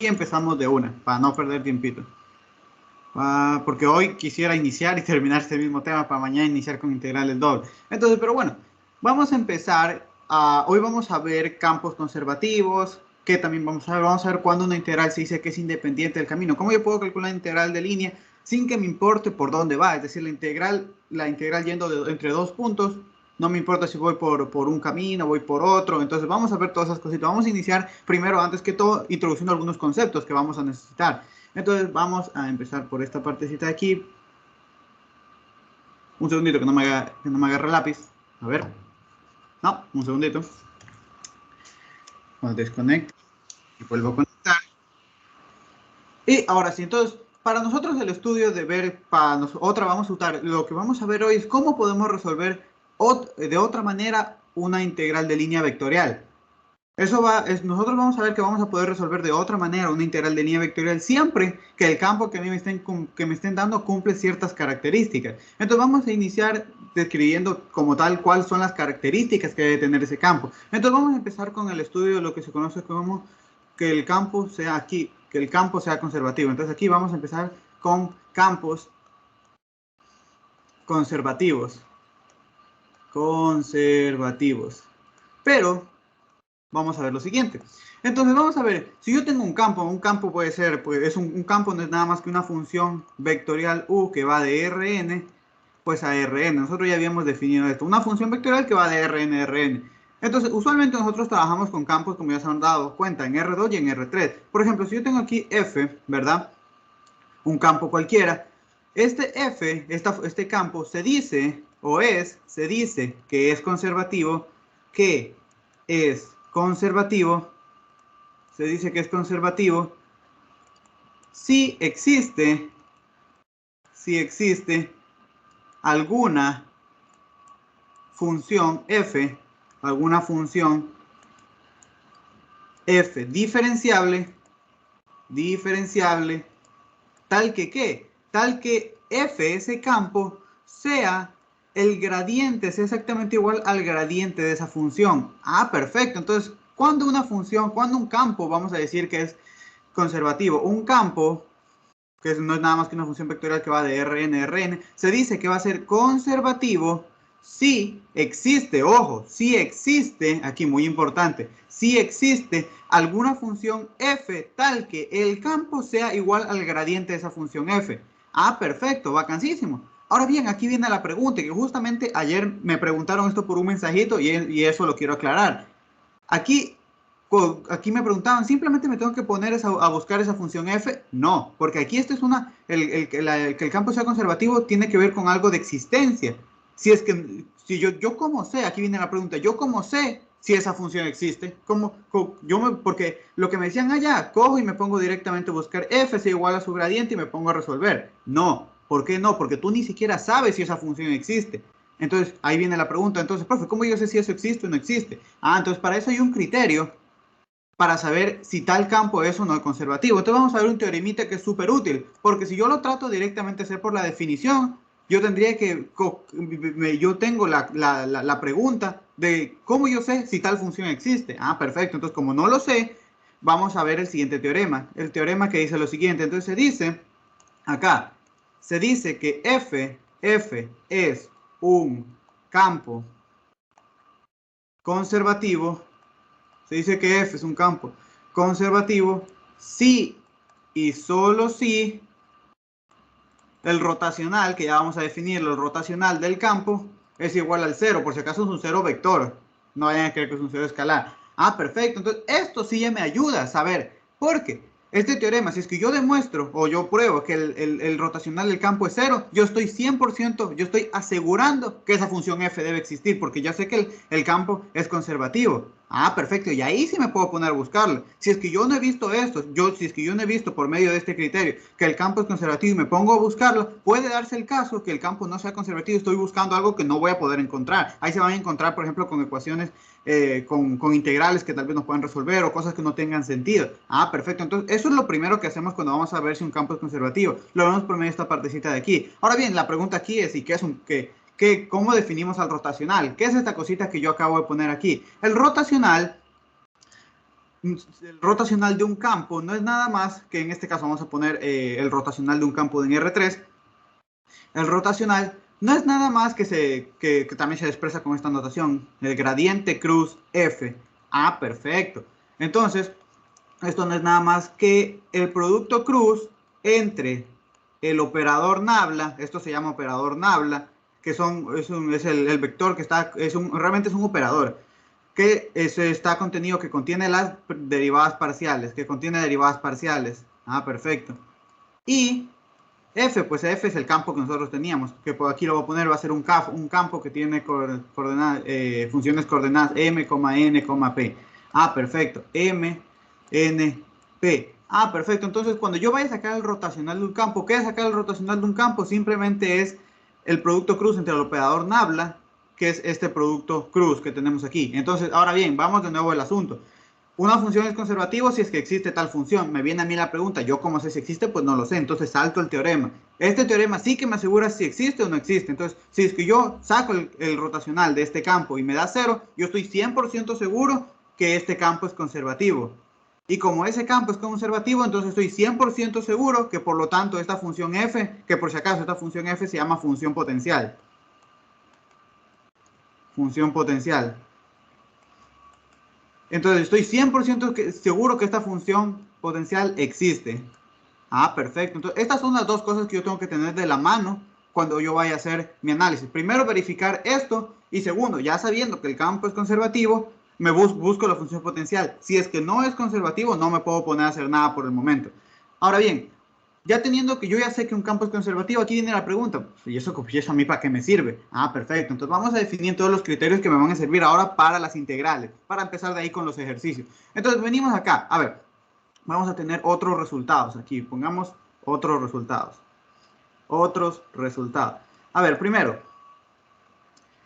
empezamos de una, para no perder tiempito. Porque hoy quisiera iniciar y terminar este mismo tema para mañana iniciar con integrales dobles. Entonces, pero bueno, vamos a empezar. Hoy vamos a ver campos conservativos, que también vamos a ver cuándo una integral se dice que es independiente del camino. ¿Cómo yo puedo calcular la integral de línea sin que me importe por dónde va? Es decir, la integral yendo entre dos puntos. No me importa si voy por un camino, voy por otro. Entonces vamos a ver todas esas cositas. Vamos a iniciar primero, antes que todo, introduciendo algunos conceptos que vamos a necesitar. Entonces vamos a empezar por esta partecita de aquí. Un segundito que no me agarre el lápiz. A ver. No, un segundito. Cuando desconecte y vuelvo a conectar. Y ahora sí, entonces, para nosotros el estudio de ver, vamos a usar, lo que vamos a ver hoy es cómo podemos resolver de otra manera una integral de línea vectorial. Nosotros vamos a ver que vamos a poder resolver de otra manera una integral de línea vectorial siempre que el campo que me estén dando cumple ciertas características. Entonces vamos a iniciar describiendo como tal cuáles son las características que debe tener ese campo. Entonces vamos a empezar con el estudio de lo que se conoce como que el campo sea conservativo. Entonces aquí vamos a empezar con campos conservativos. Pero vamos a ver lo siguiente. Entonces vamos a ver, si yo tengo un campo puede ser, pues es un campo no es nada más que una función vectorial u que va de Rn, pues a Rn. Nosotros ya habíamos definido esto, una función vectorial que va de Rn a Rn. Entonces, usualmente nosotros trabajamos con campos, como ya se han dado cuenta, en R2 y en R3. Por ejemplo, si yo tengo aquí F, ¿verdad? Un campo cualquiera. Este F, este campo, se dice que es conservativo, se dice que es conservativo si existe alguna función f diferenciable, tal que f, ese campo, sea el gradiente, sea exactamente igual al gradiente de esa función. Perfecto. Entonces, cuando un campo, vamos a decir que es conservativo, un campo que no es nada más que una función vectorial que va de Rn a Rn, se dice que va a ser conservativo si existe, ojo, si existe, aquí muy importante, si existe alguna función f tal que el campo sea igual al gradiente de esa función f. Perfecto, vacancísimo. Ahora bien, aquí viene la pregunta, que justamente ayer me preguntaron esto por un mensajito y eso lo quiero aclarar. Aquí me preguntaban, ¿simplemente me tengo que poner a buscar esa función f? No, porque aquí esto es que el campo sea conservativo tiene que ver con algo de existencia. Si como sé, aquí viene la pregunta, yo como sé si esa función existe, porque lo que me decían allá, cojo y me pongo directamente a buscar f es igual a su gradiente y me pongo a resolver. No, ¿por qué no? Porque tú ni siquiera sabes si esa función existe. Entonces, ahí viene la pregunta. Entonces, profe, ¿cómo yo sé si eso existe o no existe? Entonces para eso hay un criterio para saber si tal campo es o no conservativo. Entonces vamos a ver un teoremita que es súper útil, porque si yo lo trato directamente a hacer por la definición, yo tengo la pregunta de cómo yo sé si tal función existe. Perfecto. Entonces, como no lo sé, vamos a ver el siguiente teorema. El teorema que dice lo siguiente. Entonces se dice que f es un campo conservativo. Se dice que f es un campo conservativo si y solo si el rotacional, que ya vamos a definirlo, el rotacional del campo es igual al 0. Por si acaso es un 0 vector, no vayan a creer que es un 0 escalar. Perfecto. Entonces esto sí ya me ayuda a saber, porque este teorema, si es que yo demuestro o yo pruebo que el rotacional del campo es 0, yo estoy 100%, yo estoy asegurando que esa función f debe existir, porque ya sé que el campo es conservativo. Perfecto. Y ahí sí me puedo poner a buscarlo. Si es que yo no he visto esto, si es que yo no he visto por medio de este criterio que el campo es conservativo y me pongo a buscarlo, puede darse el caso que el campo no sea conservativo y estoy buscando algo que no voy a poder encontrar. Ahí se van a encontrar, por ejemplo, con ecuaciones, con integrales que tal vez no puedan resolver o cosas que no tengan sentido. Perfecto. Entonces, eso es lo primero que hacemos cuando vamos a ver si un campo es conservativo. Lo vemos por medio de esta partecita de aquí. Ahora bien, la pregunta aquí es, ¿y qué es ¿cómo definimos al rotacional? ¿Qué es esta cosita que yo acabo de poner aquí? El rotacional el rotacional de un campo no es nada más que, en este caso vamos a poner el rotacional de un campo en R3. El rotacional no es nada más que también se expresa con esta notación, el gradiente cruz F. Ah, perfecto. Entonces, esto no es nada más que el producto cruz entre el operador nabla, esto se llama operador nabla, que es el vector que está, realmente es un operador, que está contenido, que contiene las derivadas parciales, Ah, perfecto. Y F, pues F es el campo que nosotros teníamos, que por aquí lo voy a poner, va a ser un campo que tiene funciones coordenadas M, N, P. Ah, perfecto. M, N, P. Ah, perfecto. Entonces, cuando yo vaya a sacar el rotacional de un campo, ¿qué es sacar el rotacional de un campo? Simplemente es el producto cruz entre el operador nabla, que es este producto cruz que tenemos aquí. Entonces, ahora bien, vamos de nuevo al asunto. Una función es conservativa si es que existe tal función. Me viene a mí la pregunta, yo como sé si existe, pues no lo sé, entonces salto el teorema. Este teorema sí que me asegura si existe o no existe. Entonces, si es que yo saco el rotacional de este campo y me da 0, yo estoy 100% seguro que este campo es conservativo. Y como ese campo es conservativo, entonces estoy 100% seguro que por lo tanto esta función f, que por si acaso esta función f se llama función potencial. Función potencial. Entonces estoy 100% seguro que esta función potencial existe. Ah, perfecto. Entonces, estas son las dos cosas que yo tengo que tener de la mano cuando yo vaya a hacer mi análisis. Primero, verificar esto. Y segundo, ya sabiendo que el campo es conservativo, me busco la función potencial. Si es que no es conservativo, no me puedo poner a hacer nada por el momento. Ahora bien, ya teniendo que yo ya sé que un campo es conservativo, aquí viene la pregunta, ¿y eso a mí para qué me sirve? Ah, perfecto. Entonces vamos a definir todos los criterios que me van a servir ahora para las integrales, para empezar de ahí con los ejercicios. Entonces venimos acá, a ver, vamos a tener otros resultados. Aquí pongamos otros resultados. Otros resultados. A ver, primero,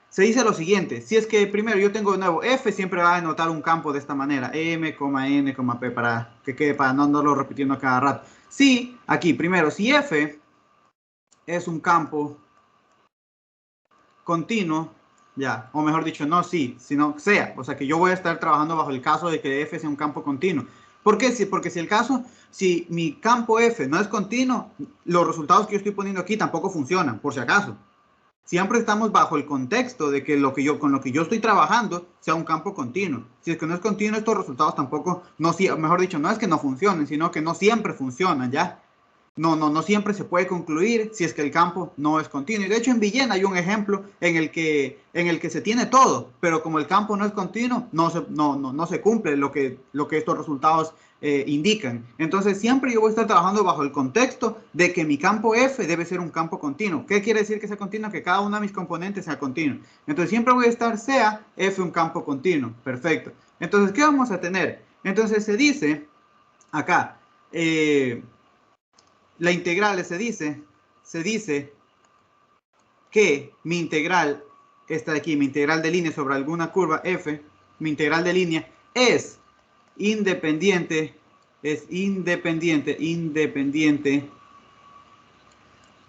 se dice lo siguiente. Si es que primero yo tengo de nuevo F, siempre va a denotar un campo de esta manera. M, N, P, para que quede, para no andarlo repitiendo cada rato. Si, aquí, primero, si F es un campo continuo, ya, o mejor dicho, no sí, sino sea. O sea que yo voy a estar trabajando bajo el caso de que F sea un campo continuo. ¿Por qué? Porque si mi campo F no es continuo, los resultados que yo estoy poniendo aquí tampoco funcionan, por si acaso. Siempre estamos bajo el contexto de que con lo que yo estoy trabajando sea un campo continuo. Si es que no es continuo, estos resultados tampoco, mejor dicho, no es que no funcionen, sino que no siempre funcionan, ¿ya? No siempre se puede concluir si es que el campo no es continuo. Y de hecho en Villena hay un ejemplo en el que se tiene todo, pero como el campo no es continuo, no se cumple lo que estos resultados indican. Entonces siempre yo voy a estar trabajando bajo el contexto de que mi campo F debe ser un campo continuo. ¿Qué quiere decir que sea continuo? Que cada uno de mis componentes sea continuo. Entonces siempre voy a estar sea F un campo continuo. Perfecto. Entonces, ¿qué vamos a tener? Entonces se dice acá, la integral se dice que mi integral, esta de aquí, mi integral de línea sobre alguna curva f, mi integral de línea es independiente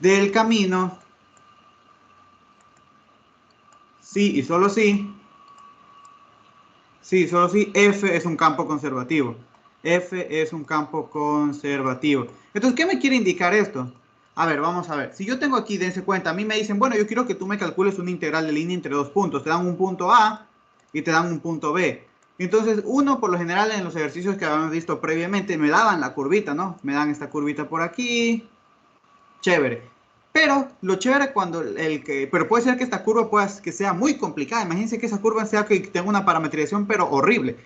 del camino, sí y solo si, f es un campo conservativo. F es un campo conservativo. Entonces, ¿qué me quiere indicar esto? A ver, vamos a ver. Si yo tengo aquí, dense cuenta, a mí me dicen, bueno, yo quiero que tú me calcules una integral de línea entre dos puntos. Te dan un punto A y te dan un punto B. Entonces, uno, por lo general, en los ejercicios que habíamos visto previamente, me daban la curvita, ¿no? Me dan esta curvita por aquí. Chévere. Pero lo chévere pero puede ser que esta curva que sea muy complicada. Imagínense que esa curva sea que tenga una parametrización pero horrible.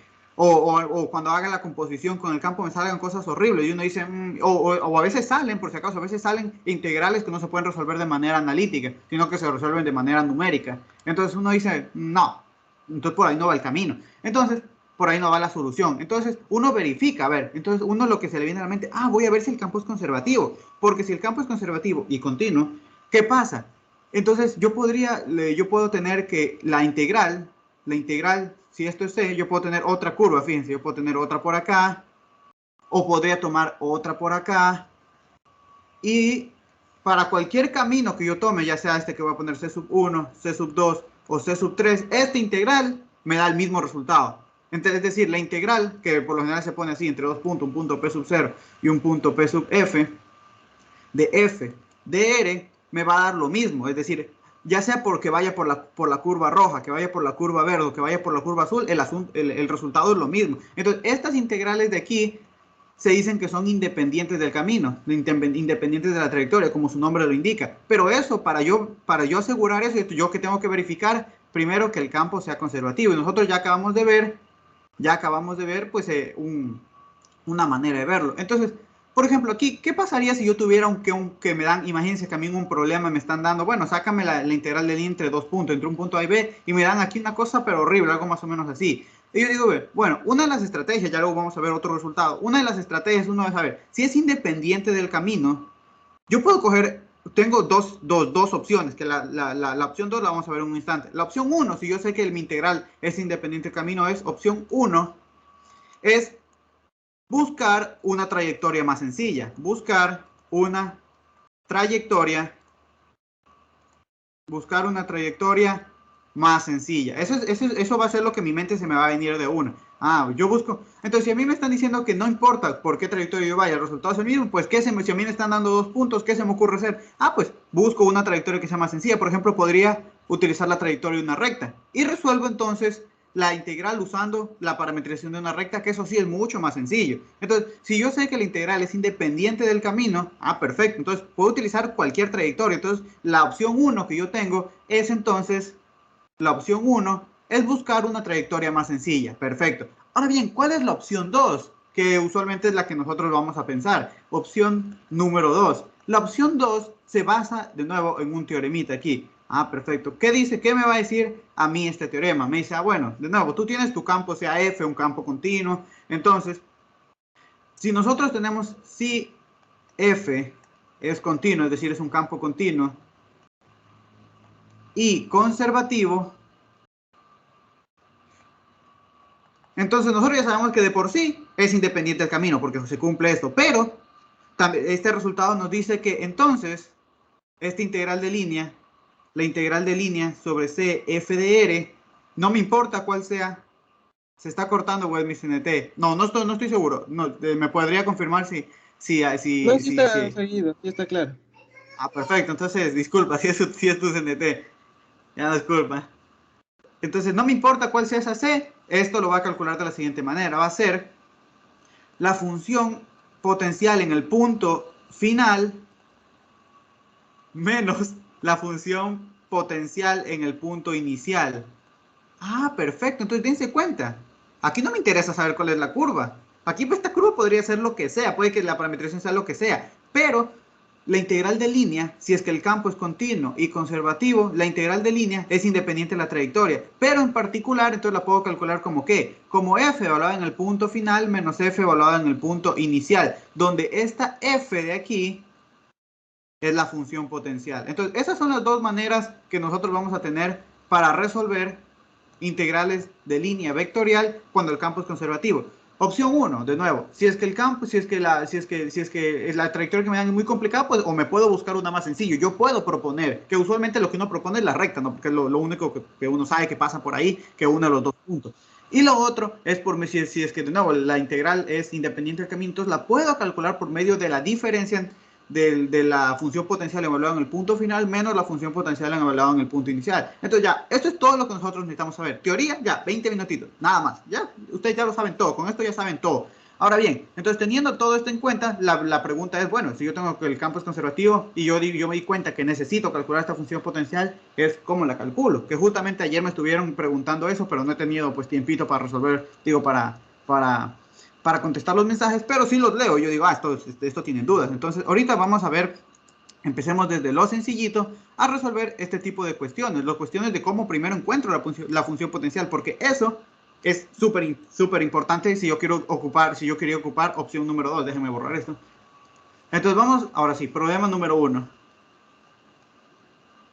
O cuando haga la composición con el campo me salgan cosas horribles y uno dice, o a veces salen, por si acaso, a veces salen integrales que no se pueden resolver de manera analítica, sino que se resuelven de manera numérica. Entonces uno dice, no, entonces por ahí no va el camino. Entonces, por ahí no va la solución. Entonces, uno verifica, a ver, entonces uno lo que se le viene a la mente, voy a ver si el campo es conservativo, porque si el campo es conservativo y continuo, ¿qué pasa? Entonces, yo puedo tener que la integral, si esto es C, yo puedo tener otra curva, fíjense, yo puedo tener otra por acá, o podría tomar otra por acá, y para cualquier camino que yo tome, ya sea este que voy a poner C sub 1, C sub 2 o C sub 3, esta integral me da el mismo resultado. Entonces, es decir, la integral, que por lo general se pone así, entre dos puntos, un punto P sub 0 y un punto P sub F, de F de R, me va a dar lo mismo. Es decir, ya sea porque vaya por la curva roja, que vaya por la curva verde o que vaya por la curva azul, el resultado es lo mismo. Entonces, estas integrales de aquí se dicen que son independientes del camino, independientes de la trayectoria, como su nombre lo indica. Pero eso, para yo asegurar eso, yo que tengo que verificar primero que el campo sea conservativo. Y nosotros ya acabamos de ver pues una manera de verlo. Entonces, por ejemplo, aquí, ¿qué pasaría si yo tuviera que me dan, imagínense que a mí un problema me están dando, bueno, sácame la integral de línea entre dos puntos, entre un punto A y B, y me dan aquí una cosa pero horrible, algo más o menos así. Y yo digo, bueno, una de las estrategias, ya luego vamos a ver otro resultado, una de las estrategias uno es saber, si es independiente del camino, yo puedo coger, tengo dos opciones, que la opción 2 la vamos a ver en un instante. La opción 1, si yo sé que mi integral es independiente del camino, es opción 1, es buscar una trayectoria más sencilla. Buscar una trayectoria más sencilla. Eso va a ser lo que mi mente se me va a venir de una. Yo busco. Entonces, si a mí me están diciendo que no importa por qué trayectoria yo vaya, el resultado es el mismo, pues, si a mí me están dando 2 puntos, ¿qué se me ocurre hacer? Pues, busco una trayectoria que sea más sencilla. Por ejemplo, podría utilizar la trayectoria de una recta. Y resuelvo entonces la integral usando la parametrización de una recta, que eso sí es mucho más sencillo. Entonces, si yo sé que la integral es independiente del camino, perfecto. Entonces, puedo utilizar cualquier trayectoria. Entonces, la opción 1 que yo tengo es entonces, la opción 1 es buscar una trayectoria más sencilla. Perfecto. Ahora bien, ¿cuál es la opción 2? Que usualmente es la que nosotros vamos a pensar. Opción número 2. La opción 2 se basa de nuevo en un teoremita aquí. Perfecto. ¿Qué dice? ¿Qué me va a decir a mí este teorema? Me dice, bueno, de nuevo, tú tienes tu campo sea F, un campo continuo. Entonces, si nosotros tenemos, si F es continuo, es decir, es un campo continuo, y conservativo, entonces nosotros ya sabemos que de por sí es independiente del camino, porque se cumple esto. Pero este resultado nos dice que entonces esta integral de línea, la integral de línea sobre C f de R, no me importa cuál sea. Se está cortando, güey, mi CNT. No estoy seguro. No, me podría confirmar No, sí está si. seguido, sí está claro. Perfecto. Entonces, disculpa, si es tu CNT. Ya no disculpa. Entonces, no me importa cuál sea esa C. Esto lo va a calcular de la siguiente manera. Va a ser la función potencial en el punto final menos la función potencial en el punto inicial. Perfecto. Entonces, dense cuenta. Aquí no me interesa saber cuál es la curva. Aquí pues, esta curva podría ser lo que sea. Puede que la parametrización sea lo que sea. Pero la integral de línea, si es que el campo es continuo y conservativo, la integral de línea es independiente de la trayectoria. Pero en particular, entonces la puedo calcular como ¿qué? Como f evaluada en el punto final menos f evaluada en el punto inicial. Donde esta f de aquí es la función potencial. Entonces, esas son las dos maneras que nosotros vamos a tener para resolver integrales de línea vectorial cuando el campo es conservativo. Opción 1, de nuevo, si es que el campo, si es que la trayectoria que me dan es muy complicada, pues o me puedo buscar una más sencilla. Yo puedo proponer, que usualmente lo que uno propone es la recta, ¿no? Porque es lo único que uno sabe que pasa por ahí, que une los dos puntos. Y lo otro es si es que de nuevo la integral es independiente del camino, entonces la puedo calcular por medio de la diferencia de la función potencial evaluada en el punto final menos la función potencial evaluada en el punto inicial. Entonces ya, esto es todo lo que nosotros necesitamos saber. Teoría, ya, 20 minutitos, nada más. Ya, ustedes ya lo saben todo, con esto ya saben todo. Ahora bien, entonces teniendo todo esto en cuenta, la pregunta es, bueno, si yo tengo que el campo es conservativo y yo me di cuenta que necesito calcular esta función potencial, es cómo la calculo. Que justamente ayer me estuvieron preguntando eso, pero no he tenido pues tiempito para resolver, para contestar los mensajes, pero sí los leo. Yo digo, esto tiene dudas. Entonces, ahorita vamos a ver, empecemos desde lo sencillito a resolver este tipo de cuestiones. Las cuestiones de cómo primero encuentro la función potencial, porque eso es súper importante si yo quería ocupar opción número 2. Déjenme borrar esto. Entonces, vamos, ahora sí, problema número 1.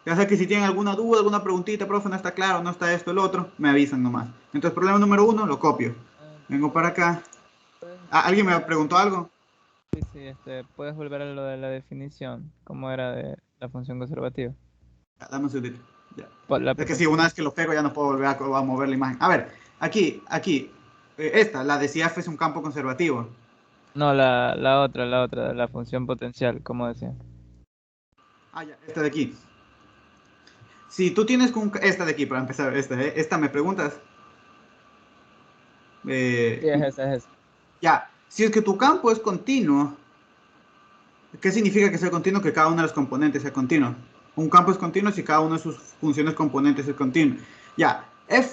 Ya sé que si tienen alguna duda, alguna preguntita, profe, no está claro, no está esto, el otro, me avisan nomás. Entonces, problema número 1, lo copio. Vengo para acá. ¿Alguien me preguntó algo? Sí, sí, puedes volver a lo de la definición, cómo era de la función conservativa. Dame un segundito. Ya. La Es que si una vez que lo pego ya no puedo volver a mover la imagen. A ver, aquí. la de si f es un campo conservativo. No, la otra, la función potencial, como decía. Ah, ya, esta de aquí. Si tú tienes esta de aquí, para empezar, esta me preguntas. Sí, es esa, es esa. Ya, si es que tu campo es continuo, ¿qué significa que sea continuo? Que cada una de las componentes sea continuo. Un campo es continuo si cada una de sus funciones componentes es continuo. Ya,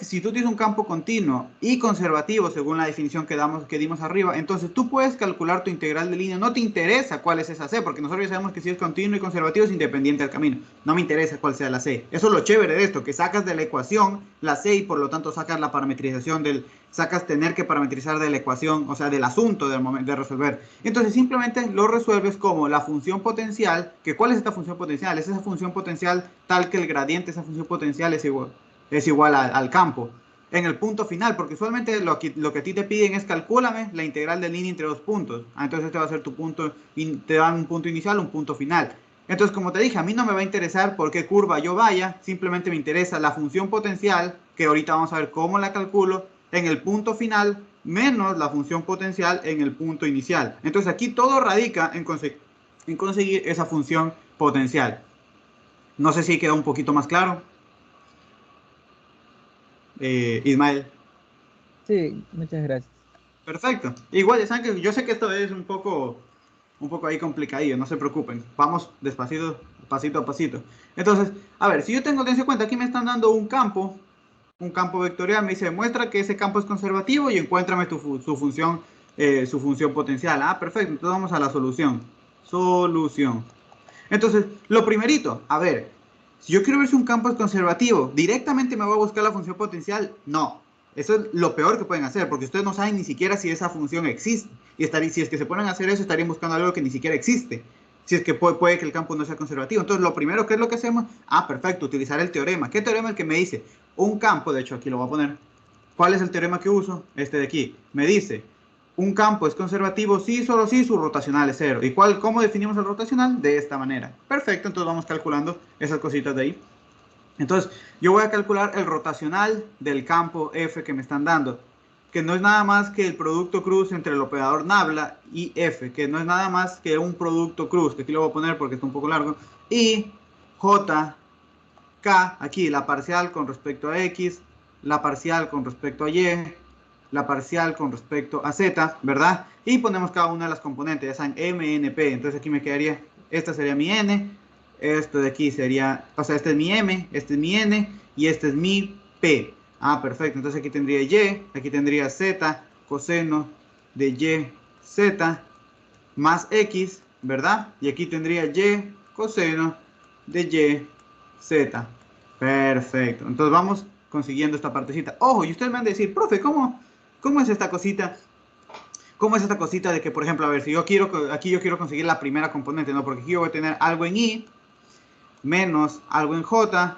si tú tienes un campo continuo y conservativo, según la definición que dimos arriba, entonces tú puedes calcular tu integral de línea. No te interesa cuál es esa C, porque nosotros ya sabemos que si es continuo y conservativo es independiente del camino. No me interesa cuál sea la C. Eso es lo chévere de esto, que sacas de la ecuación la C y por lo tanto sacas la parametrización sacas tener que parametrizar de la ecuación, o sea, del asunto del momento de resolver. Entonces simplemente lo resuelves como la función potencial, que ¿cuál es esta función potencial? Es esa función potencial tal que el gradiente de esa función potencial es igual al campo en el punto final, porque usualmente lo que a ti te piden es calcúlame la integral de línea entre dos puntos. Entonces este va a ser tu punto, te dan un punto inicial, un punto final. Entonces, como te dije, a mí no me va a interesar por qué curva yo vaya, simplemente me interesa la función potencial, que ahorita vamos a ver cómo la calculo, en el punto final, menos la función potencial en el punto inicial. Entonces aquí todo radica en conseguir esa función potencial. No sé si queda un poquito más claro. Ismael. Sí, muchas gracias. Perfecto. Igual, ya saben que yo sé que esto es un poco ahí complicadillo, no se preocupen. Vamos despacito, pasito a pasito. Entonces, a ver, si yo tengo, dense cuenta, aquí me están dando un campo vectorial, me dice, muestra que ese campo es conservativo y encuéntrame su función potencial. Ah, perfecto, entonces vamos a la solución. Solución. Entonces, lo primerito, a ver, si yo quiero ver si un campo es conservativo, ¿directamente me voy a buscar la función potencial? No. Eso es lo peor que pueden hacer, porque ustedes no saben ni siquiera si esa función existe. Y si es que se ponen a hacer eso, estarían buscando algo que ni siquiera existe. Si es que puede que el campo no sea conservativo. Entonces, lo primero, ¿qué es lo que hacemos? Ah, perfecto, utilizar el teorema. ¿Qué teorema es el que me dice? Un campo, de hecho aquí lo voy a poner. ¿Cuál es el teorema que uso? Este de aquí. Me dice, un campo es conservativo si, solo si su rotacional es cero. ¿Y cómo definimos el rotacional? De esta manera. Perfecto, entonces vamos calculando esas cositas de ahí. Entonces, yo voy a calcular el rotacional del campo F que me están dando, que no es nada más que el producto cruz entre el operador nabla y F, que no es nada más que un producto cruz, que aquí lo voy a poner porque está un poco largo, y J, K, aquí la parcial con respecto a X, la parcial con respecto a Y, la parcial con respecto a Z, ¿verdad? Y ponemos cada una de las componentes, ya saben, M, N, P. Entonces aquí me quedaría, esta sería mi N, esto de aquí sería, o sea, este es mi M, este es mi N y este es mi P. Ah, perfecto. Entonces aquí tendría Y, aquí tendría Z, coseno de Y, Z, más X, ¿verdad? Y aquí tendría Y, coseno de Y, Z. Perfecto. Entonces vamos consiguiendo esta partecita. Ojo, y ustedes me van a decir, profe, ¿cómo es esta cosita? ¿Cómo es esta cosita de que, por ejemplo, a ver, si yo quiero, aquí yo quiero conseguir la primera componente, ¿no? Porque aquí yo voy a tener algo en Y, menos algo en J,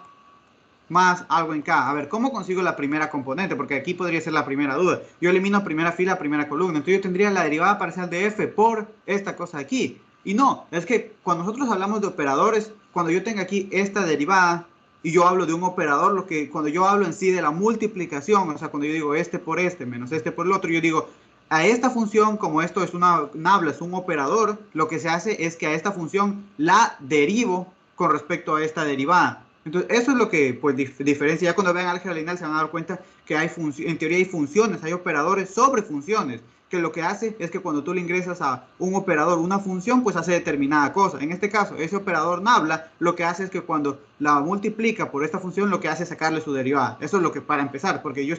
más algo en K. A ver, ¿cómo consigo la primera componente? Porque aquí podría ser la primera duda. Yo elimino primera fila, primera columna. Entonces yo tendría la derivada parcial de F por esta cosa de aquí. Y no, es que cuando nosotros hablamos de operadores, cuando yo tenga aquí esta derivada, y yo hablo de un operador, cuando yo hablo en sí de la multiplicación, o sea, cuando yo digo este por este, menos este por el otro, yo digo, a esta función, como esto es una nabla, es un operador, lo que se hace es que a esta función la derivo con respecto a esta derivada. Entonces, eso es lo que pues, diferencia. Ya cuando vean álgebra lineal se van a dar cuenta que en teoría hay funciones, hay operadores sobre funciones, que lo que hace es que cuando tú le ingresas a un operador una función, pues hace determinada cosa. En este caso, ese operador nabla lo que hace es que cuando la multiplica por esta función, lo que hace es sacarle su derivada. Eso es lo que, para empezar, porque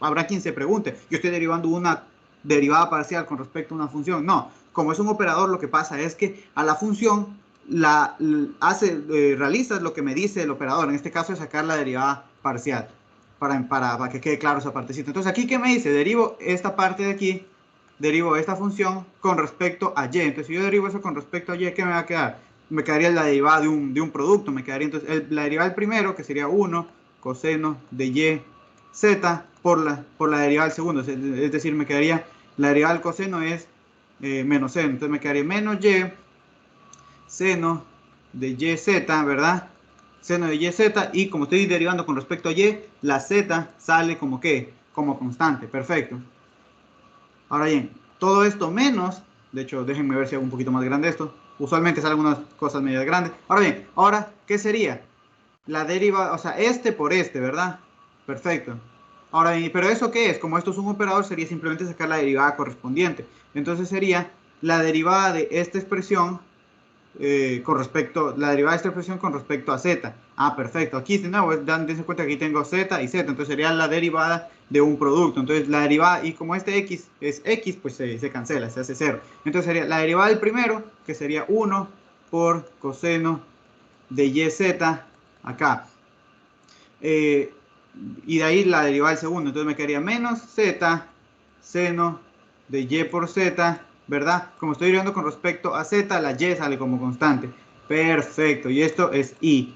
habrá quien se pregunte, yo estoy derivando una derivada parcial con respecto a una función. No, como es un operador, lo que pasa es que a la función realizas lo que me dice el operador, en este caso es sacar la derivada parcial, para que quede claro esa partecita. Entonces aquí, ¿qué me dice? Derivo esta parte de aquí, derivo esta función con respecto a Y. Entonces si yo derivo eso con respecto a Y, ¿qué me va a quedar? Me quedaría la derivada de un producto, me quedaría entonces la derivada del primero, que sería 1 coseno de Y Z por la derivada del segundo, es decir, me quedaría, la derivada del coseno es menos seno, entonces me quedaría menos Y seno de YZ, ¿verdad? Seno de YZ, y como estoy derivando con respecto a Y, la Z sale como ¿qué? Como constante, perfecto. Ahora bien, todo esto menos, de hecho, déjenme ver si hago un poquito más grande esto. Usualmente salen unas cosas medias grandes. Ahora bien, ahora, ¿qué sería? La derivada, o sea, este por este, ¿verdad? Perfecto. Ahora, ¿pero eso qué es? Como esto es un operador, sería simplemente sacar la derivada correspondiente. Entonces sería la derivada de esta expresión con respecto, la derivada de esta expresión con respecto a z. Ah, perfecto. Aquí de nuevo, dense cuenta que aquí tengo z y z, entonces sería la derivada de un producto. Entonces la derivada, y como este x es x, pues se cancela, se hace 0. Entonces sería la derivada del primero, que sería 1 por coseno de yz acá. Y de ahí la derivada del segundo. Entonces me quedaría menos z seno de y por z, ¿verdad? Como estoy derivando con respecto a z, la y sale como constante. Perfecto. Y esto es y.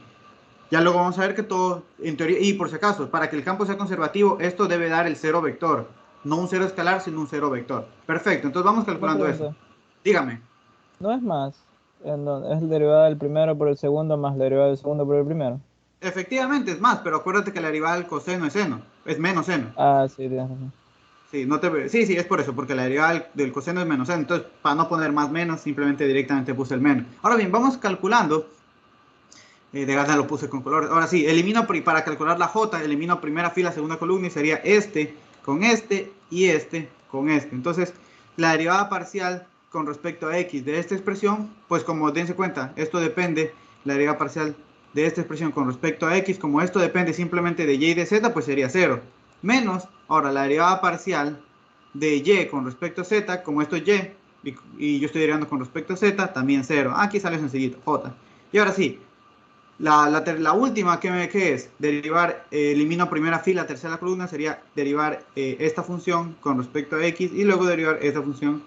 Ya luego vamos a ver que todo, en teoría, y por si acaso, para que el campo sea conservativo, esto debe dar el cero vector. No un cero escalar, sino un cero vector. Perfecto. Entonces vamos Una calculando eso. pregunta. Dígame. No es más. Es la derivada del primero por el segundo más la derivada del segundo por el primero. Efectivamente es más, pero acuérdate que la derivada del coseno es seno. Es menos seno. Ah, sí, tienes razón. Sí, sí, es por eso, porque la derivada del coseno es menos seno. Entonces, para no poner más menos, simplemente directamente puse el menos. Ahora bien, vamos calculando. De gana lo puse con color. Ahora sí, elimino para calcular la J, elimino primera fila, segunda columna y sería este con este y este con este. Entonces, la derivada parcial con respecto a x de esta expresión, pues como dense cuenta, esto depende, la derivada parcial de esta expresión con respecto a x, como esto depende simplemente de y de z, pues sería 0. Menos, ahora la derivada parcial de y con respecto a z, como esto es y yo estoy derivando con respecto a z, también 0. Aquí sale sencillito, j. Y ahora sí, la última, ¿qué es? Derivar, elimino primera fila, tercera columna, sería derivar esta función con respecto a x y luego derivar esta función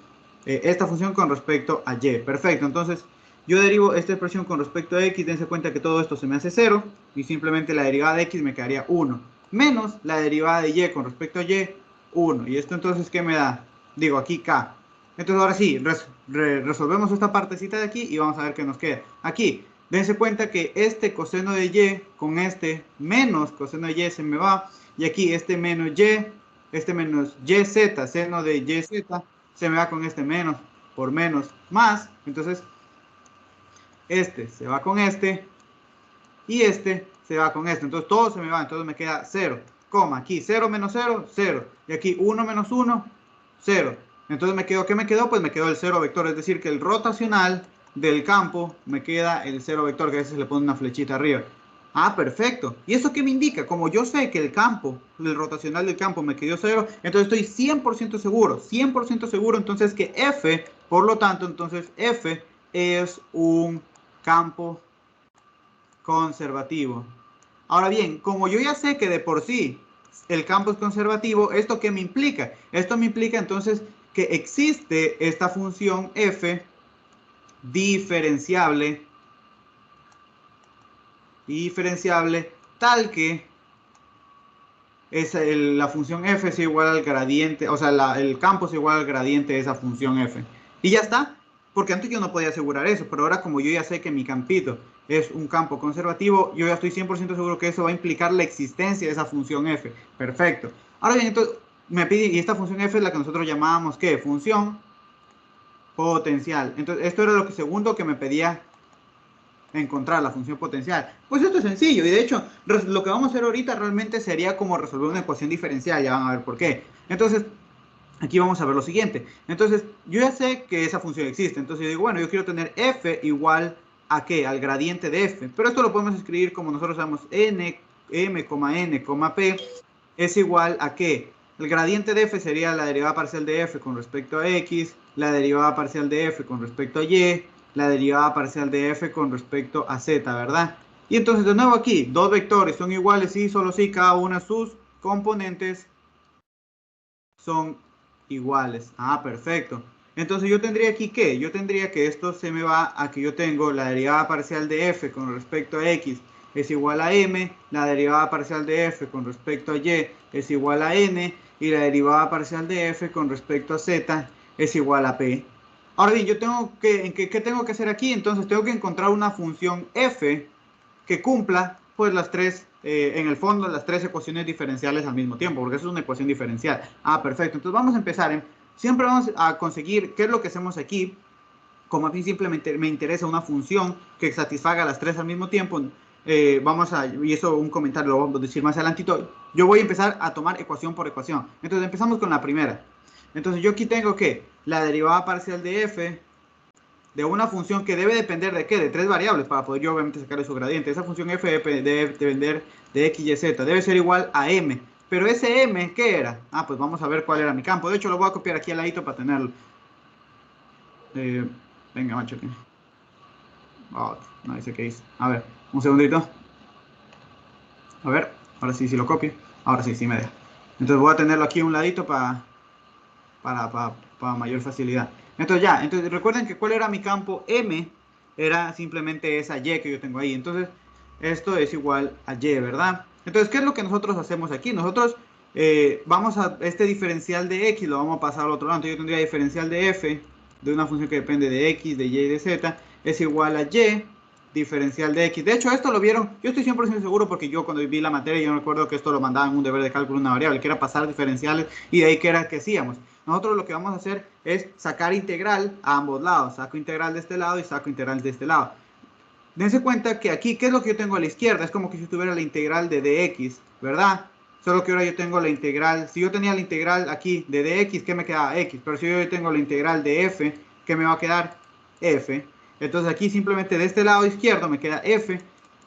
con respecto a y. Perfecto, entonces yo derivo esta expresión con respecto a x, dense cuenta que todo esto se me hace 0 y simplemente la derivada de x me quedaría 1, menos la derivada de y con respecto a y, 1. Y esto entonces, ¿qué me da? Digo, aquí k. Entonces ahora sí, resolvemos esta partecita de aquí y vamos a ver qué nos queda. Aquí, dense cuenta que este coseno de y con este menos coseno de y se me va. Y aquí este menos yz, seno de yz, se me va con este menos por menos más. Entonces, este se va con este y este se va con este. Entonces, todo se me va. Entonces, me queda 0, coma. Aquí 0 menos 0, 0. Y aquí 1 menos 1, 0. Entonces, ¿qué me quedó? Pues me quedó el 0 vector. Es decir, que el rotacional del campo me queda el 0 vector, que a veces le pone una flechita arriba. Ah, perfecto. ¿Y eso qué me indica? Como yo sé que el rotacional del campo me quedó 0, entonces estoy 100% seguro, 100% seguro entonces que F, por lo tanto, entonces F es un campo conservativo. Ahora bien, como yo ya sé que de por sí el campo es conservativo, ¿esto qué me implica? Esto me implica entonces que existe esta función f diferenciable tal que la función f es igual al gradiente, o sea, el campo es igual al gradiente de esa función f. Y ya está, porque antes yo no podía asegurar eso, pero ahora como yo ya sé que mi campito es un campo conservativo, yo ya estoy 100% seguro que eso va a implicar la existencia de esa función f. Perfecto. Ahora bien, entonces me pide, y esta función f es la que nosotros llamábamos, ¿qué? Función potencial. Entonces, esto era lo segundo que me pedía encontrar, la función potencial. Pues esto es sencillo, y de hecho, lo que vamos a hacer ahorita realmente sería como resolver una ecuación diferencial, ya van a ver por qué. Entonces, aquí vamos a ver lo siguiente. Entonces, yo ya sé que esa función existe, entonces yo digo, bueno, yo quiero tener f igual a ¿qué? Al gradiente de f, pero esto lo podemos escribir como nosotros sabemos, m, n, p es igual a ¿qué? El gradiente de f sería la derivada parcial de f con respecto a x, la derivada parcial de f con respecto a y, la derivada parcial de f con respecto a z, ¿verdad? Y entonces de nuevo aquí, dos vectores son iguales y solo si cada una de sus componentes son iguales. Ah, perfecto. Entonces yo tendría aquí ¿qué? Yo tendría que esto se me va a que yo tengo la derivada parcial de f con respecto a x es igual a m, la derivada parcial de f con respecto a y es igual a n y la derivada parcial de f con respecto a z es igual a p. Ahora bien, yo tengo ¿qué tengo que hacer aquí? Entonces tengo que encontrar una función f que cumpla pues las tres, en el fondo, las tres ecuaciones diferenciales al mismo tiempo, porque eso es una ecuación diferencial. Ah, perfecto. Entonces vamos a empezar. siempre vamos a conseguir, ¿qué es lo que hacemos aquí? Como a mí simplemente me interesa una función que satisfaga las tres al mismo tiempo, y eso un comentario lo vamos a decir más adelantito, yo voy a empezar a tomar ecuación por ecuación. Entonces empezamos con la primera. Entonces yo aquí tengo que la derivada parcial de f de una función que debe depender de ¿qué? De tres variables para poder yo obviamente sacarle su gradiente. Esa función f debe depender de x, y, z. Debe ser igual a m. Pero ese m, ¿qué era? Ah, pues vamos a ver cuál era mi campo. De hecho, lo voy a copiar aquí al ladito para tenerlo. Venga, macho. Oh, no dice qué hice. A ver, un segundito. A ver, ahora sí lo copio. Ahora sí me deja. Entonces voy a tenerlo aquí a un ladito para mayor facilidad. Entonces recuerden que cuál era mi campo M, era simplemente esa Y que yo tengo ahí. Entonces esto es igual a Y, ¿verdad? Entonces, ¿qué es lo que nosotros hacemos aquí? Nosotros vamos a este diferencial de X, lo vamos a pasar al otro lado. Entonces yo tendría diferencial de F, de una función que depende de X, de Y y de Z, es igual a Y, diferencial de X. De hecho, esto lo vieron, yo estoy 100% seguro porque yo cuando vi la materia, yo me acuerdo que esto lo mandaban en un deber de cálculo una variable, que era pasar diferenciales, y de ahí que era que hacíamos. Nosotros lo que vamos a hacer es sacar integral a ambos lados. Saco integral de este lado y saco integral de este lado. Dense cuenta que aquí, ¿qué es lo que yo tengo a la izquierda? Es como que si tuviera la integral de dx, ¿verdad? Solo que ahora yo tengo la integral, si yo tenía la integral aquí de dx, ¿qué me quedaba? X. Pero si yo tengo la integral de f, ¿qué me va a quedar? F. Entonces aquí simplemente de este lado izquierdo me queda f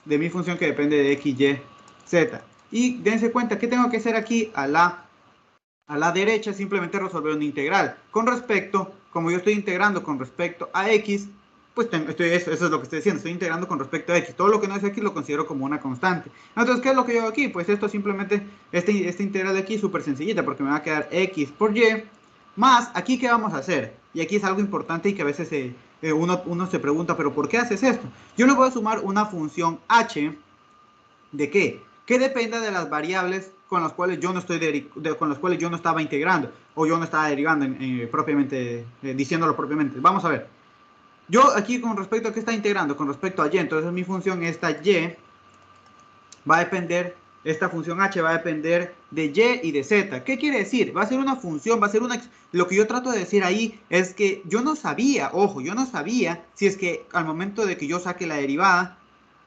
de mi función que depende de x, y, z. Y dense cuenta, ¿qué tengo que hacer aquí a la derecha? Simplemente resolver una integral. Con respecto, como yo estoy integrando con respecto a x, pues eso es lo que estoy diciendo, estoy integrando con respecto a x. Todo lo que no es x lo considero como una constante. Entonces, ¿qué es lo que yo hago aquí? Pues esto simplemente, esta integral de aquí es súper sencillita, porque me va a quedar x por y, más, aquí, ¿qué vamos a hacer? Y aquí es algo importante y que a veces uno se pregunta, ¿pero por qué haces esto? Yo le voy a sumar una función h, ¿de qué? Que dependa de las variables con las cuales yo no estaba integrando, o yo no estaba derivando propiamente, diciéndolo propiamente. Vamos a ver. Yo aquí con respecto a qué está integrando, con respecto a y, entonces mi función esta y va a depender, esta función h va a depender de y y de z. ¿Qué quiere decir? Va a ser una función, va a ser una... Lo que yo trato de decir ahí es que yo no sabía, ojo, yo no sabía si es que al momento de que yo saque la derivada,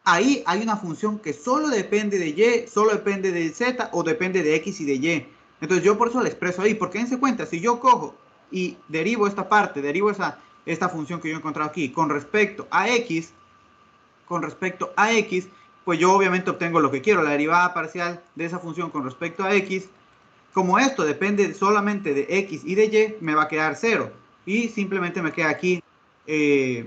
ahí hay una función que solo depende de y, solo depende de z o depende de x y de y. Entonces yo por eso la expreso ahí, porque dense cuenta, si yo cojo y derivo esta parte, derivo esta función que yo he encontrado aquí con respecto a x, pues yo obviamente obtengo lo que quiero, la derivada parcial de esa función con respecto a x. Como esto depende solamente de x y de y, me va a quedar 0. Y simplemente me queda aquí y.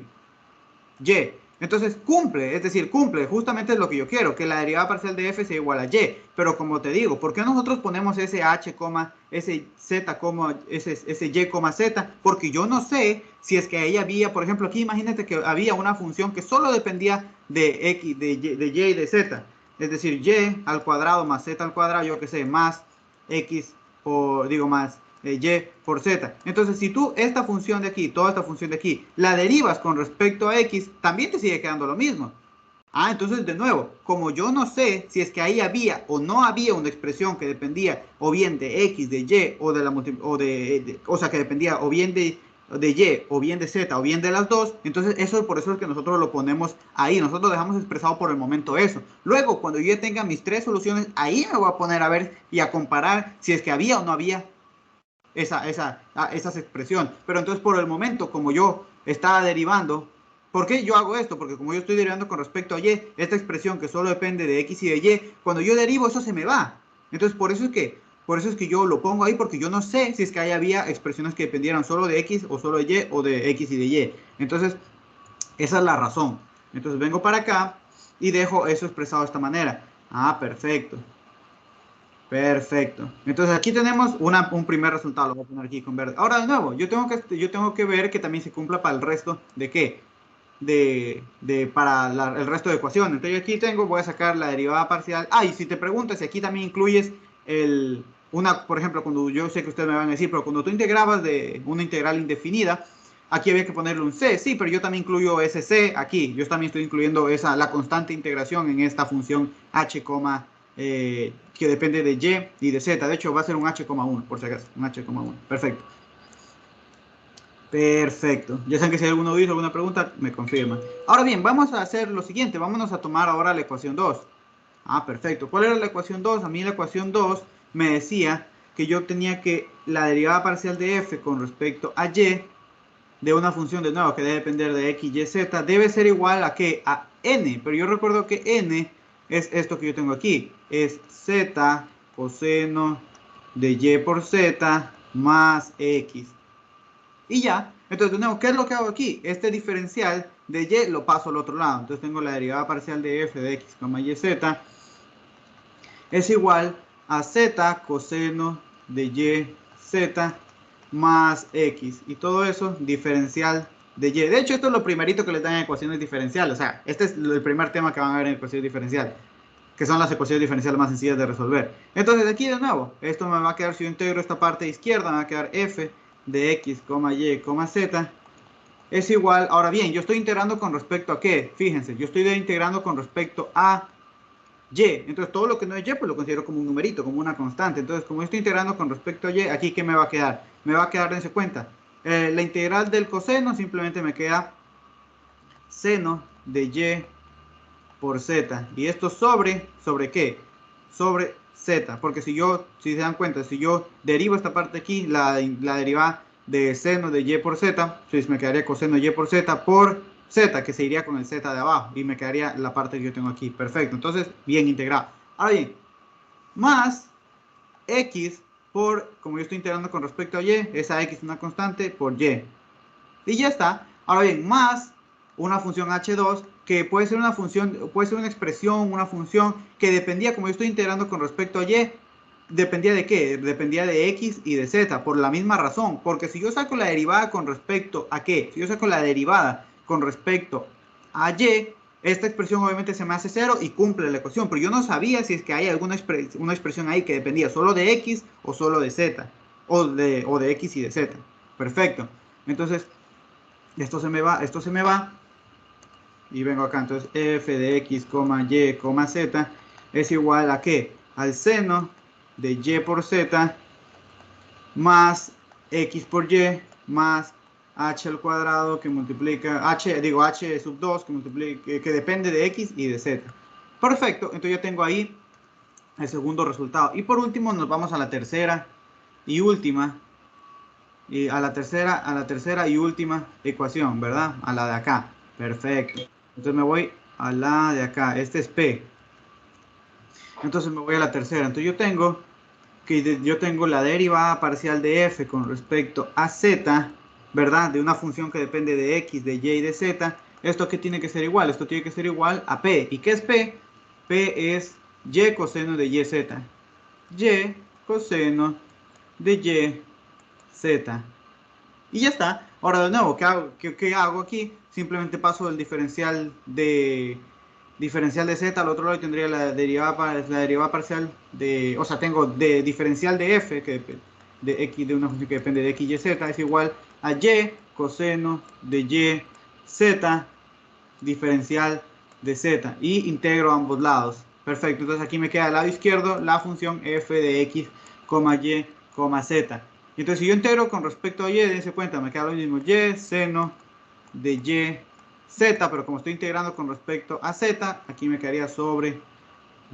Entonces cumple, es decir, cumple justamente lo que yo quiero, que la derivada parcial de f sea igual a y. Pero como te digo, ¿por qué nosotros ponemos ese h, ese z, ese y, z? Porque yo no sé si es que ahí había, por ejemplo, aquí imagínate que había una función que solo dependía de x, de y y de z. Es decir, y al cuadrado más z al cuadrado, yo qué sé, más x, más y por z. Entonces, si tú esta función de aquí, toda esta función de aquí, la derivas con respecto a x, también te sigue quedando lo mismo. Entonces, de nuevo, como yo no sé si es que ahí había o no había una expresión que dependía o bien de x, de y, o sea, que dependía o bien de y, o bien de z, o bien de las dos, entonces eso por eso es que nosotros lo ponemos ahí, nosotros lo dejamos expresado por el momento eso. Luego, cuando yo ya tenga mis tres soluciones, ahí me voy a poner a ver y a comparar si es que había o no había esa expresión. Pero entonces por el momento, como yo estaba derivando, ¿por qué yo hago esto? Porque como yo estoy derivando con respecto a y, esta expresión que solo depende de x y de y, cuando yo derivo eso se me va. Entonces por eso es que yo lo pongo ahí, porque yo no sé si es que ahí había expresiones que dependieran solo de x o solo de y o de x y de y. Entonces esa es la razón. Entonces vengo para acá y dejo eso expresado de esta manera. Perfecto. Perfecto. Entonces aquí tenemos un primer resultado, lo voy a poner aquí con verde. Ahora de nuevo, yo tengo que ver que también se cumpla para el resto de qué, para el resto de ecuaciones. Entonces yo aquí voy a sacar la derivada parcial. Y si te preguntas si aquí también incluyes por ejemplo, cuando yo sé que ustedes me van a decir, pero cuando tú integrabas de una integral indefinida, aquí había que ponerle un c. Sí, pero yo también incluyo ese c aquí. Yo también estoy incluyendo la constante integración en esta función h, que depende de y y de z. De hecho, va a ser un h,1, por si acaso. Un h,1. Perfecto. Perfecto. Ya saben que si hay alguno hizo alguna pregunta, me confirma. Ahora bien, vamos a hacer lo siguiente. Vámonos a tomar ahora la ecuación 2. Ah, perfecto. ¿Cuál era la ecuación 2? A mí la ecuación 2 me decía que yo tenía que la derivada parcial de f con respecto a y de una función de nuevo que debe depender de x, y, z debe ser igual a ¿qué? A n. Pero yo recuerdo que n es esto que yo tengo aquí. Es z coseno de y por z más x. Y ya, entonces de nuevo, ¿qué es lo que hago aquí? Este diferencial de y lo paso al otro lado. Entonces tengo la derivada parcial de f de x, y, z es igual a z coseno de y, z más x. Y todo eso diferencial de y. De hecho, esto es lo primerito que les dan en ecuaciones diferenciales. O sea, este es el primer tema que van a ver en ecuaciones diferenciales, que son las ecuaciones diferenciales más sencillas de resolver. Entonces aquí de nuevo, esto me va a quedar, si yo integro esta parte izquierda, me va a quedar f de x, y, z es igual, ahora bien, yo estoy integrando con respecto a ¿qué? Fíjense, yo estoy integrando con respecto a y, entonces todo lo que no es y, pues lo considero como un numerito, como una constante. Entonces, como yo estoy integrando con respecto a y, aquí ¿qué me va a quedar? Me va a quedar, dense cuenta, la integral del coseno simplemente me queda seno de y por z. Y esto ¿sobre qué? Sobre z. Porque si se dan cuenta, si yo derivo esta parte aquí, la derivada de seno de y por z, pues me quedaría coseno de y por z, que se iría con el z de abajo. Y me quedaría la parte que yo tengo aquí. Perfecto. Entonces, bien integrado. Ahora bien, más x como yo estoy integrando con respecto a y, esa x es una constante por y. Y ya está. Ahora bien, más una función h2 que puede ser una función, puede ser una expresión, una función que dependía, como yo estoy integrando con respecto a y, dependía de qué? Dependía de x y de z, por la misma razón. Porque si yo saco la derivada con respecto a qué? Si yo saco la derivada con respecto a y, esta expresión obviamente se me hace cero y cumple la ecuación. Pero yo no sabía si es que hay alguna una expresión ahí que dependía solo de x o solo de z. O de x y de z. Perfecto. Entonces, esto se me va. Y vengo acá. Entonces, f de x, y, z es igual a ¿qué? Al seno de y por z más x por y más h al cuadrado que multiplica, h sub 2 que multiplica, que depende de x y de z. Perfecto. Entonces ya tengo ahí el segundo resultado. Y por último nos vamos a la tercera y última. Y a la tercera y última ecuación, ¿verdad? A la de acá. Perfecto. Entonces me voy a la de acá. Este es P. Entonces me voy a la tercera. Entonces yo tengo la derivada parcial de f con respecto a z, ¿verdad? De una función que depende de x, de y y de z. ¿Esto qué tiene que ser igual? Esto tiene que ser igual a P. ¿Y qué es P? P es y coseno de y z. Y coseno de y z. Y ya está. Ahora de nuevo, ¿qué hago aquí? Simplemente paso del diferencial de z al otro lado y tendría la derivada parcial de, o sea, tengo de diferencial de f, de x, de una función que depende de x, y, z, es igual a y coseno de y, z, diferencial de z. Y integro ambos lados. Perfecto. Entonces aquí me queda al lado izquierdo la función f de x, y, z. Entonces, si yo integro con respecto a y, dense cuenta, me queda lo mismo y seno de y z, pero como estoy integrando con respecto a z, aquí me quedaría sobre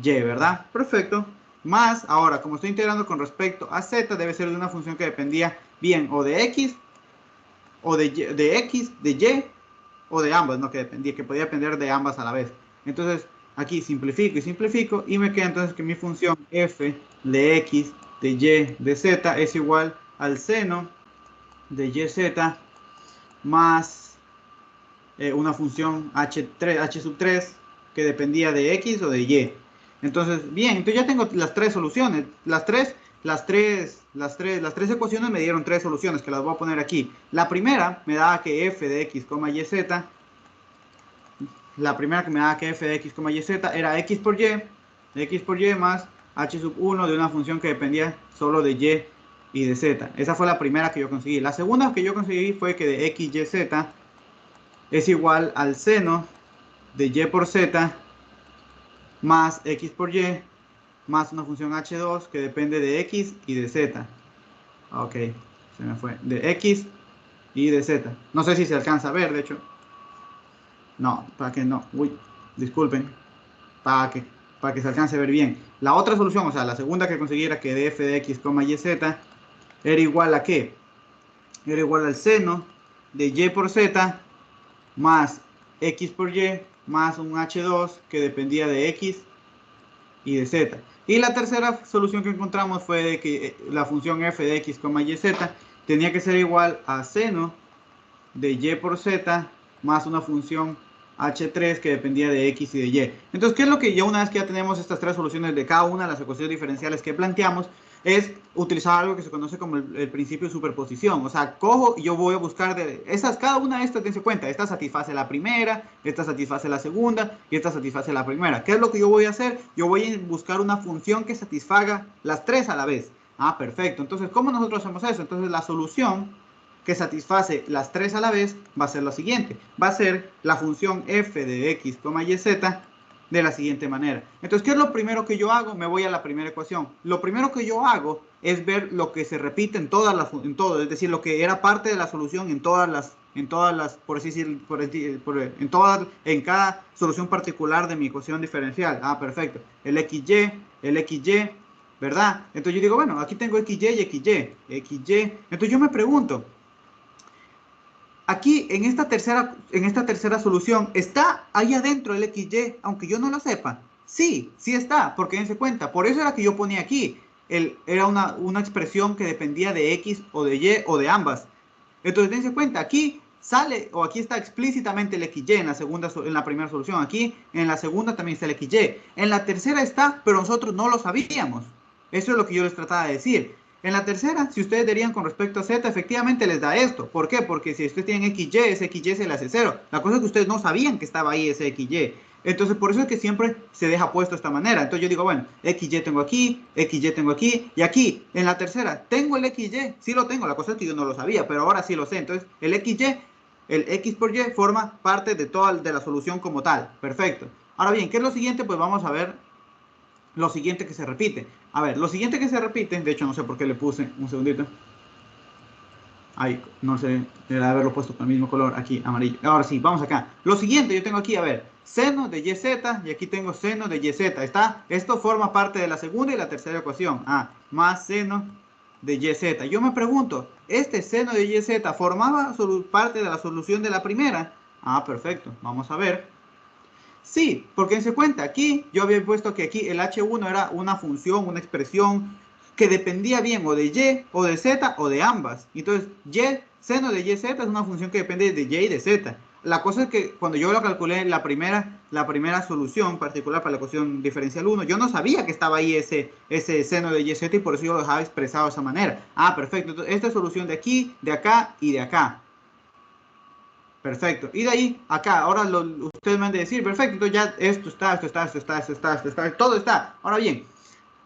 y, ¿verdad? Perfecto. Más, ahora, como estoy integrando con respecto a z, debe ser de una función que dependía bien o de x, o de x, de y, o de ambas, ¿no? Que podía depender de ambas a la vez. Entonces, aquí simplifico y simplifico, y me queda entonces que mi función f de x, de y, de z es igual al seno de yz más una función h sub 3 que dependía de x o de y. Entonces, bien, entonces ya tengo las tres soluciones. Las tres ecuaciones me dieron tres soluciones que las voy a poner aquí. La primera me daba que f de x, y, z. La primera que me daba que f de x, y, z era x por y más h sub 1 de una función que dependía solo de y de z. Esa fue la primera que yo conseguí. La segunda que yo conseguí fue que de x, y, z es igual al seno de y por z más x por y más una función h2 que depende de x y de z. Ok, se me fue. De x y de z. No sé si se alcanza a ver, de hecho. No, para que no. Uy, disculpen. Para que se alcance a ver bien. La otra solución, o sea, la segunda que conseguí era que de f de x, y z era igual a ¿qué? Era igual al seno de y por z más x por y más un h2 que dependía de x y de z. Y la tercera solución que encontramos fue de que la función f de x, y z tenía que ser igual a seno de y por z más una función h3 que dependía de x y de y. Entonces, ¿qué es lo que ya una vez que ya tenemos estas tres soluciones de cada una de las ecuaciones diferenciales que planteamos? Es utilizar algo que se conoce como el principio de superposición. O sea, cojo y yo voy a buscar de esas, cada una de estas, dense cuenta, esta satisface la primera, esta satisface la segunda y esta satisface la primera. ¿Qué es lo que yo voy a hacer? Yo voy a buscar una función que satisfaga las tres a la vez. Ah, perfecto. Entonces, ¿cómo nosotros hacemos eso? Entonces, la solución que satisface las tres a la vez va a ser lo siguiente. Va a ser la función f de x, y z de la siguiente manera. Entonces, ¿qué es lo primero que yo hago? Me voy a la primera ecuación. Lo primero que yo hago es ver lo que se repite en todas las, es decir, lo que era parte de la solución en todas las, por así decir, en cada solución particular de mi ecuación diferencial. Ah, perfecto. El XY, ¿verdad? Entonces yo digo, bueno, aquí tengo XY y XY. Entonces yo me pregunto, aquí en esta tercera solución, ¿está ahí adentro el XY, aunque yo no lo sepa? Sí, sí está, porque dense cuenta. Por eso era que yo ponía aquí. Era una expresión que dependía de X o de Y o de ambas. Entonces dense cuenta, aquí sale, o aquí está explícitamente el XY en la primera solución. Aquí en la segunda también está el XY. En la tercera está, pero nosotros no lo sabíamos. Eso es lo que yo les trataba de decir. En la tercera, si ustedes dirían con respecto a z, efectivamente les da esto. ¿Por qué? Porque si ustedes tienen XY, ese XY se le hace 0. La cosa es que ustedes no sabían que estaba ahí ese XY. Entonces, por eso es que siempre se deja puesto de esta manera. Entonces yo digo, bueno, XY tengo aquí, XY tengo aquí, y aquí, en la tercera, ¿tengo el XY? Sí lo tengo, la cosa es que yo no lo sabía, pero ahora sí lo sé. Entonces, el XY, el X por Y, forma parte de toda de la solución como tal. Perfecto. Ahora bien, ¿qué es lo siguiente? Pues vamos a ver lo siguiente que se repite. A ver, lo siguiente que se repite, de hecho no sé por qué le puse, un segundito. Ay, no sé, debería haberlo puesto con el mismo color, aquí, amarillo. Ahora sí, vamos acá. Lo siguiente, yo tengo aquí, a ver, seno de YZ, y aquí tengo seno de YZ. ¿Está? Esto forma parte de la segunda y la tercera ecuación. Ah, más seno de YZ. Yo me pregunto, ¿este seno de YZ formaba parte de la solución de la primera? Ah, perfecto, vamos a ver. Sí, porque se cuenta, aquí yo había puesto que aquí el h1 era una función, una expresión que dependía bien o de y, o de z, o de ambas. Entonces, seno de yz es una función que depende de y y de z. La cosa es que cuando yo lo calculé la primera solución particular para la ecuación diferencial 1, yo no sabía que estaba ahí ese seno de yz y por eso yo lo dejaba expresado de esa manera. Ah, perfecto. Entonces, esta es solución de aquí, de acá y de acá. Perfecto. Y de ahí, acá, ahora ustedes me han de decir, perfecto, entonces ya esto está, todo está. Ahora bien,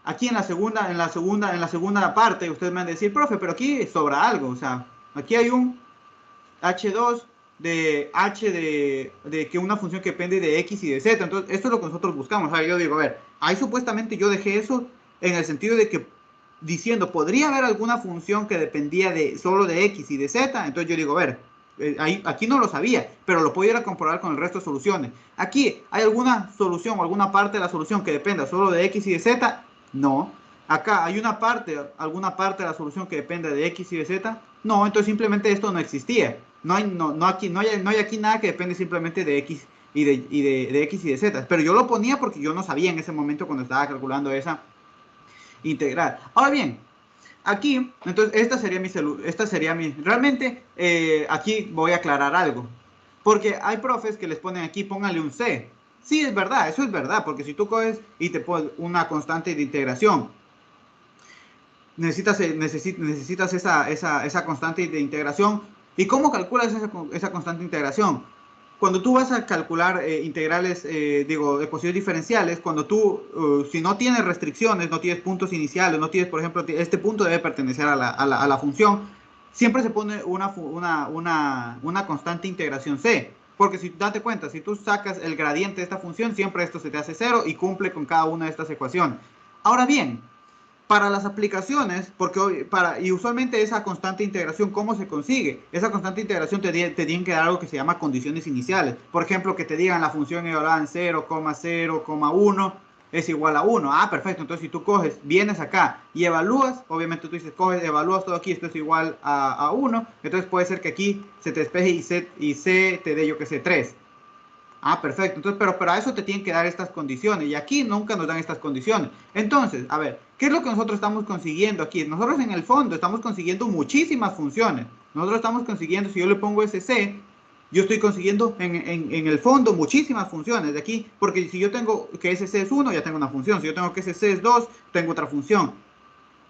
aquí en la segunda parte, ustedes me han de decir, profe, pero aquí sobra algo, o sea, aquí hay un H2 de H de que una función que depende de X y de Z, entonces esto es lo que nosotros buscamos. O sea, yo digo, a ver, ahí supuestamente yo dejé eso en el sentido de que diciendo, ¿podría haber alguna función que dependía solo de X y de Z? Entonces yo digo, a ver, aquí no lo sabía, pero lo puedo ir a comprobar con el resto de soluciones. Aquí, ¿hay alguna solución o alguna parte de la solución que dependa solo de X y de Z? No. Acá, ¿hay alguna parte de la solución que dependa de X y de Z? No, entonces simplemente esto no existía. No hay aquí nada que depende simplemente de X de X y de Z. Pero yo lo ponía porque yo no sabía en ese momento cuando estaba calculando esa integral. Ahora bien, aquí, entonces esta sería mi, realmente aquí voy a aclarar algo, porque hay profes que les ponen aquí, pónganle un C. Sí, es verdad, eso es verdad, porque si tú coges y te pones una constante de integración, necesitas esa constante de integración. ¿Y cómo calculas esa constante de integración? Cuando tú vas a calcular integrales, ecuaciones diferenciales, cuando tú, si no tienes restricciones, no tienes puntos iniciales, no tienes, por ejemplo, este punto debe pertenecer a la función, siempre se pone una constante integración C. Porque si date cuenta, si tú sacas el gradiente de esta función, siempre esto se te hace 0 y cumple con cada una de estas ecuaciones. Ahora bien, para las aplicaciones, y usualmente esa constante integración, ¿cómo se consigue? Esa constante integración te tienen que dar algo que se llama condiciones iniciales. Por ejemplo, que te digan la función evaluada en 0,0,1 es igual a 1. Ah, perfecto. Entonces, si tú vienes acá y evalúas, obviamente tú dices, evalúas todo aquí, esto es igual a 1. Entonces puede ser que aquí se te despeje y C te dé, yo que sé, 3. Ah, perfecto. Entonces, pero para eso te tienen que dar estas condiciones. Y aquí nunca nos dan estas condiciones. Entonces, a ver, ¿qué es lo que nosotros estamos consiguiendo aquí? Nosotros en el fondo estamos consiguiendo muchísimas funciones. Nosotros estamos consiguiendo, si yo le pongo SC, yo estoy consiguiendo en el fondo muchísimas funciones de aquí. Porque si yo tengo que SC es 1, ya tengo una función. Si yo tengo que SC es 2, tengo otra función.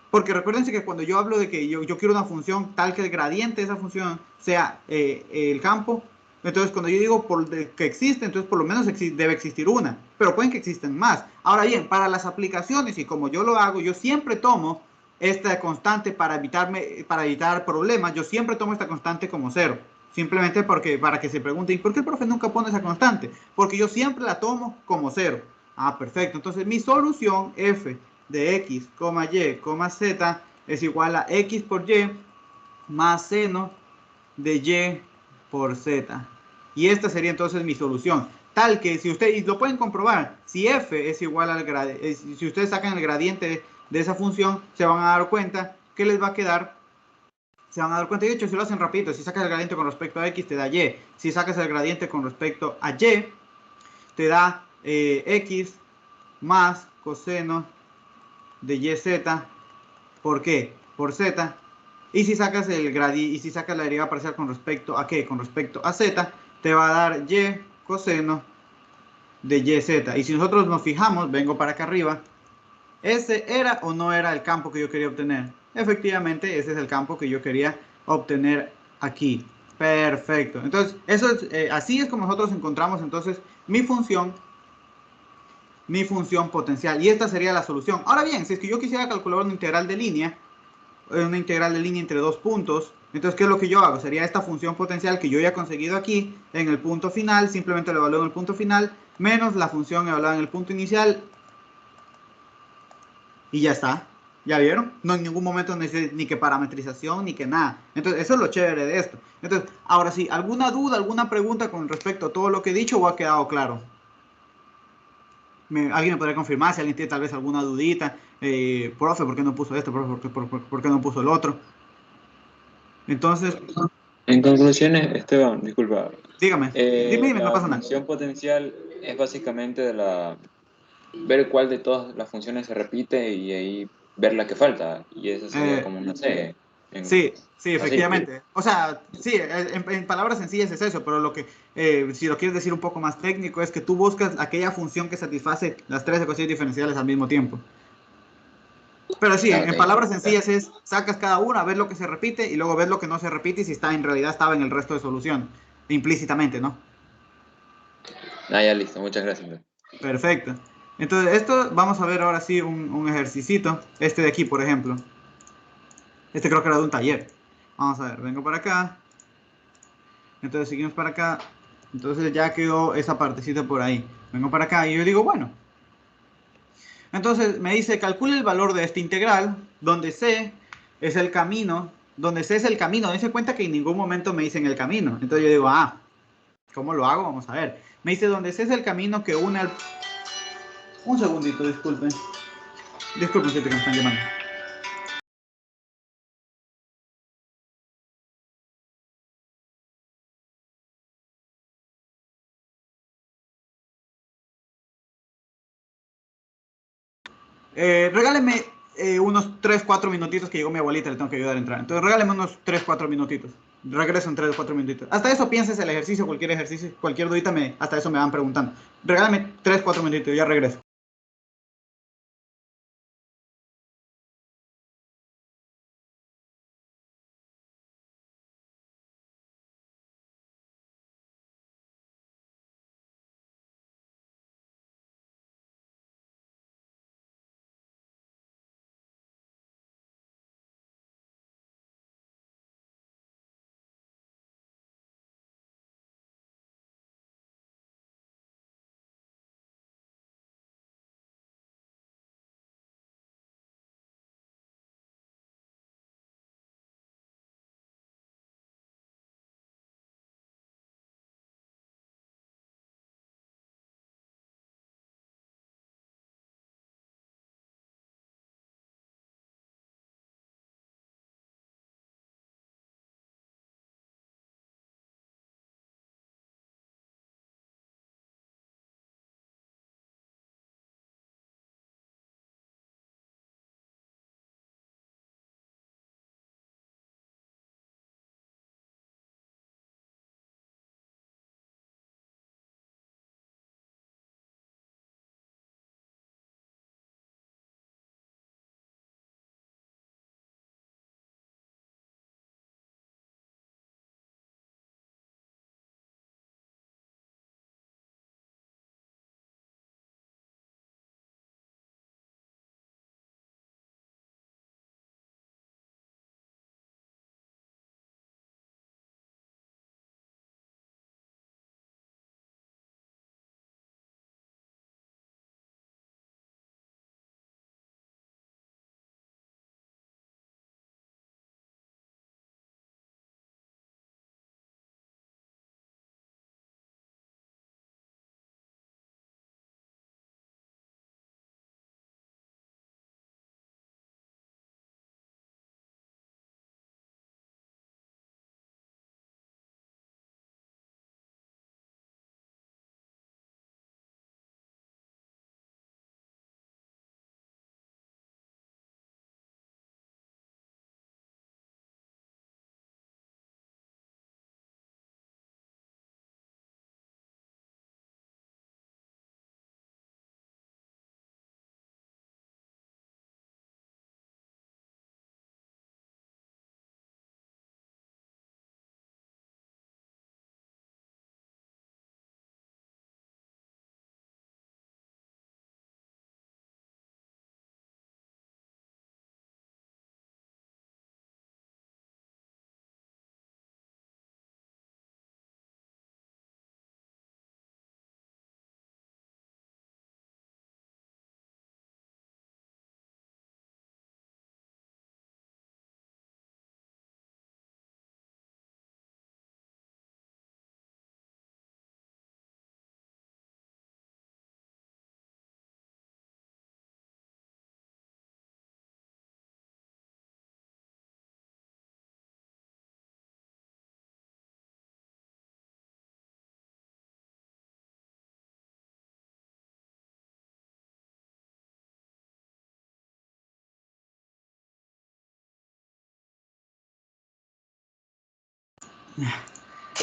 Porque recuérdense que cuando yo hablo de que yo quiero una función tal que el gradiente de esa función sea el campo, entonces cuando yo digo que existe, entonces por lo menos debe existir una, pero pueden que existen más. Ahora bien, para las aplicaciones y como yo lo hago, yo siempre tomo esta constante para evitar problemas, yo siempre tomo esta constante como 0. Simplemente para que se pregunten, ¿y por qué el profe nunca pone esa constante? Porque yo siempre la tomo como 0. Ah, perfecto. Entonces mi solución f de x, y, z es igual a x por y más seno de y por z. Y esta sería entonces mi solución. Tal que si ustedes lo pueden comprobar, si f es igual al gradiente, si ustedes sacan el gradiente de esa función, se van a dar cuenta que les va a quedar, se van a dar cuenta, y de hecho si lo hacen rapidito, si sacas el gradiente con respecto a x te da y, si sacas el gradiente con respecto a y, te da x más coseno de yz. ¿Por qué? Por z. Y si sacas la derivada parcial con respecto a qué? Con respecto a z, te va a dar y coseno de yz. Y si nosotros nos fijamos, vengo para acá arriba, ¿ese era o no era el campo que yo quería obtener? Efectivamente, ese es el campo que yo quería obtener aquí. Perfecto. Entonces, así es como nosotros encontramos entonces mi función potencial. Y esta sería la solución. Ahora bien, si es que yo quisiera calcular una integral de línea entre dos puntos, entonces, ¿qué es lo que yo hago? Sería esta función potencial que yo ya he conseguido aquí en el punto final, simplemente lo evalúo en el punto final, menos la función evaluada en el punto inicial, y ya está. ¿Ya vieron? No en ningún momento necesito ni que parametrización ni que nada. Entonces, eso es lo chévere de esto. Entonces, ahora sí, ¿alguna duda, alguna pregunta con respecto a todo lo que he dicho o ha quedado claro? Alguien me podría confirmar si alguien tiene tal vez alguna dudita. Profe, ¿por qué no puso esto? Profe, ¿por qué no puso el otro? Entonces, En conclusiones, Esteban, disculpa, dígame, dime, no la pasa nada. función potencial es básicamente ver cuál de todas las funciones se repite y ahí ver la que falta. Y eso sería Eh, como una C. sí, Así. efectivamente. O sea, sí, en palabras sencillas es eso, pero si lo quieres decir un poco más técnico, es que tú buscas aquella función que satisface las tres ecuaciones diferenciales al mismo tiempo. Pero sí, Ah, en ok, palabras claro. sencillas es, sacas cada una, ves lo que se repite y luego ves lo que no se repite y si en realidad estaba en el resto de solución, implícitamente, ¿no? Ah, ya listo, muchas gracias. Perfecto. Entonces, vamos a ver ahora sí un ejercicito. Este de aquí, por ejemplo. Este creo que era de un taller. Vamos a ver, vengo para acá. Entonces seguimos para acá. Entonces ya quedó esa partecita por ahí. Vengo para acá y yo digo, bueno. Entonces me dice, calcule el valor de esta integral, donde C es el camino. Donde C es el camino. Dense cuenta que en ningún momento me dicen el camino. Entonces yo digo, ¿cómo lo hago? Vamos a ver. Me dice, donde C es el camino que une al... Un segundito, disculpen. Disculpen, que me están llamando. Regáleme unos 3 4 minutitos que llegó mi abuelita, le tengo que ayudar a entrar. Entonces regáleme unos 3 4 minutitos. Regreso en 3 4 minutitos. Hasta eso pienses el ejercicio, cualquier dudita, hasta eso me van preguntando. Regálame 3 4 minutitos, ya regreso.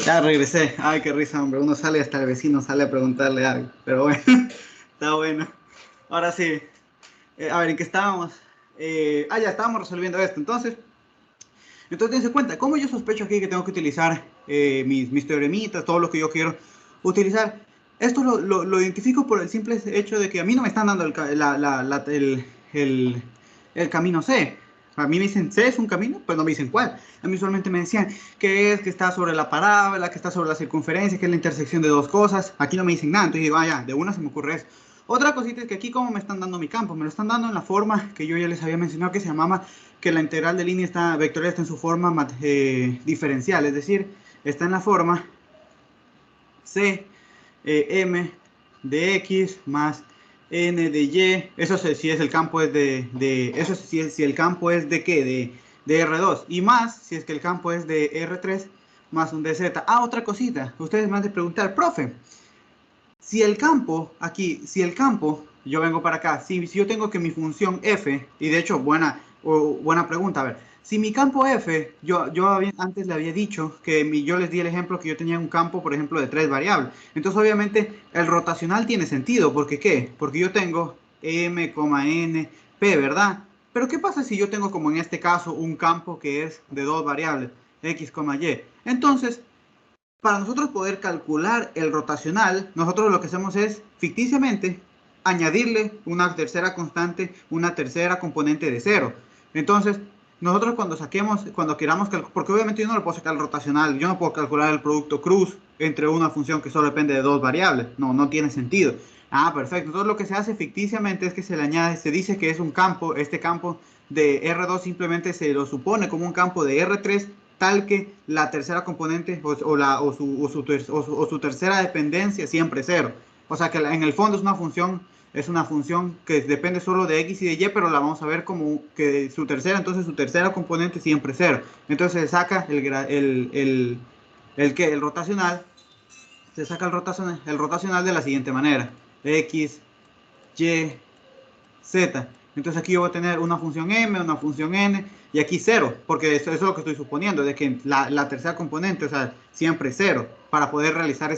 Ya regresé. Ay, qué risa, hombre. Uno sale hasta el vecino, sale a preguntarle algo. Pero bueno, está bueno. Ahora sí. A ver, ¿en qué estábamos? Ya estábamos resolviendo esto. Entonces dense cuenta, ¿cómo yo sospecho aquí que tengo que utilizar mis teoremitas, todo lo que yo quiero utilizar? Esto lo identifico por el simple hecho de que a mí no me están dando el camino C. A mí me dicen C es un camino, pues no me dicen cuál. A mí usualmente me decían que es que está sobre la parábola, que está sobre la circunferencia, que es la intersección de dos cosas. Aquí no me dicen nada, entonces digo, ya, de una se me ocurre eso. Otra cosita es que aquí como me están dando mi campo, me lo están dando en la forma que yo ya les había mencionado que se llamaba que la integral de línea vectorial está en su forma diferencial, es decir, está en la forma C m de x más n de y, eso si es el campo es eso si el campo es de qué, de R2, y más si es que el campo es de R3 más un dz. Otra cosita, ustedes me han de preguntar, profe, si el campo, aquí, si el campo, yo vengo para acá, si yo tengo que mi función f, y de hecho, buena pregunta, a ver, si mi campo f, antes le había dicho que yo les di el ejemplo que yo tenía un campo, por ejemplo, de 3 variables. Entonces, obviamente, el rotacional tiene sentido, ¿porque qué? Porque yo tengo m, n, p, ¿verdad? Pero ¿qué pasa si yo tengo, como en este caso, un campo que es de 2 variables, x, y? Entonces, para nosotros poder calcular el rotacional, nosotros lo que hacemos es ficticiamente añadirle una tercera constante, una tercera componente de 0. Entonces, nosotros cuando queramos calcular, porque obviamente yo no le puedo sacar el rotacional, yo no puedo calcular el producto cruz entre una función que solo depende de 2 variables, no tiene sentido. Perfecto. Entonces lo que se hace ficticiamente es que se le añade, se dice que es un campo, este campo de R2 simplemente se lo supone como un campo de R3 tal que la tercera componente o su tercera dependencia siempre es 0. O sea que en el fondo es una función que depende solo de x y de y, pero la vamos a ver como que entonces su tercera componente siempre es 0. Entonces se saca el rotacional, se saca el rotacional de la siguiente manera: x, y, z. Entonces aquí yo voy a tener una función m, una función n, y aquí 0, porque eso es lo que estoy suponiendo, de que la tercera componente, o sea, siempre 0, para poder realizar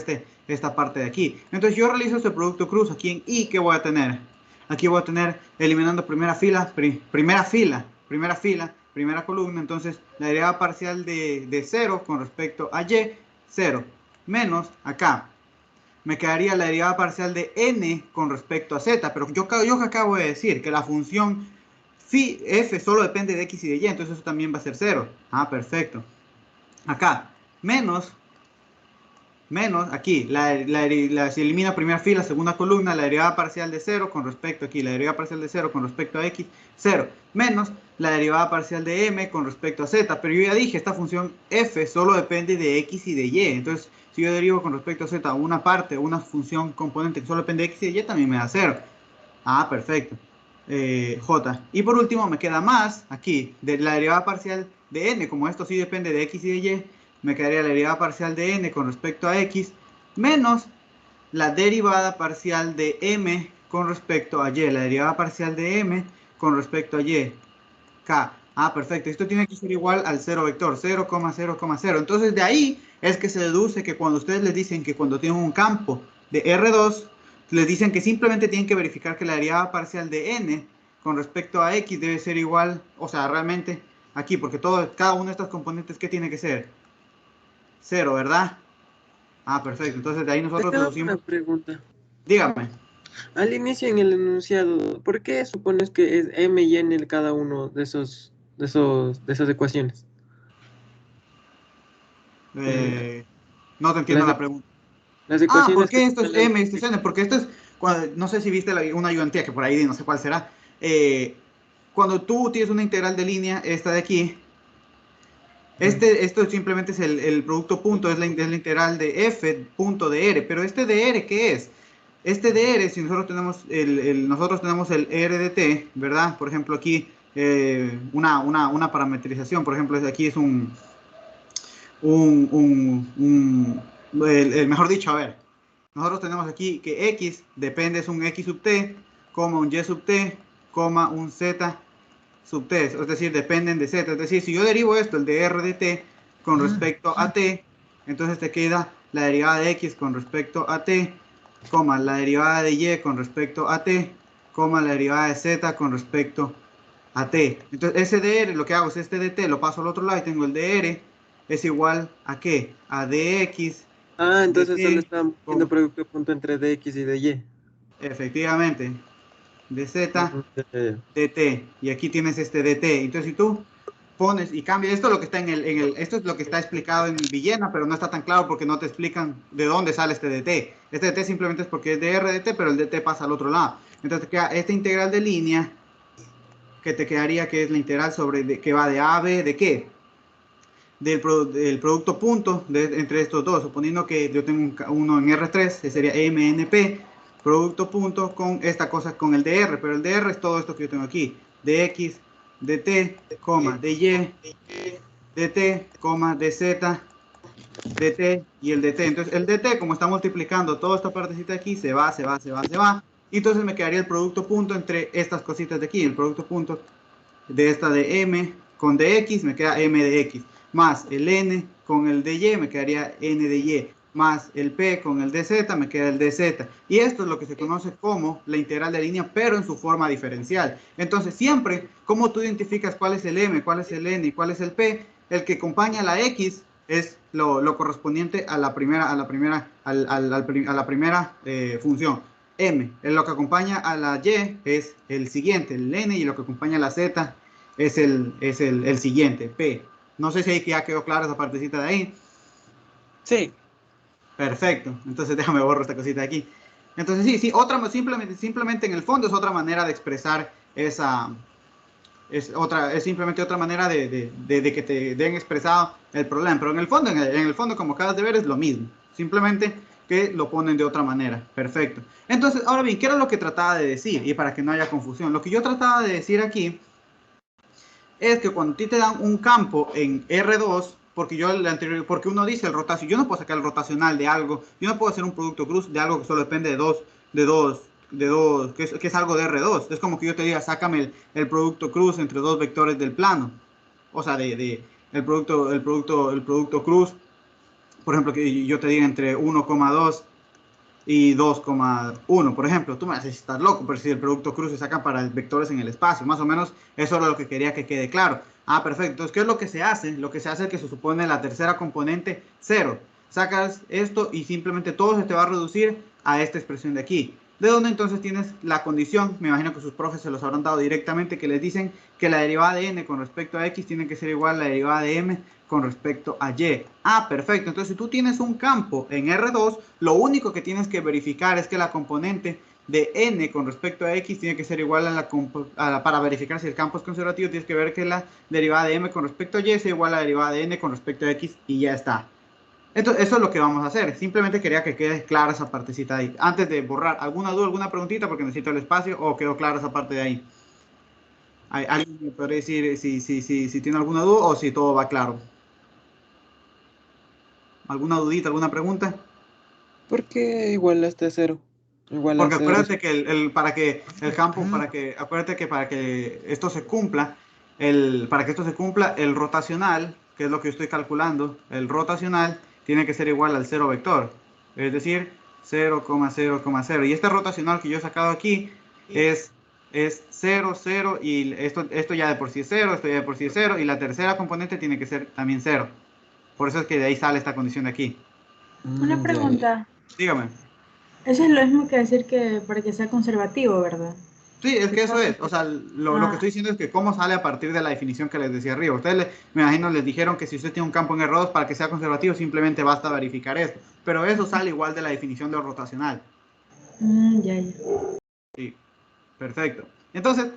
esta parte de aquí. Entonces yo realizo este producto cruz aquí en I, ¿qué voy a tener? Aquí voy a tener, eliminando primera columna, entonces la derivada parcial de 0 con respecto a y, 0, menos acá me quedaría la derivada parcial de n con respecto a z, pero yo acabo de decir que la función f solo depende de x y de y, entonces eso también va a ser 0. Perfecto. Acá, menos, aquí, se elimina primera fila, segunda columna, la derivada parcial de 0 con respecto aquí, la derivada parcial de 0 con respecto a x, 0, menos la derivada parcial de m con respecto a z, pero yo ya dije, esta función f solo depende de x y de y, entonces si yo derivo con respecto a z una parte, una función componente que solo depende de x y de y, también me da 0. Perfecto. J. Y por último me queda más aquí, de la derivada parcial de n, como esto sí depende de x y de y, me quedaría la derivada parcial de n con respecto a x, menos la derivada parcial de m con respecto a y, la derivada parcial de m con respecto a y, k. Perfecto. Esto tiene que ser igual al 0 vector, 0,0,0. Entonces de ahí es que se deduce que cuando ustedes les dicen que cuando tienen un campo de R2, les dicen que simplemente tienen que verificar que la derivada parcial de n con respecto a x debe ser igual, o sea, realmente aquí, porque cada una de estas componentes, ¿qué tiene que ser? 0, ¿verdad? Perfecto. Entonces de ahí nosotros deducimos. Una pregunta. Dígame. Al inicio en el enunciado, ¿por qué supones que es m y n cada uno de esas ecuaciones? No te entiendo la pregunta. Las ecuaciones ¿Por qué que esto es m, esto es n? Porque esto es, no sé si viste una ayudantía que por ahí no sé cuál será. Cuando tú tienes una integral de línea, esta de aquí, esto simplemente es el producto punto, es la integral de f punto de r, pero este de r, ¿qué es? Este de r, si nosotros tenemos el r de t, ¿verdad? Por ejemplo, aquí una parametrización, por ejemplo, aquí es mejor dicho, a ver, nosotros tenemos aquí que x depende, es un x sub t, un y sub t, un z sub t, es decir, dependen de z. Es decir, si yo derivo esto, el de r de t, con respecto a t. Entonces te queda la derivada de x con respecto a t, coma, la derivada de y con respecto a t, coma, la derivada de z con respecto a t. Entonces ese dr, lo que hago es este dt, lo paso al otro lado y tengo el dr, es igual a ¿qué? A dx, Ah, entonces solo dt, están viendo producto punto entre dx y dy. efectivamente, dz, Ya. dt, y aquí tienes este dt. Entonces si tú pones y cambias, esto es lo que está esto es lo que está explicado en Villena, pero no está tan claro porque no te explican de dónde sale este dt. Este dt simplemente es porque es dr dt, pero el dt pasa al otro lado. Entonces te queda esta integral de línea que te quedaría, que es la integral sobre que va de a a b, ¿de qué? Del producto punto entre estos dos, suponiendo que yo tengo uno en R3, que sería MNP, producto punto con esta cosa, con el DR, pero el DR es todo esto que yo tengo aquí, dx, dt, dy, dt, dz, dt y el dt. Entonces el dt, como está multiplicando toda esta partecita de aquí, se va. Y entonces me quedaría el producto punto entre estas cositas de aquí, el producto punto de esta de m con dx, me queda m de x, más el n con el dy, me quedaría n de y, más el p con el dz, me queda el dz. Y esto es lo que se conoce como la integral de línea, pero en su forma diferencial. Entonces siempre, ¿cómo tú identificas cuál es el m, cuál es el n y cuál es el p? El que acompaña a la x es lo correspondiente a la primera, función. M, lo que acompaña a la Y es el siguiente, el N, y lo que acompaña a la Z es el siguiente, P. No sé si ahí ya quedó clara esa partecita de ahí. Sí. Perfecto, entonces déjame borrar esta cosita de aquí. Entonces sí, simplemente en el fondo es otra manera de expresar esa, es simplemente otra manera de que te den expresado el problema, pero en el fondo como acabas de ver es lo mismo, simplemente que lo ponen de otra manera. Perfecto. Entonces, ahora bien, ¿qué era lo que trataba de decir? Y para que no haya confusión, lo que yo trataba de decir aquí es que cuando a ti te dan un campo en R2, porque uno dice el rotación, yo no puedo sacar el rotacional de algo, yo no puedo hacer un producto cruz de algo que solo depende de dos, que es algo de R2. Es como que yo te diga, sácame el producto cruz entre dos vectores del plano. O sea, el producto cruz, por ejemplo, que yo te diga entre 1,2 y 2,1, por ejemplo. Tú me vas a decir, estás loco, pero si el producto cruz se saca para vectores en el espacio, más o menos eso es lo que quería que quede claro. Ah, perfecto. Entonces, ¿qué es lo que se hace? Lo que se hace es que se supone la tercera componente 0. Sacas esto y simplemente todo se te va a reducir a esta expresión de aquí. De donde entonces tienes la condición, me imagino que sus profes se los habrán dado directamente, que les dicen que la derivada de n con respecto a x tiene que ser igual a la derivada de m con respecto a y. Ah, perfecto. Entonces, si tú tienes un campo en R2, lo único que tienes que verificar es que la componente de n con respecto a x tiene que ser igual para verificar si el campo es conservativo, tienes que ver que la derivada de m con respecto a y es igual a la derivada de n con respecto a x y ya está. Entonces, eso es lo que vamos a hacer. Simplemente quería que quede clara esa partecita ahí. Antes de borrar, ¿alguna duda, alguna preguntita? Porque necesito el espacio, o quedó clara esa parte de ahí. ¿Alguien me podría decir si tiene alguna duda o si todo va claro? ¿Alguna dudita, alguna pregunta? ¿Por qué igual hasta cero? Igual a Porque cero. acuérdate que para que el campo, acuérdate que para que esto se cumpla, el rotacional, que es lo que yo estoy calculando, el rotacional tiene que ser igual al cero vector, es decir, 0,0,0. Y este rotacional que yo he sacado aquí es 0, 0, y esto ya de por sí es 0, esto ya de por sí es 0, y la tercera componente tiene que ser también 0. Por eso es que de ahí sale esta condición de aquí. Una Ya. pregunta. Dígame. Eso es lo mismo que decir que para que sea conservativo, ¿verdad? Sí, es que eso es, o sea, lo que estoy diciendo es que cómo sale a partir de la definición que les decía arriba. Ustedes, me imagino, les dijeron que si usted tiene un campo en R2 para que sea conservativo, simplemente basta verificar esto. Pero eso sale igual de la definición de rotacional. Ya. Sí, perfecto. Entonces,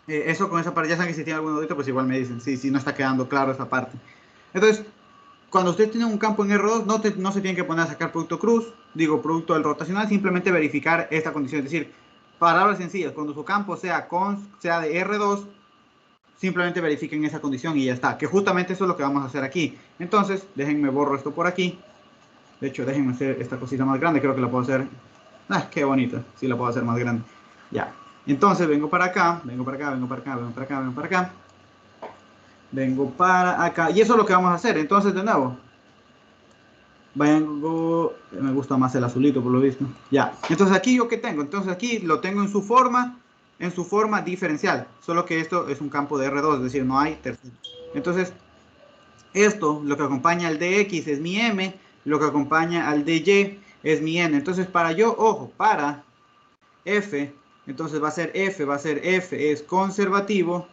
eso con esa parte, ya saben que si tienen alguna duda, pues igual me dicen, si no está quedando claro esa parte. Entonces, cuando usted tiene un campo en R2, no se tiene que poner a sacar producto cruz, producto del rotacional, simplemente verificar esta condición. Es decir, palabras sencillas, cuando su campo sea de R2, simplemente verifiquen esa condición y ya está. Que justamente eso es lo que vamos a hacer aquí. Entonces, déjenme borro esto por aquí. De hecho, déjenme hacer esta cosita más grande, creo que la puedo hacer. Ah, qué bonita, sí la puedo hacer más grande. Ya. Entonces, vengo para acá. Vengo para acá. Y eso es lo que vamos a hacer. Entonces, de nuevo. Vengo. Me gusta más el azulito, por lo visto. Ya. Entonces, aquí yo qué tengo. Entonces, aquí lo tengo en su forma. En su forma diferencial. Solo que esto es un campo de R2. Es decir, no hay tercero. Entonces, esto, lo que acompaña al de X es mi M. Lo que acompaña al de Y es mi N. Entonces, para yo, ojo, para F. Entonces va a ser F es conservativo.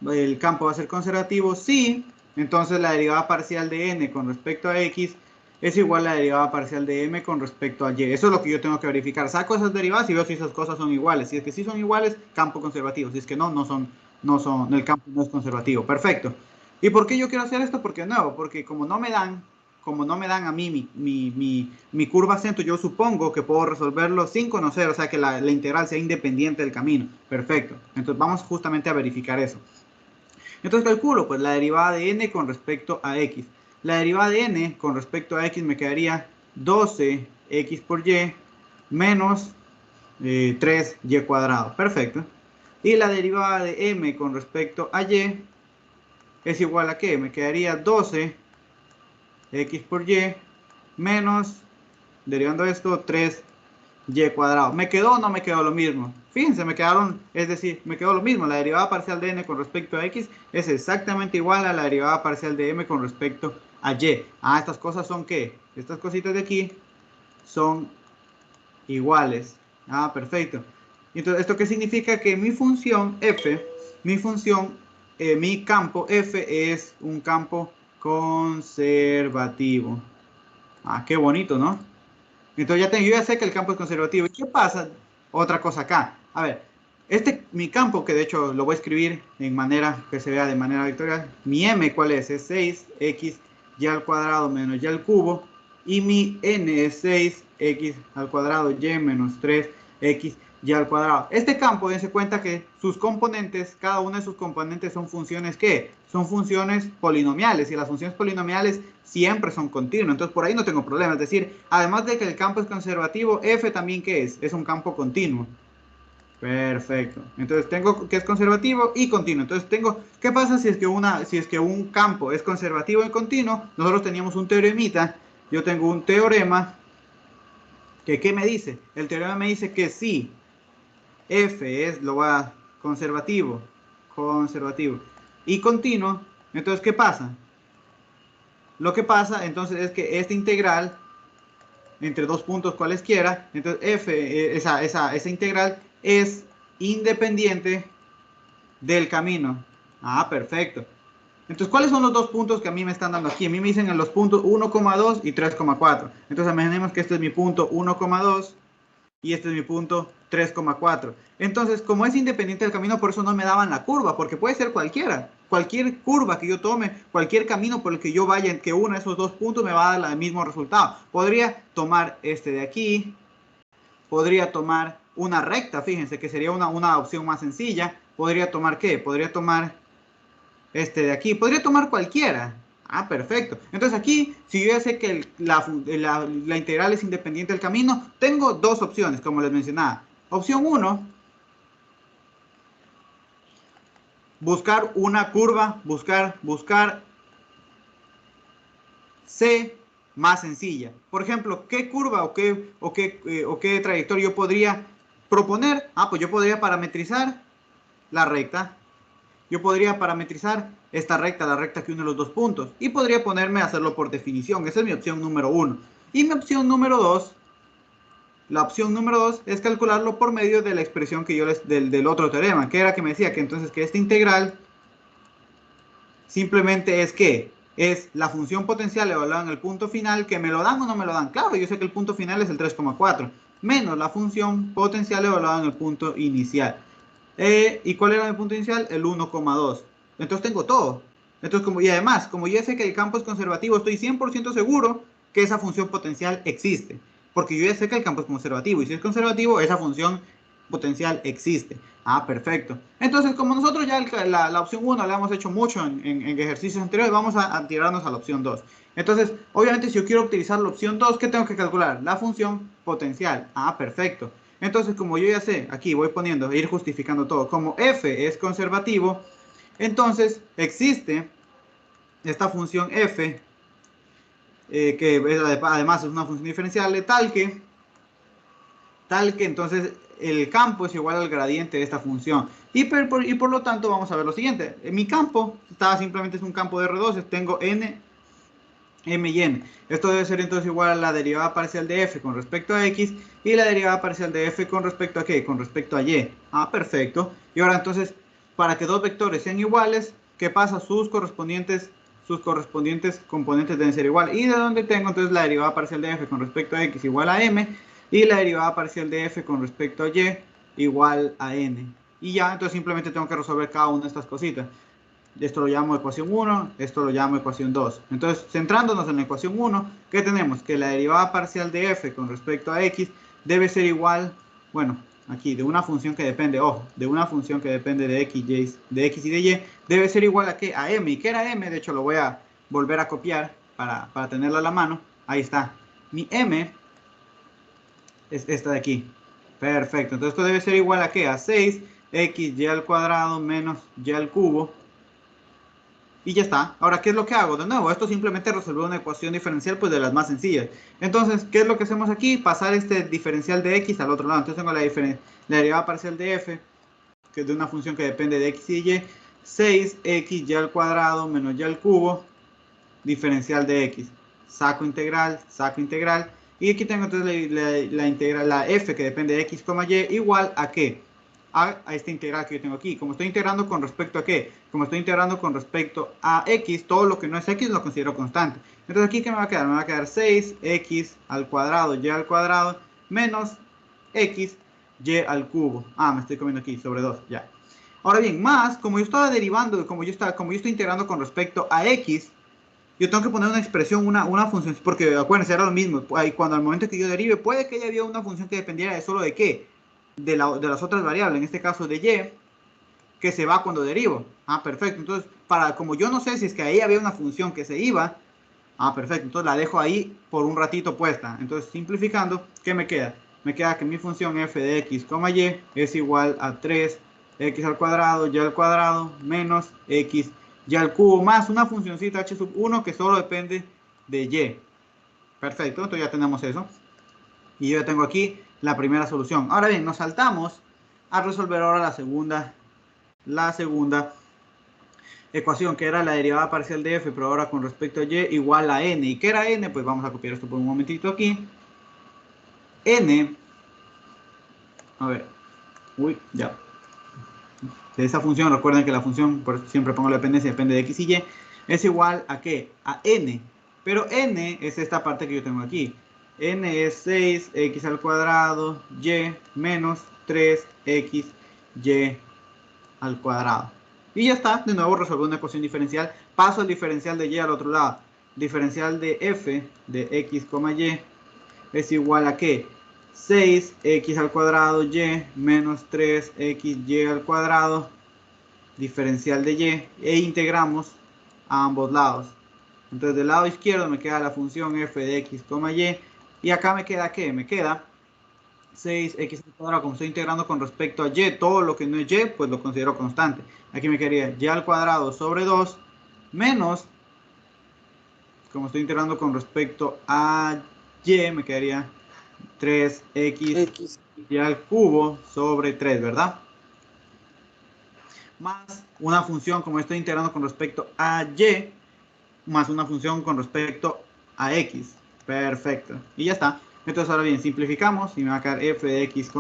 El campo va a ser conservativo si, entonces la derivada parcial de n con respecto a x es igual a la derivada parcial de m con respecto a y. Eso es lo que yo tengo que verificar. Saco esas derivadas y veo si esas cosas son iguales. Si es que sí son iguales, campo conservativo. Si es que no, el campo no es conservativo. Perfecto. ¿Y por qué yo quiero hacer esto? Porque no, porque como no me dan a mí mi curva centro, yo supongo que puedo resolverlo sin conocer, o sea que la integral sea independiente del camino. Perfecto. Entonces vamos justamente a verificar eso. Entonces calculo pues la derivada de n con respecto a x. La derivada de n con respecto a x me quedaría 12x por y menos 3y cuadrado. Perfecto. Y la derivada de m con respecto a y es igual a ¿qué? Me quedaría 12x por y menos, derivando esto, 3y cuadrado. ¿Me quedó o no me quedó lo mismo? Fíjense, me quedaron, es decir, me quedó lo mismo. La derivada parcial de n con respecto a x es exactamente igual a la derivada parcial de m con respecto a y. Ah, estas cosas son ¿qué? Estas cositas de aquí son iguales. Ah, perfecto. Entonces, ¿esto qué significa? Que mi función f, mi campo f es un campo conservativo. Ah, qué bonito, ¿no? Entonces yo ya sé que el campo es conservativo. ¿Y qué pasa? Otra cosa acá. A ver, mi campo, que de hecho lo voy a escribir en manera que se vea de manera vectorial. Mi m, ¿cuál es? Es 6x y al cuadrado menos y al cubo. Y mi n es 6x al cuadrado y menos 3x y al cuadrado. Este campo, dense cuenta que sus componentes, cada una de sus componentes son funciones ¿qué? Son funciones polinomiales. Y las funciones polinomiales siempre son continuas. Entonces por ahí no tengo problema. Es decir, además de que el campo es conservativo, f también ¿qué es? Es un campo continuo. Perfecto. Entonces tengo que es conservativo y continuo. Entonces tengo, ¿qué pasa si es que un campo es conservativo y continuo? Nosotros teníamos un teoremita. Yo tengo un teorema que ¿qué me dice? El teorema me dice que si f es conservativo y continuo, entonces ¿qué pasa? Lo que pasa entonces es que esta integral entre dos puntos cualesquiera, entonces f, esa integral es independiente del camino. Ah, perfecto. Entonces, ¿cuáles son los dos puntos que a mí me están dando aquí? A mí me dicen en los puntos 1,2 y 3,4. Entonces, imaginemos que este es mi punto 1,2 y este es mi punto 3,4. Entonces, como es independiente del camino, por eso no me daban la curva, porque puede ser cualquiera. Cualquier curva que yo tome, cualquier camino por el que yo vaya, que una de esos dos puntos me va a dar el mismo resultado. Podría tomar este de aquí, podría tomar una recta, fíjense que sería una opción más sencilla. Podría tomar ¿qué? Podría tomar este de aquí, podría tomar cualquiera. Ah, perfecto. Entonces aquí, si yo ya sé que la integral es independiente del camino, tengo dos opciones, como les mencionaba. Opción 1, buscar una curva, buscar C más sencilla. Por ejemplo, ¿qué curva o qué trayectoria yo podría proponer? Ah, pues yo podría parametrizar la recta. Yo podría parametrizar esta recta, la recta que une los dos puntos. Y podría ponerme a hacerlo por definición. Esa es mi opción número 1. Y mi opción número 2, la opción número 2 es calcularlo por medio de la expresión que yo del otro teorema, que era que me decía que entonces que esta integral simplemente es que es la función potencial evaluada en el punto final, que me lo dan o no me lo dan. Claro, yo sé que el punto final es el 3,4, menos la función potencial evaluada en el punto inicial. ¿Y cuál era mi punto inicial? El 1,2. Entonces tengo todo. Entonces, y además, como yo sé que el campo es conservativo, estoy 100% seguro que esa función potencial existe. Porque yo ya sé que el campo es conservativo. Y si es conservativo, esa función potencial existe. Ah, perfecto. Entonces, como nosotros ya la opción 1 la hemos hecho mucho en ejercicios anteriores, vamos a tirarnos a la opción 2. Entonces, obviamente, si yo quiero utilizar la opción 2, ¿qué tengo que calcular? La función potencial. Ah, perfecto. Entonces, como yo ya sé, aquí voy poniendo, ir justificando todo. Como f es conservativo, Entonces, existe esta función f, que además es una función diferencial, tal que entonces el campo es igual al gradiente de esta función. Y por lo tanto vamos a ver lo siguiente. Mi campo simplemente es un campo de R2, tengo n, m y n. Esto debe ser entonces igual a la derivada parcial de f con respecto a x y la derivada parcial de f con respecto a ¿qué? Con respecto a y. Perfecto. Y ahora entonces, para que dos vectores sean iguales, ¿qué pasa? Sus correspondientes componentes deben ser iguales. ¿Y de dónde tengo entonces la derivada parcial de f con respecto a x igual a m? Y la derivada parcial de f con respecto a y igual a n. Y ya, entonces simplemente tengo que resolver cada una de estas cositas. Esto lo llamo ecuación 1, esto lo llamo ecuación 2. Entonces, centrándonos en la ecuación 1, ¿qué tenemos? Que la derivada parcial de f con respecto a x debe ser igual, bueno, aquí, de una función que depende, de una función que depende de x y de y, debe ser igual a ¿qué? A m. ¿Y qué era m? De hecho, lo voy a volver a copiar para tenerla a la mano. Ahí está. Mi m es esta de aquí. Perfecto. Entonces, esto debe ser igual a ¿qué? A 6xy al cuadrado menos y al cubo. Y ya está. Ahora, ¿qué es lo que hago? De nuevo, esto simplemente resolver una ecuación diferencial, pues de las más sencillas. Entonces, ¿qué es lo que hacemos aquí? Pasar este diferencial de x al otro lado. Entonces tengo la derivada parcial de f, que es de una función que depende de x y y, 6xy al cuadrado menos y al cubo, diferencial de x. Saco integral, y aquí tengo entonces la integral, la f que depende de x, y, igual a ¿qué? A esta integral que yo tengo aquí. Como estoy integrando con respecto a ¿qué? Como estoy integrando con respecto a x, todo lo que no es x lo considero constante. Entonces aquí ¿qué me va a quedar? Me va a quedar 6x al cuadrado y al cuadrado menos x y al cubo. Me estoy comiendo aquí, sobre 2, ya. Ahora bien, más, como yo estaba derivando, como yo estoy integrando con respecto a x, yo tengo que poner una expresión, una función, porque acuérdense, era lo mismo. Cuando al momento que yo derive, puede que haya habido una función que dependiera de solo de ¿qué? De las otras variables, en este caso de y, que se va cuando derivo. Perfecto. Entonces, como yo no sé si es que ahí había una función que se iba, perfecto. Entonces la dejo ahí por un ratito puesta. Entonces, simplificando, ¿qué me queda? Me queda que mi función f de x, y es igual a 3x al cuadrado, y al cuadrado, menos x, y al cubo, más una funcioncita h sub 1 que solo depende de y. Perfecto. Entonces ya tenemos eso. Y yo tengo aquí la primera solución. Ahora bien, nos saltamos a resolver ahora la segunda ecuación, que era la derivada parcial de f, pero ahora con respecto a y igual a n. ¿Y qué era n? Pues vamos a copiar esto por un momentito aquí. N, a ver, ya. De esa función, recuerden que la función, por siempre pongo la dependencia, depende de x y y, es igual a ¿qué? A n. Pero n es esta parte que yo tengo aquí. N es 6x al cuadrado y menos 3xy al cuadrado. Y ya está, de nuevo resuelvo una ecuación diferencial. Paso el diferencial de y al otro lado. Diferencial de f de x, y es igual a ¿qué? 6x al cuadrado y menos 3xy al cuadrado, diferencial de y, e integramos a ambos lados. Entonces del lado izquierdo me queda la función f de x, y acá me queda ¿qué? Me queda 6x al cuadrado. Como estoy integrando con respecto a y, todo lo que no es y, pues lo considero constante. Aquí me quedaría y al cuadrado sobre 2 menos, como estoy integrando con respecto a y, me quedaría 3x y al cubo sobre 3, ¿verdad? Más una función, como estoy integrando con respecto a y, más una función con respecto a x. Perfecto. Y ya está. Entonces ahora bien, simplificamos y me va a quedar f de x,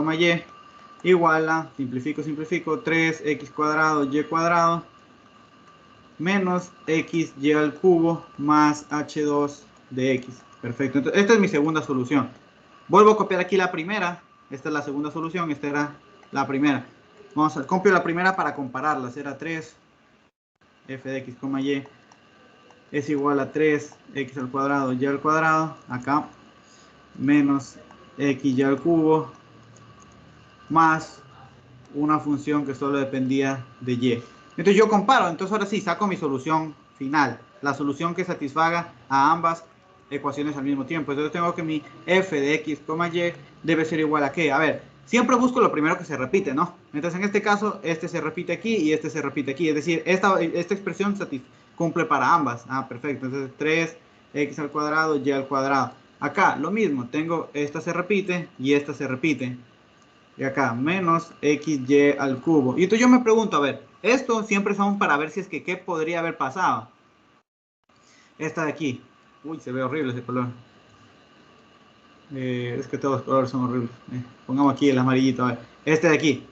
y igual a, simplifico, 3x cuadrado y cuadrado menos xy al cubo más h2 de x. Perfecto. Entonces, esta es mi segunda solución. Vuelvo a copiar aquí la primera. Esta es la segunda solución. Esta era la primera. Vamos a copiar la primera para compararlas. Era 3 f de x, y es igual a 3x al cuadrado y al cuadrado. Acá. Menos xy al cubo más una función que solo dependía de y. Entonces yo comparo. Entonces ahora sí saco mi solución final. La solución que satisfaga a ambas ecuaciones al mismo tiempo. Entonces tengo que mi f de x, y debe ser igual a ¿qué? A ver, siempre busco lo primero que se repite, ¿no? Entonces, en este caso, este se repite aquí y este se repite aquí. Es decir, esta expresión cumple para ambas. Ah, perfecto. Entonces, 3x al cuadrado, y al cuadrado. Acá, lo mismo. Tengo, esta se repite y esta se repite. Y acá, menos xy al cubo. Y entonces yo me pregunto, a ver, esto siempre son para ver si es que qué podría haber pasado. Esta de aquí. Uy, se ve horrible ese color. Es que todos los colores son horribles. Pongamos aquí el amarillito. A ver, este de aquí.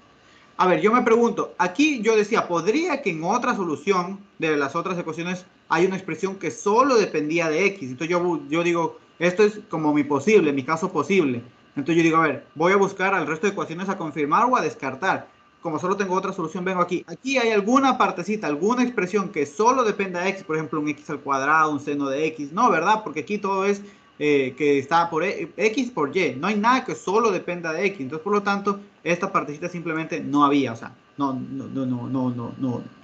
A ver, yo me pregunto, aquí yo decía, ¿podría que en otra solución de las otras ecuaciones hay una expresión que solo dependía de x? Entonces yo digo, esto es como mi posible, mi caso posible. Entonces yo digo, a ver, voy a buscar al resto de ecuaciones a confirmar o a descartar. Como solo tengo otra solución, vengo aquí. Aquí hay alguna partecita, alguna expresión que solo dependa de x, por ejemplo, un x al cuadrado, un seno de x. No, ¿verdad? Porque aquí todo es que está por x por y. No hay nada que solo dependa de x. Entonces, por lo tanto, esta partecita simplemente no había. O sea, no.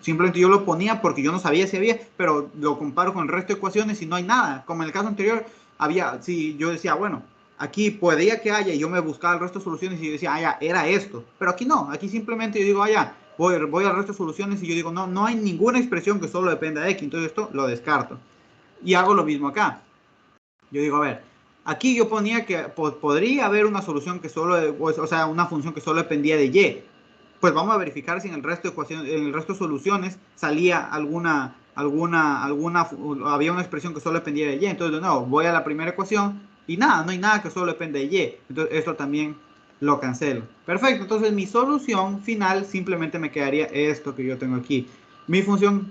Simplemente yo lo ponía porque yo no sabía si había, pero lo comparo con el resto de ecuaciones y no hay nada. Como en el caso anterior, había, si yo decía, bueno, aquí podría que haya, y yo me buscaba el resto de soluciones y yo decía, ah, ya, era esto. Pero aquí no, aquí simplemente yo digo, ah, ya, voy al resto de soluciones y yo digo, no hay ninguna expresión que solo dependa de x. Entonces esto lo descarto. Y hago lo mismo acá. Yo digo, a ver, aquí yo ponía que podría haber una solución que solo, o sea, una función que solo dependía de y. Pues vamos a verificar si en el resto de ecuaciones, en el resto de soluciones salía había una expresión que solo dependía de y. Entonces, de nuevo, voy a la primera ecuación y nada, no hay nada que solo depende de y. Entonces, esto también lo cancelo. Perfecto, entonces mi solución final simplemente me quedaría esto que yo tengo aquí. Mi función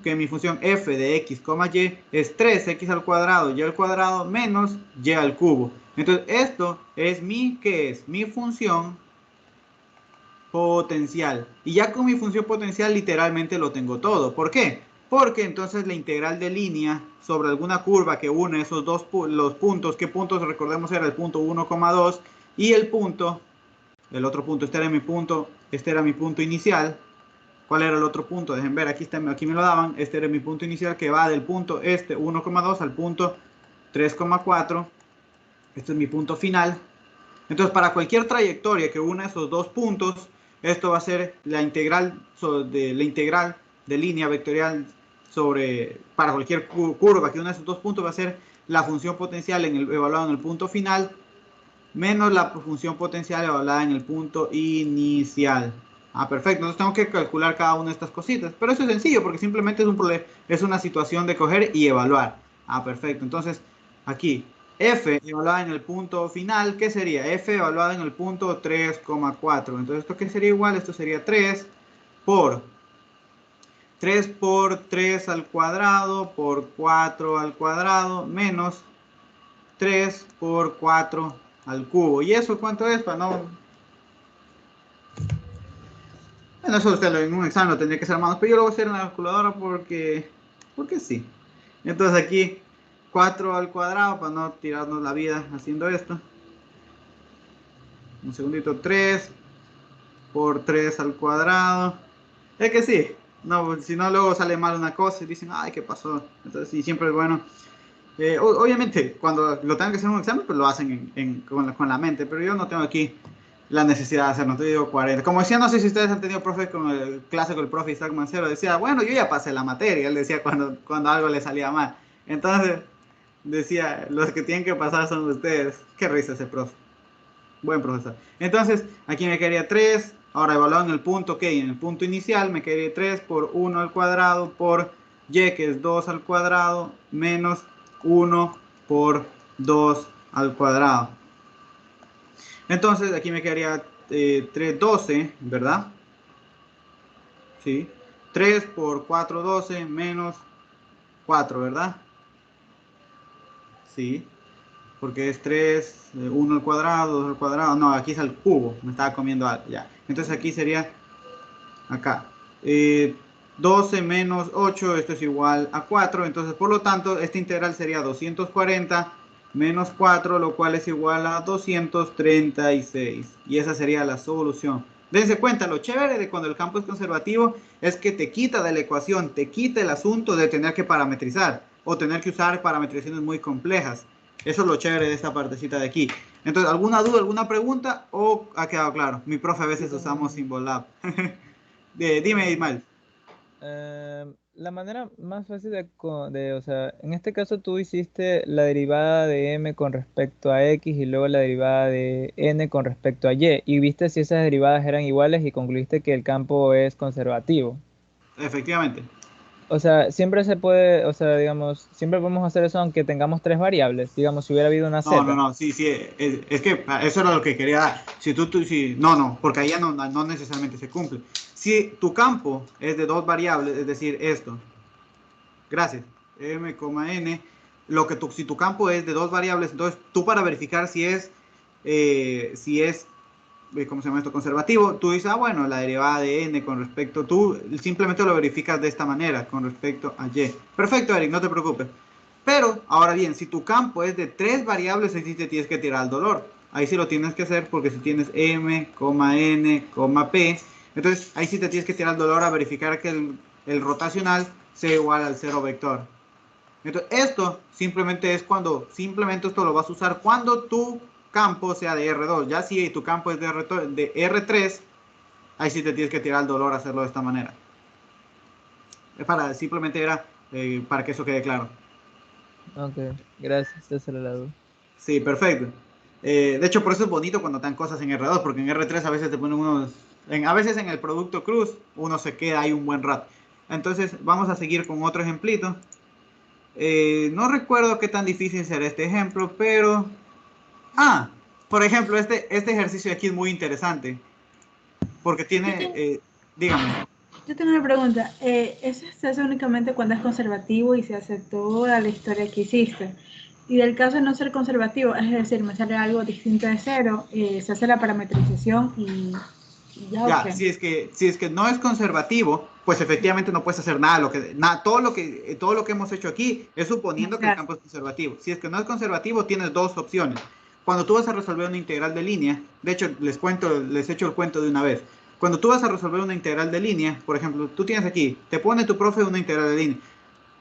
f de x, y es 3x al cuadrado, y al cuadrado menos y al cubo. Entonces, esto es ¿qué es? Mi función potencial. Y ya con mi función potencial literalmente lo tengo todo. ¿Por qué? Porque entonces la integral de línea sobre alguna curva que une esos los puntos, ¿qué puntos? Recordemos era el punto 1,2 y el otro punto, este era mi punto inicial. ¿Cuál era el otro punto? Dejen ver, aquí me lo daban. Este era mi punto inicial que va del punto 1,2 al punto 3,4. Este es mi punto final. Entonces, para cualquier trayectoria que una esos dos puntos, esto va a ser la integral de línea vectorial para cualquier curva que una de esos dos puntos va a ser la función potencial evaluada en el punto final menos la función potencial evaluada en el punto inicial. Ah, perfecto. Entonces tengo que calcular cada una de estas cositas. Pero eso es sencillo porque simplemente es una situación de coger y evaluar. Ah, perfecto. Entonces aquí f evaluada en el punto final, ¿qué sería? F evaluada en el punto 3,4. Entonces, ¿esto qué sería igual? Esto sería 3 por 3 al cuadrado por 4 al cuadrado menos 3 por 4 al cubo. ¿Y eso cuánto es? Para no... Bueno, eso usted en un examen lo tendría que hacer a mano, pero yo lo voy a hacer en la calculadora porque sí. Entonces aquí 4 al cuadrado para no tirarnos la vida haciendo esto. Un segundito, 3 por 3 al cuadrado. Es que sí, no, si no luego sale mal una cosa y dicen, ay, ¿qué pasó? Entonces sí, siempre es bueno. Obviamente, cuando lo tengan que hacer en un examen, pues lo hacen con la mente, pero yo no tengo aquí la necesidad de hacerlo, te digo 40. Como decía, no sé si ustedes han tenido clase con el profe Isaac Mancero, decía, bueno, yo ya pasé la materia, él decía cuando algo le salía mal. Entonces, decía, los que tienen que pasar son ustedes. Qué risa ese profe. Buen profesor. Entonces, aquí me quedaría 3, ahora evaluado en el punto, ok, en el punto inicial me quedaría 3 por 1 al cuadrado por y, que es 2 al cuadrado, menos 1 por 2 al cuadrado. Entonces aquí me quedaría 12, ¿verdad? Sí. 3 por 4, 12 menos 4, ¿verdad? Sí. Porque es 3, 1 al cuadrado, 2 al cuadrado. No, aquí es al cubo. Me estaba comiendo algo, ya. Entonces aquí sería, acá. 12 menos 8, esto es igual a 4. Entonces, por lo tanto, esta integral sería 240 menos 4, lo cual es igual a 236. Y esa sería la solución. Dense cuenta, lo chévere de cuando el campo es conservativo es que te quita de la ecuación, te quita el asunto de tener que parametrizar o tener que usar parametrizaciones muy complejas. Eso es lo chévere de esta partecita de aquí. Entonces, ¿alguna duda, alguna pregunta o ha quedado claro? Mi profe a veces usamos Symbolab. Dime, Ismael. La manera más fácil o sea, en este caso tú hiciste la derivada de m con respecto a x y luego la derivada de n con respecto a y viste si esas derivadas eran iguales y concluiste que el campo es conservativo. Efectivamente. O sea, siempre se puede, o sea, digamos, siempre podemos hacer eso aunque tengamos tres variables. Digamos, si hubiera habido una z. No, sí, es que eso era lo que quería dar. Si, no, porque ahí ya no necesariamente se cumple. Si tu campo es de dos variables, es decir, esto, gracias, m, n, si tu campo es de dos variables, entonces tú para verificar si es, ¿cómo se llama esto? Conservativo, tú dices, bueno, la derivada de n con respecto, tú simplemente lo verificas de esta manera, con respecto a y. Perfecto, Eric, no te preocupes. Pero, ahora bien, si tu campo es de tres variables, ahí sí te tienes que tirar al dolor. Ahí sí lo tienes que hacer porque si tienes m, n, p, entonces ahí sí te tienes que tirar al dolor a verificar que el rotacional sea igual al cero vector. Entonces, esto simplemente es simplemente esto lo vas a usar cuando tu campo sea de R2. Ya si tu campo es de R3, ahí sí te tienes que tirar al dolor a hacerlo de esta manera. Simplemente era para que eso quede claro. Ok, gracias, esa era la duda. Sí, perfecto. De hecho, por eso es bonito cuando te dan cosas en R2, porque en R3 a veces te ponen a veces en el producto cruz, uno se queda ahí un buen rato. Entonces, vamos a seguir con otro ejemplito. No recuerdo qué tan difícil será este ejemplo, pero... por ejemplo, este ejercicio de aquí es muy interesante, porque tiene... dígame. Yo tengo una pregunta. ¿Eso se hace únicamente cuando es conservativo y se hace toda la historia que hiciste? Y del caso de no ser conservativo, es decir, me sale algo distinto de cero, se hace la parametrización y ya, Ya, okay. si es que no es conservativo, pues efectivamente no puedes hacer nada. Todo lo que hemos hecho aquí es suponiendo que el campo es conservativo. Si es que no es conservativo, tienes dos opciones. Cuando tú vas a resolver una integral de línea, de hecho, les echo el cuento de una vez. Cuando tú vas a resolver una integral de línea, por ejemplo, tú tienes aquí, te pone tu profe una integral de línea.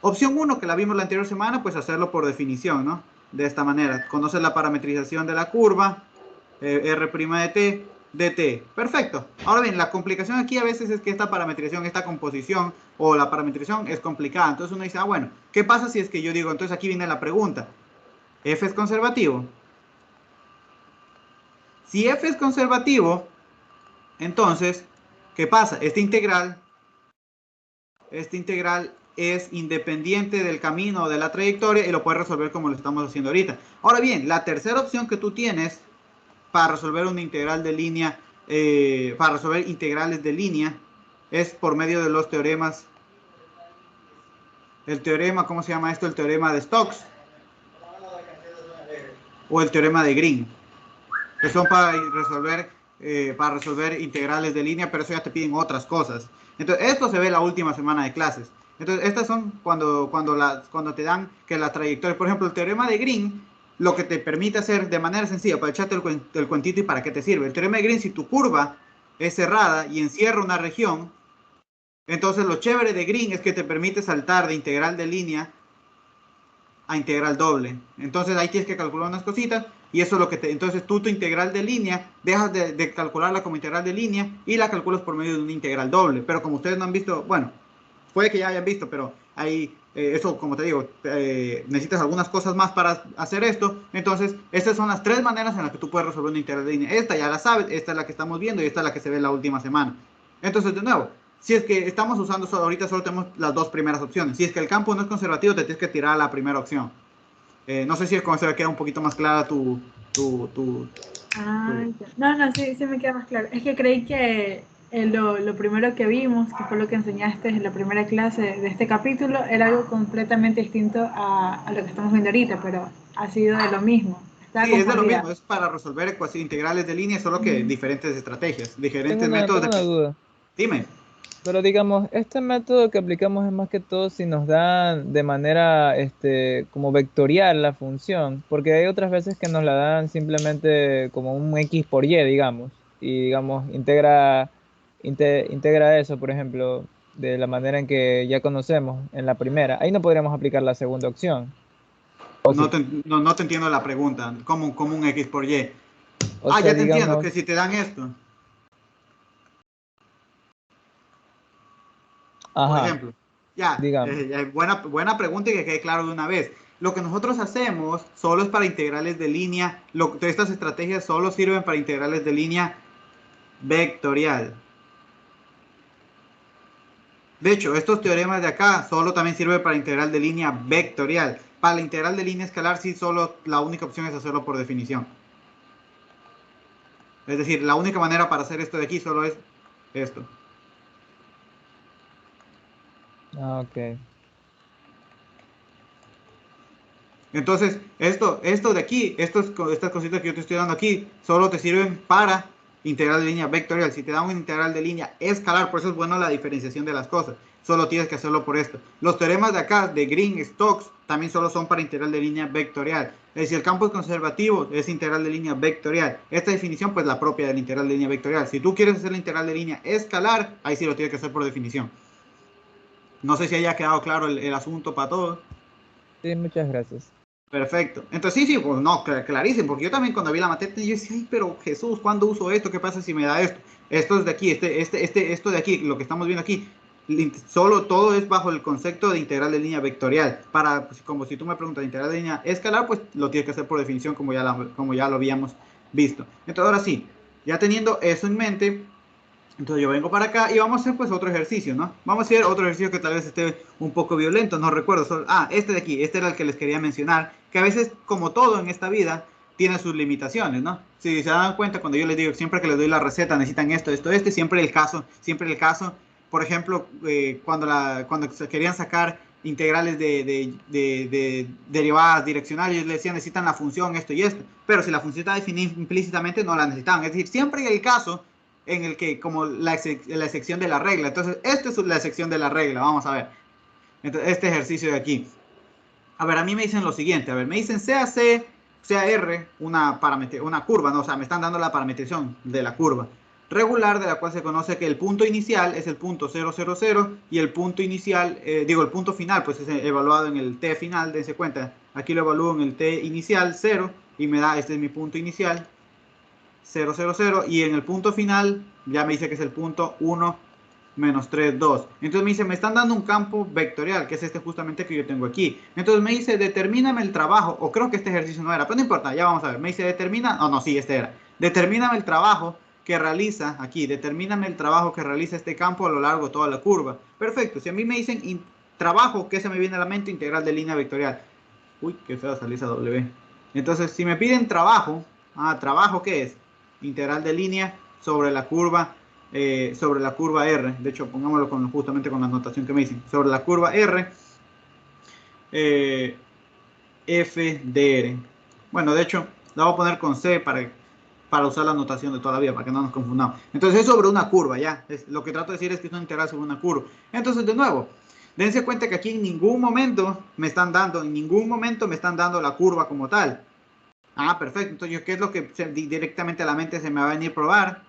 Opción 1, que la vimos la anterior semana, pues hacerlo por definición, ¿no? De esta manera. Conoces la parametrización de la curva, R' de t, dt. Perfecto. Ahora bien, la complicación aquí a veces es que esta parametrización, esta composición o la parametrización es complicada. Entonces uno dice, bueno, ¿qué pasa si es que yo digo, entonces aquí viene la pregunta, ¿f es conservativo? Si f es conservativo, entonces, ¿qué pasa? Esta integral es independiente del camino o de la trayectoria y lo puedes resolver como lo estamos haciendo ahorita. Ahora bien, la tercera opción que tú tienes para resolver una integral de línea, para resolver integrales de línea, es por medio de los teoremas. El teorema, ¿cómo se llama esto? El teorema de Stokes o el teorema de Green, que son para resolver integrales de línea, pero eso ya te piden otras cosas. Entonces, esto se ve la última semana de clases. Entonces, estas son cuando te dan que la trayectoria, por ejemplo, el teorema de Green, lo que te permite hacer de manera sencilla, para echarte el cuentito y para qué te sirve. El teorema de Green, si tu curva es cerrada y encierra una región, entonces lo chévere de Green es que te permite saltar de integral de línea a integral doble. Entonces ahí tienes que calcular unas cositas y eso es lo que entonces tú tu integral de línea dejas de calcularla como integral de línea y la calculas por medio de una integral doble. Pero como ustedes no han visto, bueno, puede que ya hayan visto, pero ahí eso, como te digo, necesitas algunas cosas más para hacer esto. Entonces, estas son las tres maneras en las que tú puedes resolver una integral de línea. Esta ya la sabes, esta es la que estamos viendo y esta es la que se ve la última semana. Entonces, de nuevo, si es que estamos usando, ahorita solo tenemos las dos primeras opciones. Si es que el campo no es conservativo, te tienes que tirar a la primera opción. No sé si es como se queda un poquito más clara No, sí me queda más claro. Es que creí que lo primero que vimos, que fue lo que enseñaste en la primera clase de este capítulo, era algo completamente distinto a lo que estamos viendo ahorita, pero ha sido de lo mismo. Sí, es de lo mismo, es para resolver ecuaciones integrales de línea, solo que diferentes estrategias, diferentes métodos. Tengo una duda. Dime. Pero digamos, este método que aplicamos es más que todo si nos dan de manera como vectorial la función, porque hay otras veces que nos la dan simplemente como un x por y, digamos, y digamos, integra eso, por ejemplo, de la manera en que ya conocemos en la primera. Ahí no podríamos aplicar la segunda opción. O No sea, te, no te entiendo la pregunta. ¿Cómo un X por Y? o Ah, sea, ya te entiendo, digamos, que si te dan esto, por ajá, ejemplo. Ya, digamos. buena pregunta y que quede claro de una vez. Lo que nosotros hacemos solo es para integrales de línea. Estas estrategias solo sirven para integrales de línea vectorial. De hecho, estos teoremas de acá solo también sirven para integral de línea vectorial. Para la integral de línea escalar, sí, solo la única opción es hacerlo por definición. Es decir, la única manera para hacer esto de aquí solo es esto. Ah, ok. Entonces, esto de aquí, estas cositas que yo te estoy dando aquí, solo te sirven para integral de línea vectorial. Si te da un integral de línea escalar, por eso es bueno la diferenciación de las cosas. Solo tienes que hacerlo por esto. Los teoremas de acá, de Green-Stokes, también solo son para integral de línea vectorial. Es decir, el campo es conservativo, es integral de línea vectorial. Esta definición, pues la propia del integral de línea vectorial. Si tú quieres hacer la integral de línea escalar, ahí sí lo tienes que hacer por definición. No sé si haya quedado claro el asunto para todos. Sí, muchas gracias. Perfecto. Entonces sí, pues no, clarísimo, porque yo también cuando vi la materia, yo decía, ay, pero Jesús, ¿cuándo uso esto? ¿Qué pasa si me da esto? Esto es de aquí, esto de aquí, lo que estamos viendo aquí, solo todo es bajo el concepto de integral de línea vectorial. Para, pues, como si tú me preguntas integral de línea escalar, pues lo tienes que hacer por definición, como ya lo habíamos visto. Entonces ahora sí, ya teniendo eso en mente, entonces yo vengo para acá y vamos a hacer pues otro ejercicio, ¿no? Vamos a hacer otro ejercicio que tal vez esté un poco violento, no recuerdo. Este de aquí, este era el que les quería mencionar, que a veces, como todo en esta vida, tiene sus limitaciones, ¿no? Si se dan cuenta, cuando yo les digo, siempre que les doy la receta, necesitan esto, siempre el caso, por ejemplo, cuando se querían sacar integrales de derivadas direccionales, ellos les decían, necesitan la función, esto y esto, pero si la función está definida implícitamente, no la necesitaban. Es decir, siempre hay el caso en el que, como la excepción de la regla. Entonces, esta es la excepción de la regla. Vamos a ver. Entonces, este ejercicio de aquí. A ver, a mí me dicen lo siguiente. A ver, me dicen CAC, CAR, una curva, ¿no? O sea, me están dando la parametrización de la curva regular, de la cual se conoce que el punto inicial es el punto 000 y el punto inicial, el punto final, pues es evaluado en el t final, dense cuenta. Aquí lo evalúo en el t inicial, 0, y me da, este es mi punto inicial, 0, 0, 0, y en el punto final ya me dice que es el punto 1 menos 3, 2. Entonces me dice, me están dando un campo vectorial, que es este justamente que yo tengo aquí. Entonces me dice, determíname el trabajo, o creo que este ejercicio no era, pero no importa, ya vamos a ver. Me dice, sí, este era. Determíname el trabajo que realiza, aquí, determíname el trabajo que realiza este campo a lo largo de toda la curva. Perfecto, si a mí me dicen trabajo, ¿qué se me viene a la mente? Integral de línea vectorial. Uy, qué feo salió esa W. Entonces, si me piden trabajo, ¿trabajo qué es? Integral de línea sobre la curva R. De hecho, pongámoslo justamente con la notación que me dicen. Sobre la curva R, f de R. Bueno, de hecho, la voy a poner con C para usar la notación de toda la vida, para que no nos confundamos. Entonces, es sobre una curva, ya. Lo que trato de decir es que es una integral sobre una curva. Entonces, de nuevo, dense cuenta que aquí en ningún momento me están dando la curva como tal. Perfecto. Entonces, ¿qué es lo que directamente a la mente se me va a venir a probar?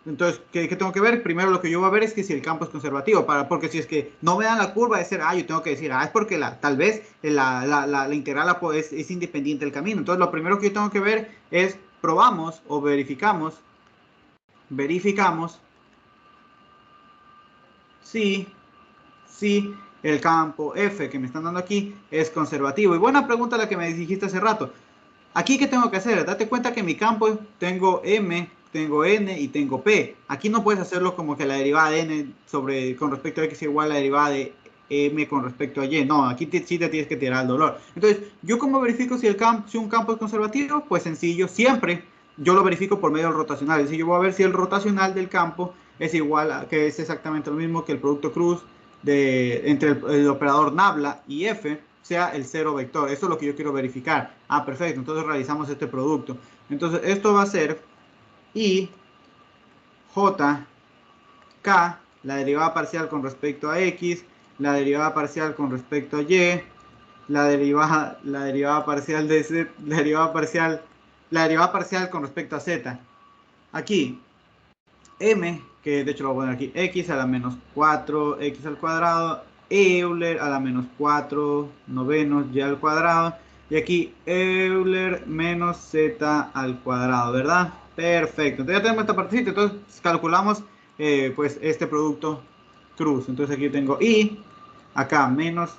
Entonces, ¿qué tengo que ver? Primero lo que yo voy a ver es que si el campo es conservativo, porque si es que no me dan la curva, yo tengo que decir, es porque tal vez la integral es independiente del camino. Entonces, lo primero que yo tengo que ver es, probamos o verificamos si el campo F que me están dando aquí es conservativo. Y buena pregunta la que me dijiste hace rato. Aquí, ¿qué tengo que hacer? Date cuenta que en mi campo tengo M, tengo N y tengo P. Aquí no puedes hacerlo como que la derivada de N con respecto a X es igual a la derivada de M con respecto a Y. No, aquí sí te tienes que tirar el dolor. Entonces, ¿yo cómo verifico si un campo es conservativo? Pues sencillo, siempre yo lo verifico por medio del rotacional. Es decir, yo voy a ver si el rotacional del campo es igual que es exactamente lo mismo que el producto cruz entre el operador nabla y F sea el cero vector. Esto es lo que yo quiero verificar. Perfecto. Entonces realizamos este producto. Entonces esto va a ser I, J, K, la derivada parcial con respecto a X, la derivada parcial con respecto a Y, la derivada parcial de Z, la derivada parcial con respecto a Z. Aquí, M, que de hecho lo voy a poner aquí, X a la menos 4, X al cuadrado, Euler a la menos 4 novenos y al cuadrado. Y aquí Euler menos z al cuadrado, ¿verdad? Perfecto. Entonces ya tenemos esta partecita. Entonces calculamos pues este producto cruz. Entonces aquí tengo I, acá menos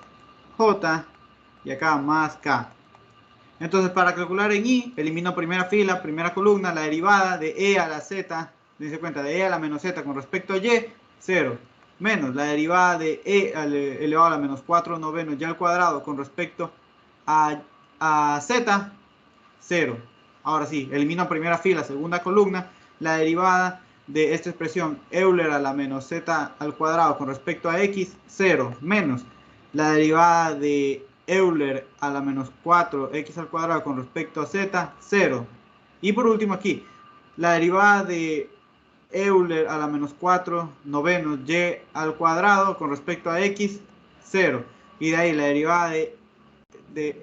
J y acá más K. Entonces para calcular en I, elimino primera fila, primera columna, la derivada de E a la Z, dense cuenta, de E a la menos Z con respecto a Y, 0. Menos la derivada de E elevado a la menos 4 novenos y al cuadrado con respecto a Z, 0. Ahora sí, elimino primera fila, segunda columna, la derivada de esta expresión Euler a la menos Z al cuadrado con respecto a X, 0. Menos la derivada de Euler a la menos 4x al cuadrado con respecto a z, 0. Y por último aquí, la derivada de Euler a la menos 4 novenos y al cuadrado con respecto a x, 0. Y de ahí la derivada de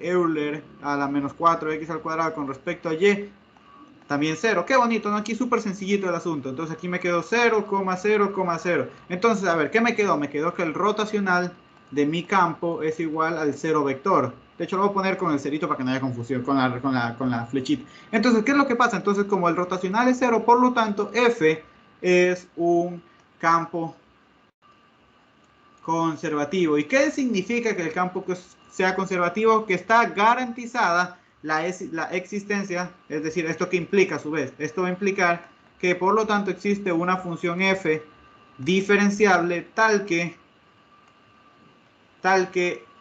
Euler a la menos 4x al cuadrado con respecto a y, también 0. Qué bonito, ¿no? Aquí súper sencillito el asunto. Entonces aquí me quedó 0, 0, 0. Entonces, a ver, ¿qué me quedó? Me quedó que el rotacional de mi campo es igual al 0 vector. De hecho, lo voy a poner con el cerito para que no haya confusión con la flechita. Entonces, ¿qué es lo que pasa? Entonces, como el rotacional es 0, por lo tanto, F es un campo conservativo. ¿Y qué significa que el campo sea conservativo? Que está garantizada la existencia, es decir, ¿esto qué implica a su vez? Esto va a implicar que por lo tanto existe una función f diferenciable tal que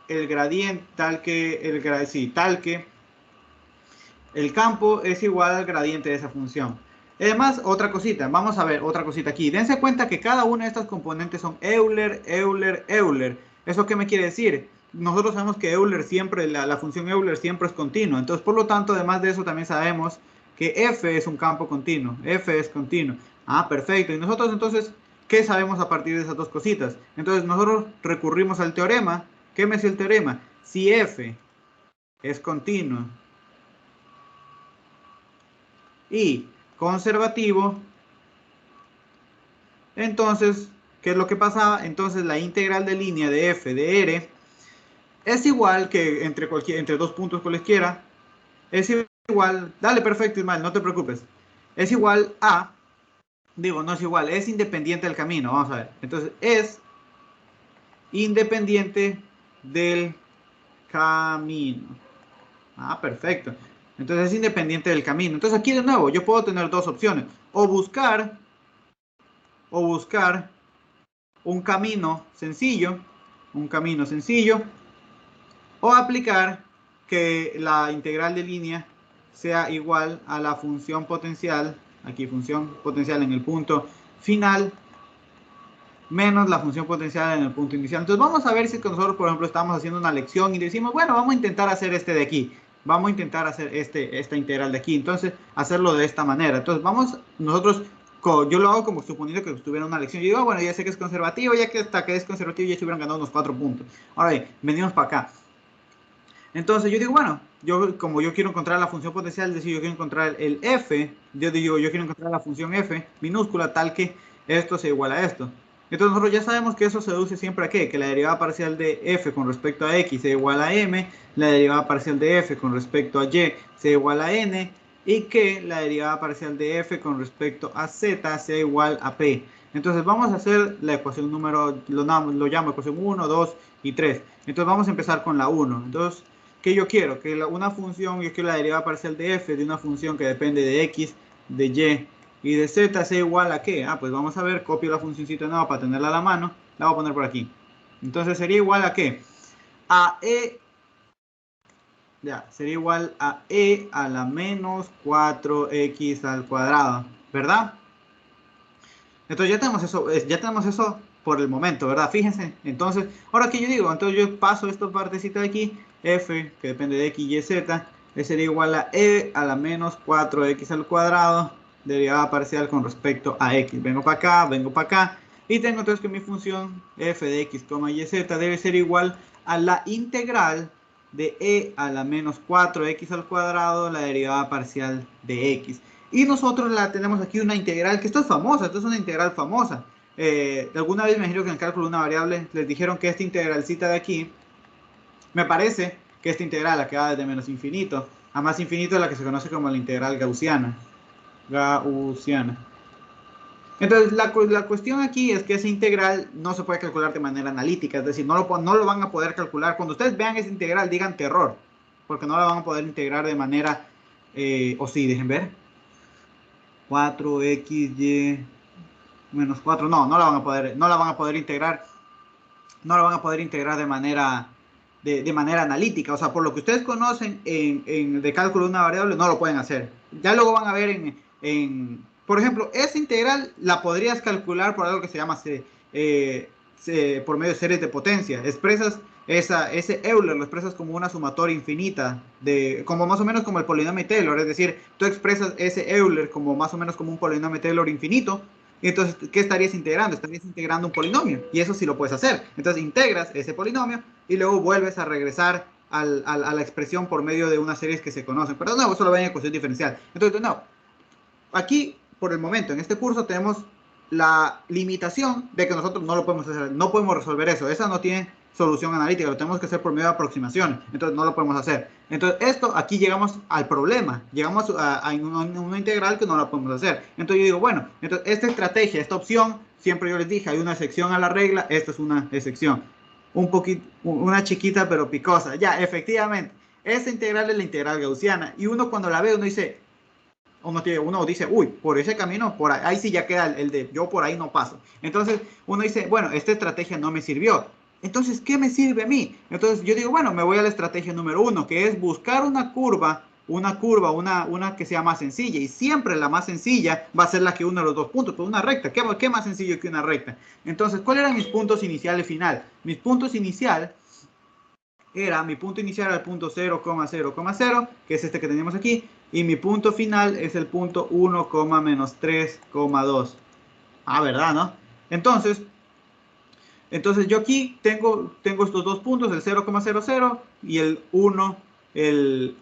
el gradiente, tal que el campo es igual al gradiente de esa función. Además, otra cosita, vamos a ver otra cosita aquí. Dense cuenta que cada una de estas componentes son Euler, Euler, Euler. ¿Eso qué me quiere decir? Nosotros sabemos que Euler siempre, la función Euler siempre es continua. Entonces, por lo tanto, además de eso, también sabemos que F es un campo continuo. F es continuo. Ah, perfecto. Y nosotros entonces, ¿qué sabemos a partir de esas dos cositas? Entonces, nosotros recurrimos al teorema. ¿Qué me dice el teorema? Si F es continuo y conservativo, entonces, ¿qué es lo que pasaba? Entonces la integral de línea de f de r es igual que entre dos puntos cualesquiera, es igual, dale perfecto Ismael, no te preocupes, es igual a, no es igual, es independiente del camino, vamos a ver, entonces es independiente del camino. Ah, perfecto. Entonces es independiente del camino. Entonces aquí de nuevo yo puedo tener dos opciones. O buscar un camino sencillo. O aplicar que la integral de línea sea igual a la función potencial. Aquí función potencial en el punto final menos la función potencial en el punto inicial. Entonces vamos a ver si nosotros, por ejemplo, estamos haciendo una lección y decimos, bueno, vamos a intentar hacer este de aquí. Vamos a intentar hacer esta integral de aquí. Entonces, hacerlo de esta manera. Entonces, yo lo hago como suponiendo que estuviera una lección. Yo digo, bueno, ya sé que es conservativo, ya que hasta que es conservativo ya se hubieran ganado unos 4 puntos. Ahora bien, venimos para acá. Entonces, yo digo, bueno, como yo quiero encontrar la función potencial, es decir, yo quiero encontrar el f, yo quiero encontrar la función f minúscula tal que esto sea igual a esto. Entonces nosotros ya sabemos que eso se deduce siempre a ¿qué? Que la derivada parcial de f con respecto a x sea igual a m, la derivada parcial de f con respecto a y sea igual a n, y que la derivada parcial de f con respecto a z sea igual a p. Entonces vamos a hacer la ecuación número, lo llamo ecuación 1, 2 y 3. Entonces vamos a empezar con la 1. Entonces, ¿qué yo quiero? Que una función, yo quiero la derivada parcial de f de una función que depende de x, de y y de z sea igual a ¿qué? Pues vamos a ver, copio la funcióncita nueva para tenerla a la mano, la voy a poner por aquí. Entonces sería igual a ¿qué? A e, sería igual a e a la menos 4x al cuadrado, ¿verdad? Entonces ya tenemos eso por el momento, ¿verdad? Fíjense, entonces, ahora que yo digo, entonces yo paso esta partecita de aquí, f, que depende de x, y, z, sería igual a e a la menos 4x al cuadrado, derivada parcial con respecto a x. Vengo para acá, y tengo entonces que mi función f de x, y, z debe ser igual a la integral de e a la menos 4x al cuadrado, la derivada parcial de x. Y nosotros la tenemos aquí una integral, que esto es famosa, esto es una integral famosa. alguna vez me dijeron que en el cálculo de una variable les dijeron que esta integralcita de aquí, me parece que esta integral, la que va desde menos infinito a más infinito, es la que se conoce como la integral gaussiana. Entonces, la cuestión aquí es que esa integral no se puede calcular de manera analítica, es decir, no lo van a poder calcular. Cuando ustedes vean esa integral, digan terror, porque no la van a poder integrar de manera, o sí, dejen ver, 4xy menos 4, no la van a poder integrar, de manera analítica. O sea, por lo que ustedes conocen de cálculo de una variable, no lo pueden hacer. Ya luego van a ver por ejemplo, esa integral la podrías calcular por algo que se llama por medio de series de potencia. Expresas ese Euler, lo expresas como una sumatoria infinita, como más o menos como el polinomio Taylor. Es decir, tú expresas ese Euler como más o menos como un polinomio Taylor infinito. Y entonces, ¿qué estarías integrando? Estarías integrando un polinomio. Y eso sí lo puedes hacer. Entonces, integras ese polinomio y luego vuelves a regresar a la expresión por medio de unas series que se conocen. Pero no, eso lo ven en ecuación diferencial. Entonces, no. Aquí, por el momento, en este curso tenemos la limitación de que nosotros no lo podemos hacer. No podemos resolver eso. Esa no tiene solución analítica. Lo tenemos que hacer por medio de aproximaciones. Entonces, no lo podemos hacer. Entonces, aquí llegamos al problema. Llegamos a una integral que no la podemos hacer. Entonces, yo digo, bueno, entonces esta estrategia, esta opción, siempre yo les dije, hay una excepción a la regla. Esta es una excepción. Una chiquita pero picosa. Ya, efectivamente. Esta integral es la integral gaussiana. Y uno cuando la ve, uno dice, uy, por ese camino, ahí sí ya queda el de yo por ahí no paso. Entonces uno dice, bueno, esta estrategia no me sirvió. Entonces, ¿qué me sirve a mí? Entonces yo digo, bueno, me voy a la estrategia número 1, que es buscar una curva que sea más sencilla. Y siempre la más sencilla va a ser la que une los dos puntos, pues una recta. ¿Qué más sencillo que una recta? Entonces, ¿cuáles eran mis puntos iniciales y final? Mis puntos iniciales mi punto inicial era el punto 0,0,0, que es este que tenemos aquí, y mi punto final es el punto 1, menos 3,2. ¿Verdad, no? Entonces yo aquí tengo estos dos puntos, el 0,00 y el 1,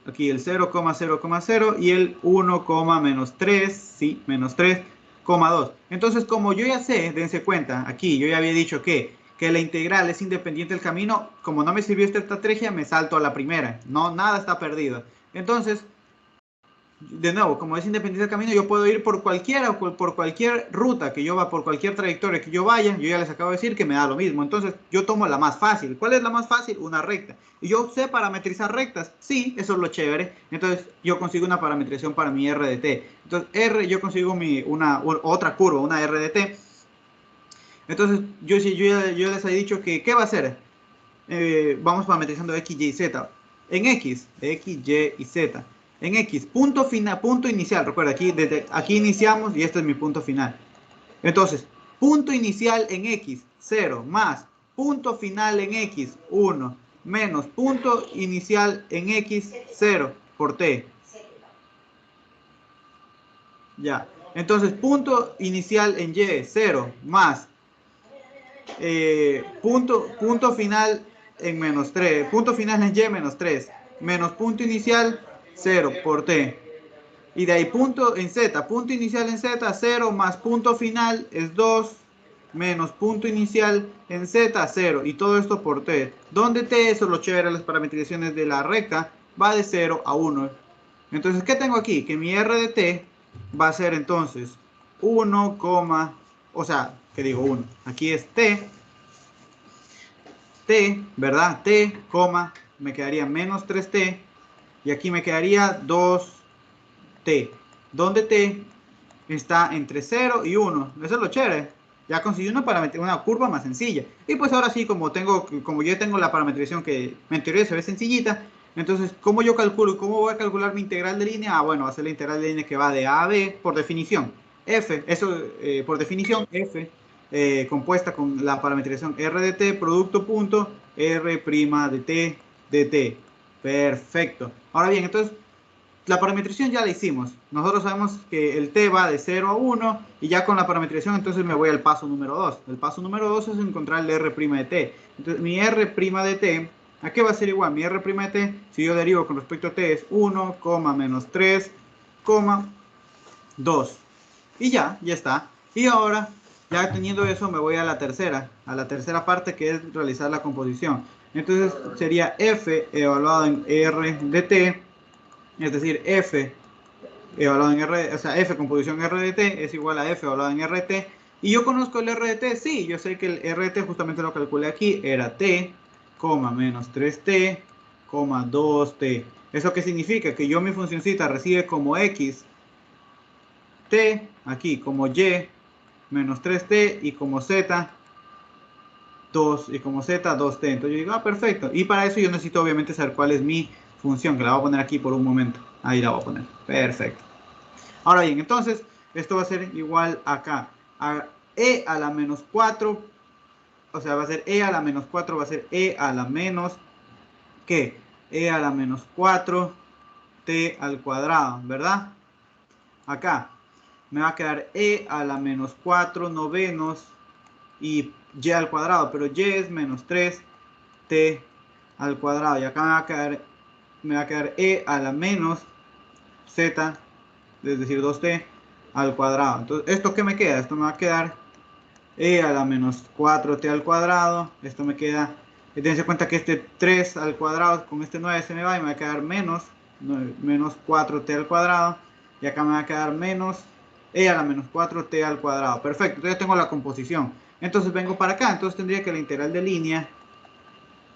aquí el 0,0,0 y el 1, menos 3, sí, menos 3,2. Entonces, como yo ya sé, dense cuenta, aquí yo ya había dicho que la integral es independiente del camino. Como no me sirvió esta estrategia, me salto a la primera. No, nada está perdido. Entonces, de nuevo, como es independiente del camino, yo puedo ir por cualquier ruta que yo vaya, por cualquier trayectoria que yo vaya. Yo ya les acabo de decir que me da lo mismo. Entonces, yo tomo la más fácil. ¿Cuál es la más fácil? Una recta. Y yo sé parametrizar rectas. Sí, eso es lo chévere. Entonces, yo consigo una parametrización para mi R de t. Entonces, yo consigo otra curva, una R de t. Entonces, yo les he dicho que, ¿qué va a hacer? Vamos parametrizando X, Y, Z. En X, Y y Z. En X, punto inicial. Recuerda, aquí iniciamos y este es mi punto final. Entonces, punto inicial en X, 0, más punto final en X, 1, menos punto inicial en X, 0, por T. Ya. Entonces, punto inicial en Y, 0, más punto final en menos 3, punto final en Y menos 3, menos punto inicial 0 por T. Y de ahí punto inicial en Z 0 más punto final es 2 menos punto inicial en Z 0 y todo esto por T. Donde T, eso es lo chévere, las parametrizaciones de la recta, va de 0 a 1. Entonces, ¿qué tengo aquí? Que mi R de T va a ser entonces 1, o sea, ¿qué digo 1? Aquí es T, ¿verdad? T, me quedaría menos 3T y aquí me quedaría 2T, donde T está entre 0 y 1. Eso es lo chévere. Ya conseguí una curva más sencilla. Y pues ahora sí, como yo tengo la parametrización que en teoría se ve sencillita, entonces, ¿cómo yo calculo? ¿Cómo voy a calcular mi integral de línea? Bueno, va a ser la integral de línea que va de A a B, por definición. Por definición, F, compuesta con la parametrización R de T, producto punto, R' de T, de T. Perfecto. Ahora bien, entonces, la parametrización ya la hicimos. Nosotros sabemos que el T va de 0 a 1 y ya con la parametrización entonces me voy al paso número 2. El paso número 2 es encontrar el R' de T. Entonces, mi R' de T, ¿a qué va a ser igual? Mi R' de T, si yo derivo con respecto a T, es 1, menos 3, 2. Y ya está. Y ahora Ya teniendo eso, me voy a la tercera parte, que es realizar la composición. Entonces sería f evaluado en r de t, es decir, f evaluado en r, o sea, f composición r de t es igual a f evaluado en rt. Y yo conozco el r de t, sí, yo sé que el rt justamente lo calculé aquí, era t, menos 3t, 2t. ¿Eso qué significa? Que yo mi funcioncita recibe como x t, aquí como y, menos 3t, y como z, 2, y como z, 2t. Entonces yo digo, ah, perfecto. Y para eso yo necesito obviamente saber cuál es mi función, que la voy a poner aquí por un momento. Ahí la voy a poner. Perfecto. Ahora bien, entonces, esto va a ser igual acá. A e a la menos 4, o sea, va a ser e a la menos 4, va a ser e a la menos, ¿qué? E a la menos 4, t al cuadrado, ¿verdad? Acá me va a quedar e a la menos 4 novenos y y al cuadrado, pero y es menos 3t al cuadrado. Y acá me va a quedar e a la menos z, es decir, 2t al cuadrado. Entonces, ¿esto qué me queda? Esto me va a quedar e a la menos 4t al cuadrado. Esto me queda, dense cuenta que este 3 al cuadrado con este 9 se me va y me va a quedar menos 4t al cuadrado. Y acá me va a quedar menos e a la menos 4t al cuadrado. Perfecto, entonces tengo la composición. Entonces vengo para acá, entonces tendría que la integral de línea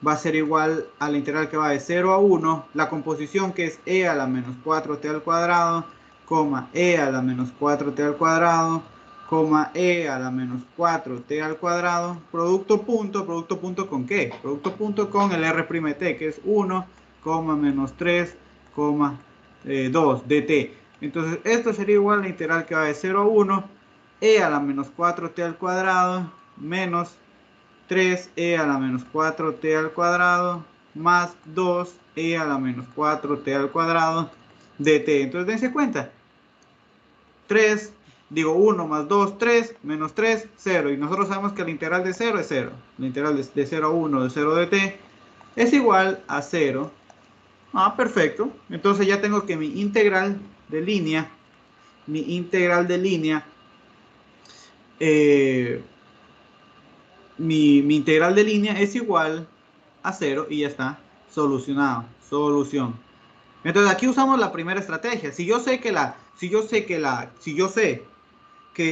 va a ser igual a la integral que va de 0 a 1, la composición que es e a la menos 4t al cuadrado, e a la menos 4t al cuadrado, e a la menos 4t al cuadrado, producto punto ¿con qué? Producto punto con el r't, que es 1, menos 3, 2 dt. Entonces esto sería igual a la integral que va de 0 a 1, e a la menos 4t al cuadrado, menos 3e a la menos 4t al cuadrado más 2e a la menos 4t al cuadrado dt. Entonces dense cuenta, 1 más 2, 3, menos 3, 0. Y nosotros sabemos que la integral de 0 es 0. La integral de 0 a 1 de 0 dt es igual a 0. Ah, perfecto. Entonces ya tengo que mi integral de línea, mi integral de línea es igual a 0 y ya está solucionado. Solución. Entonces aquí usamos la primera estrategia. Si yo sé que,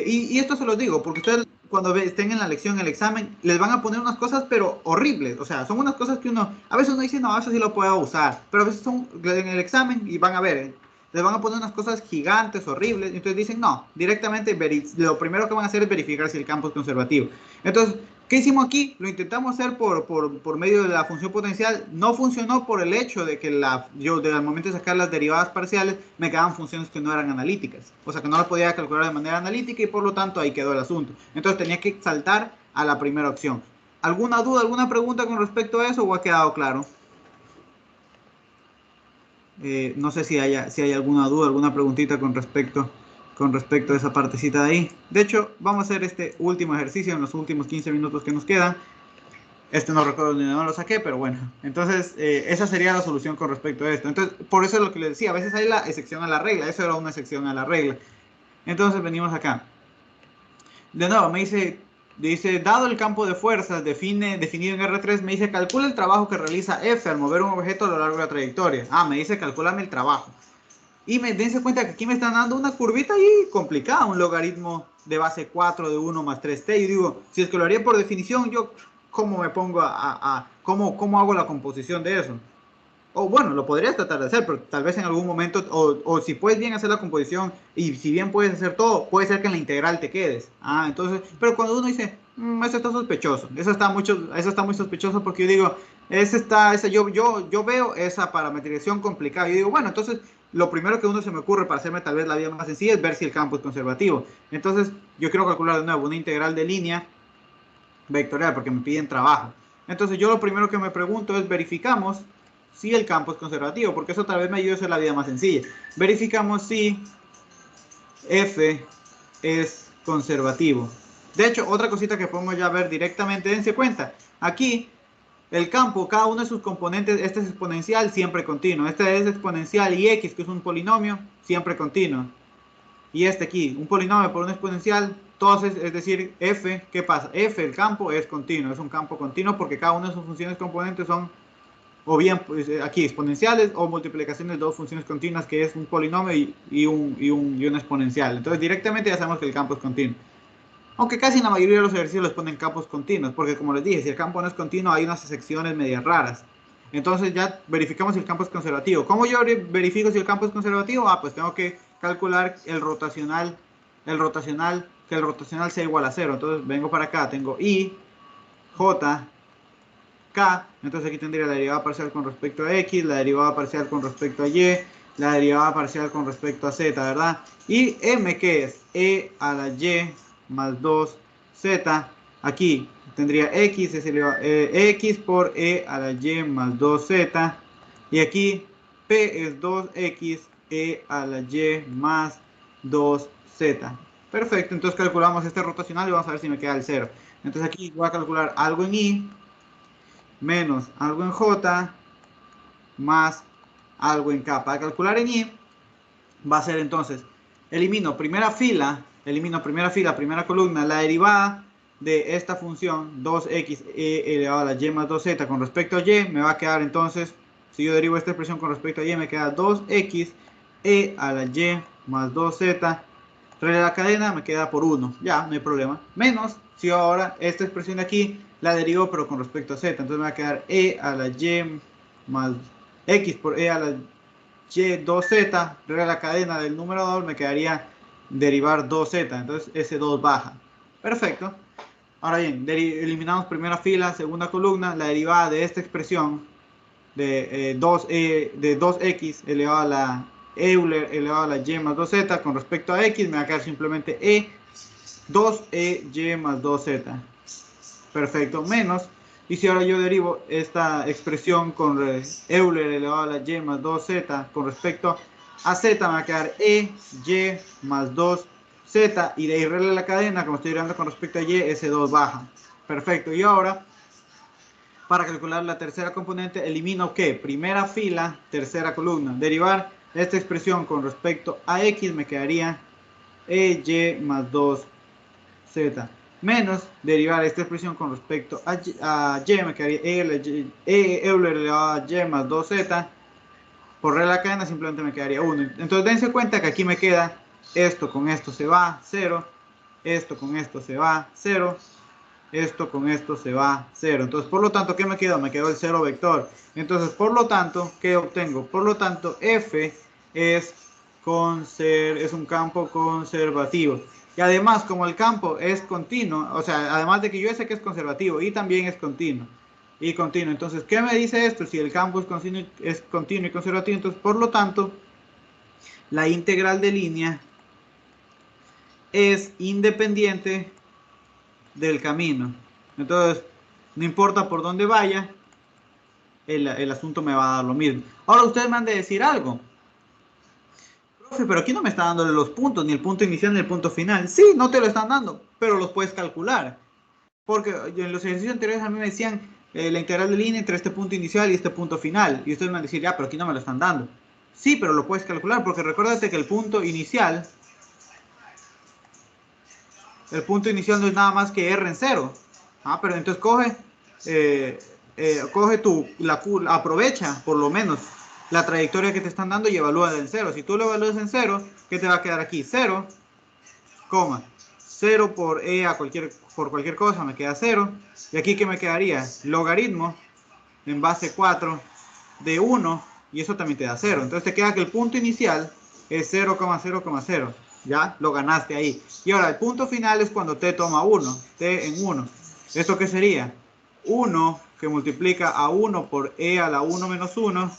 y esto se los digo, porque ustedes cuando estén en la lección, en el examen, les van a poner unas cosas, pero horribles. O sea, son unas cosas que a veces uno dice, no, eso sí lo puedo usar. Pero a veces son en el examen y van a ver, les van a poner unas cosas gigantes, horribles. Y entonces dicen, no, directamente lo primero que van a hacer es verificar si el campo es conservativo. Entonces, ¿qué hicimos aquí? Lo intentamos hacer por medio de la función potencial. No funcionó por el hecho de que yo, desde el momento de sacar las derivadas parciales, me quedaban funciones que no eran analíticas. O sea, que no las podía calcular de manera analítica y por lo tanto ahí quedó el asunto. Entonces tenía que saltar a la primera opción. ¿Alguna duda, alguna pregunta con respecto a eso o ha quedado claro? No sé si hay alguna duda, alguna preguntita con respecto a esa partecita de ahí. De hecho, vamos a hacer este último ejercicio en los últimos 15 minutos que nos quedan. No recuerdo ni dónde lo saqué, pero bueno. Entonces, esa sería la solución con respecto a esto. Entonces, por eso es lo que les decía, a veces hay la excepción a la regla. Eso era una excepción a la regla. Entonces, venimos acá. De nuevo, me dice, dado el campo de fuerzas definido en R3, me dice, calcula el trabajo que realiza F al mover un objeto a lo largo de la trayectoria. Ah, me dice, calculame el trabajo. Y dense cuenta que aquí me están dando una curvita ahí complicada, un logaritmo de base 4 de 1 más 3t. Y digo, si es que lo haría por definición, yo, ¿cómo me pongo cómo hago la composición de eso? O bueno, lo podrías tratar de hacer, pero tal vez en algún momento, o si puedes bien hacer la composición, y si bien puedes hacer todo, puede ser que en la integral te quedes. Ah, entonces, pero cuando uno dice, eso está sospechoso, eso está muy sospechoso, porque yo digo, yo veo esa parametrización complicada, y digo, bueno, entonces, lo primero que uno se me ocurre para hacerme tal vez la vida más sencilla es ver si el campo es conservativo. Entonces, yo quiero calcular de nuevo una integral de línea vectorial, porque me piden trabajo. Entonces, yo lo primero que me pregunto es, verificamos si el campo es conservativo, porque eso tal vez me ayude a hacer la vida más sencilla. Verificamos si F es conservativo. De hecho, otra cosita que podemos ya ver directamente, dense cuenta, aquí el campo, cada uno de sus componentes, este es exponencial, siempre continuo, este es exponencial y x, que es un polinomio, siempre continuo. Y este aquí, un polinomio por un exponencial, Entonces, es decir, f, ¿qué pasa? F, el campo, es continuo, es un campo continuo porque cada una de sus funciones componentes son o bien pues, aquí exponenciales o multiplicaciones de dos funciones continuas, que es un polinomio y un exponencial. Entonces directamente ya sabemos que el campo es continuo. Aunque casi en la mayoría de los ejercicios les ponen campos continuos, porque como les dije, si el campo no es continuo hay unas secciones medias raras. Entonces ya verificamos si el campo es conservativo. ¿Cómo yo verifico si el campo es conservativo? Pues tengo que calcular que el rotacional sea igual a 0. Entonces vengo para acá, tengo I, J, K, entonces aquí tendría la derivada parcial con respecto a X, la derivada parcial con respecto a Y, la derivada parcial con respecto a Z, ¿verdad? Y M, ¿qué es? E a la Y más 2Z, aquí tendría X, es X por E a la Y más 2Z, y aquí P es 2X, E a la Y más 2Z. Perfecto, entonces calculamos este rotacional y vamos a ver si me queda el 0. Entonces aquí voy a calcular algo en I, menos algo en J, más algo en K. Para calcular en I, va a ser entonces, elimino primera fila, primera columna, la derivada de esta función 2x elevado a la y más 2z con respecto a y, me va a quedar entonces, si yo derivo esta expresión con respecto a y, me queda 2x e a la y más 2z, sobre la cadena me queda por 1, ya, no hay problema, menos, si yo ahora esta expresión de aquí la derivo pero con respecto a z, entonces me va a quedar e a la y más x por e a la y 2z, regla la cadena del numerador, me quedaría derivar 2z, entonces ese 2 baja. Perfecto. Ahora bien, eliminamos primera fila, segunda columna, la derivada de esta expresión de 2x elevado a la Euler elevado a la y más 2z con respecto a x, me va a quedar simplemente e 2y más 2z. Perfecto, menos. Y si ahora yo derivo esta expresión con Euler elevado a la y más 2z con respecto a z, me va a quedar e y más 2z, y de ahí regla la cadena, como estoy derivando con respecto a y, ese 2 baja. Perfecto, y ahora para calcular la tercera componente elimino ¿qué? Primera fila, tercera columna. Derivar esta expresión con respecto a x me quedaría e y más 2z. Menos derivar esta expresión con respecto a y me quedaría Euler elevado a y más 2z. Por regla de la cadena simplemente me quedaría 1. Entonces dense cuenta que aquí me queda esto con esto se va 0, esto con esto se va 0, esto con esto se va 0. Entonces por lo tanto, ¿qué me quedó? Me quedó el 0 vector. Entonces por lo tanto, ¿qué obtengo? Por lo tanto, F es un campo conservativo. Y además, como el campo es continuo, o sea, además de que yo sé que es conservativo y también es continuo. Y continuo. Entonces, ¿qué me dice esto? Si el campo es continuo y conservativo, entonces, por lo tanto, la integral de línea es independiente del camino. Entonces, no importa por dónde vaya, el asunto me va a dar lo mismo. Ahora, ustedes me han de decir algo. Profe, pero aquí no me está dando los puntos, ni el punto inicial ni el punto final. Sí, no te lo están dando, pero los puedes calcular. Porque en los ejercicios anteriores a mí me decían la integral de línea entre este punto inicial y este punto final. Y ustedes me van a decir, ya, pero aquí no me lo están dando. Sí, pero lo puedes calcular, porque recuérdate que el punto inicial no es nada más que R en 0. Ah, pero entonces aprovecha por lo menos la trayectoria que te están dando y evalúa en 0. Si tú lo evalúas en 0, ¿qué te va a quedar aquí? 0, 0 por e por cualquier cosa me queda 0. Y aquí, ¿qué me quedaría? Logaritmo en base 4 de 1, y eso también te da 0. Entonces te queda que el punto inicial es 0,0,0. Ya lo ganaste ahí. Y ahora el punto final es cuando t toma 1, t en 1. ¿Esto qué sería? 1 que multiplica a 1 por e a la 1 menos 1,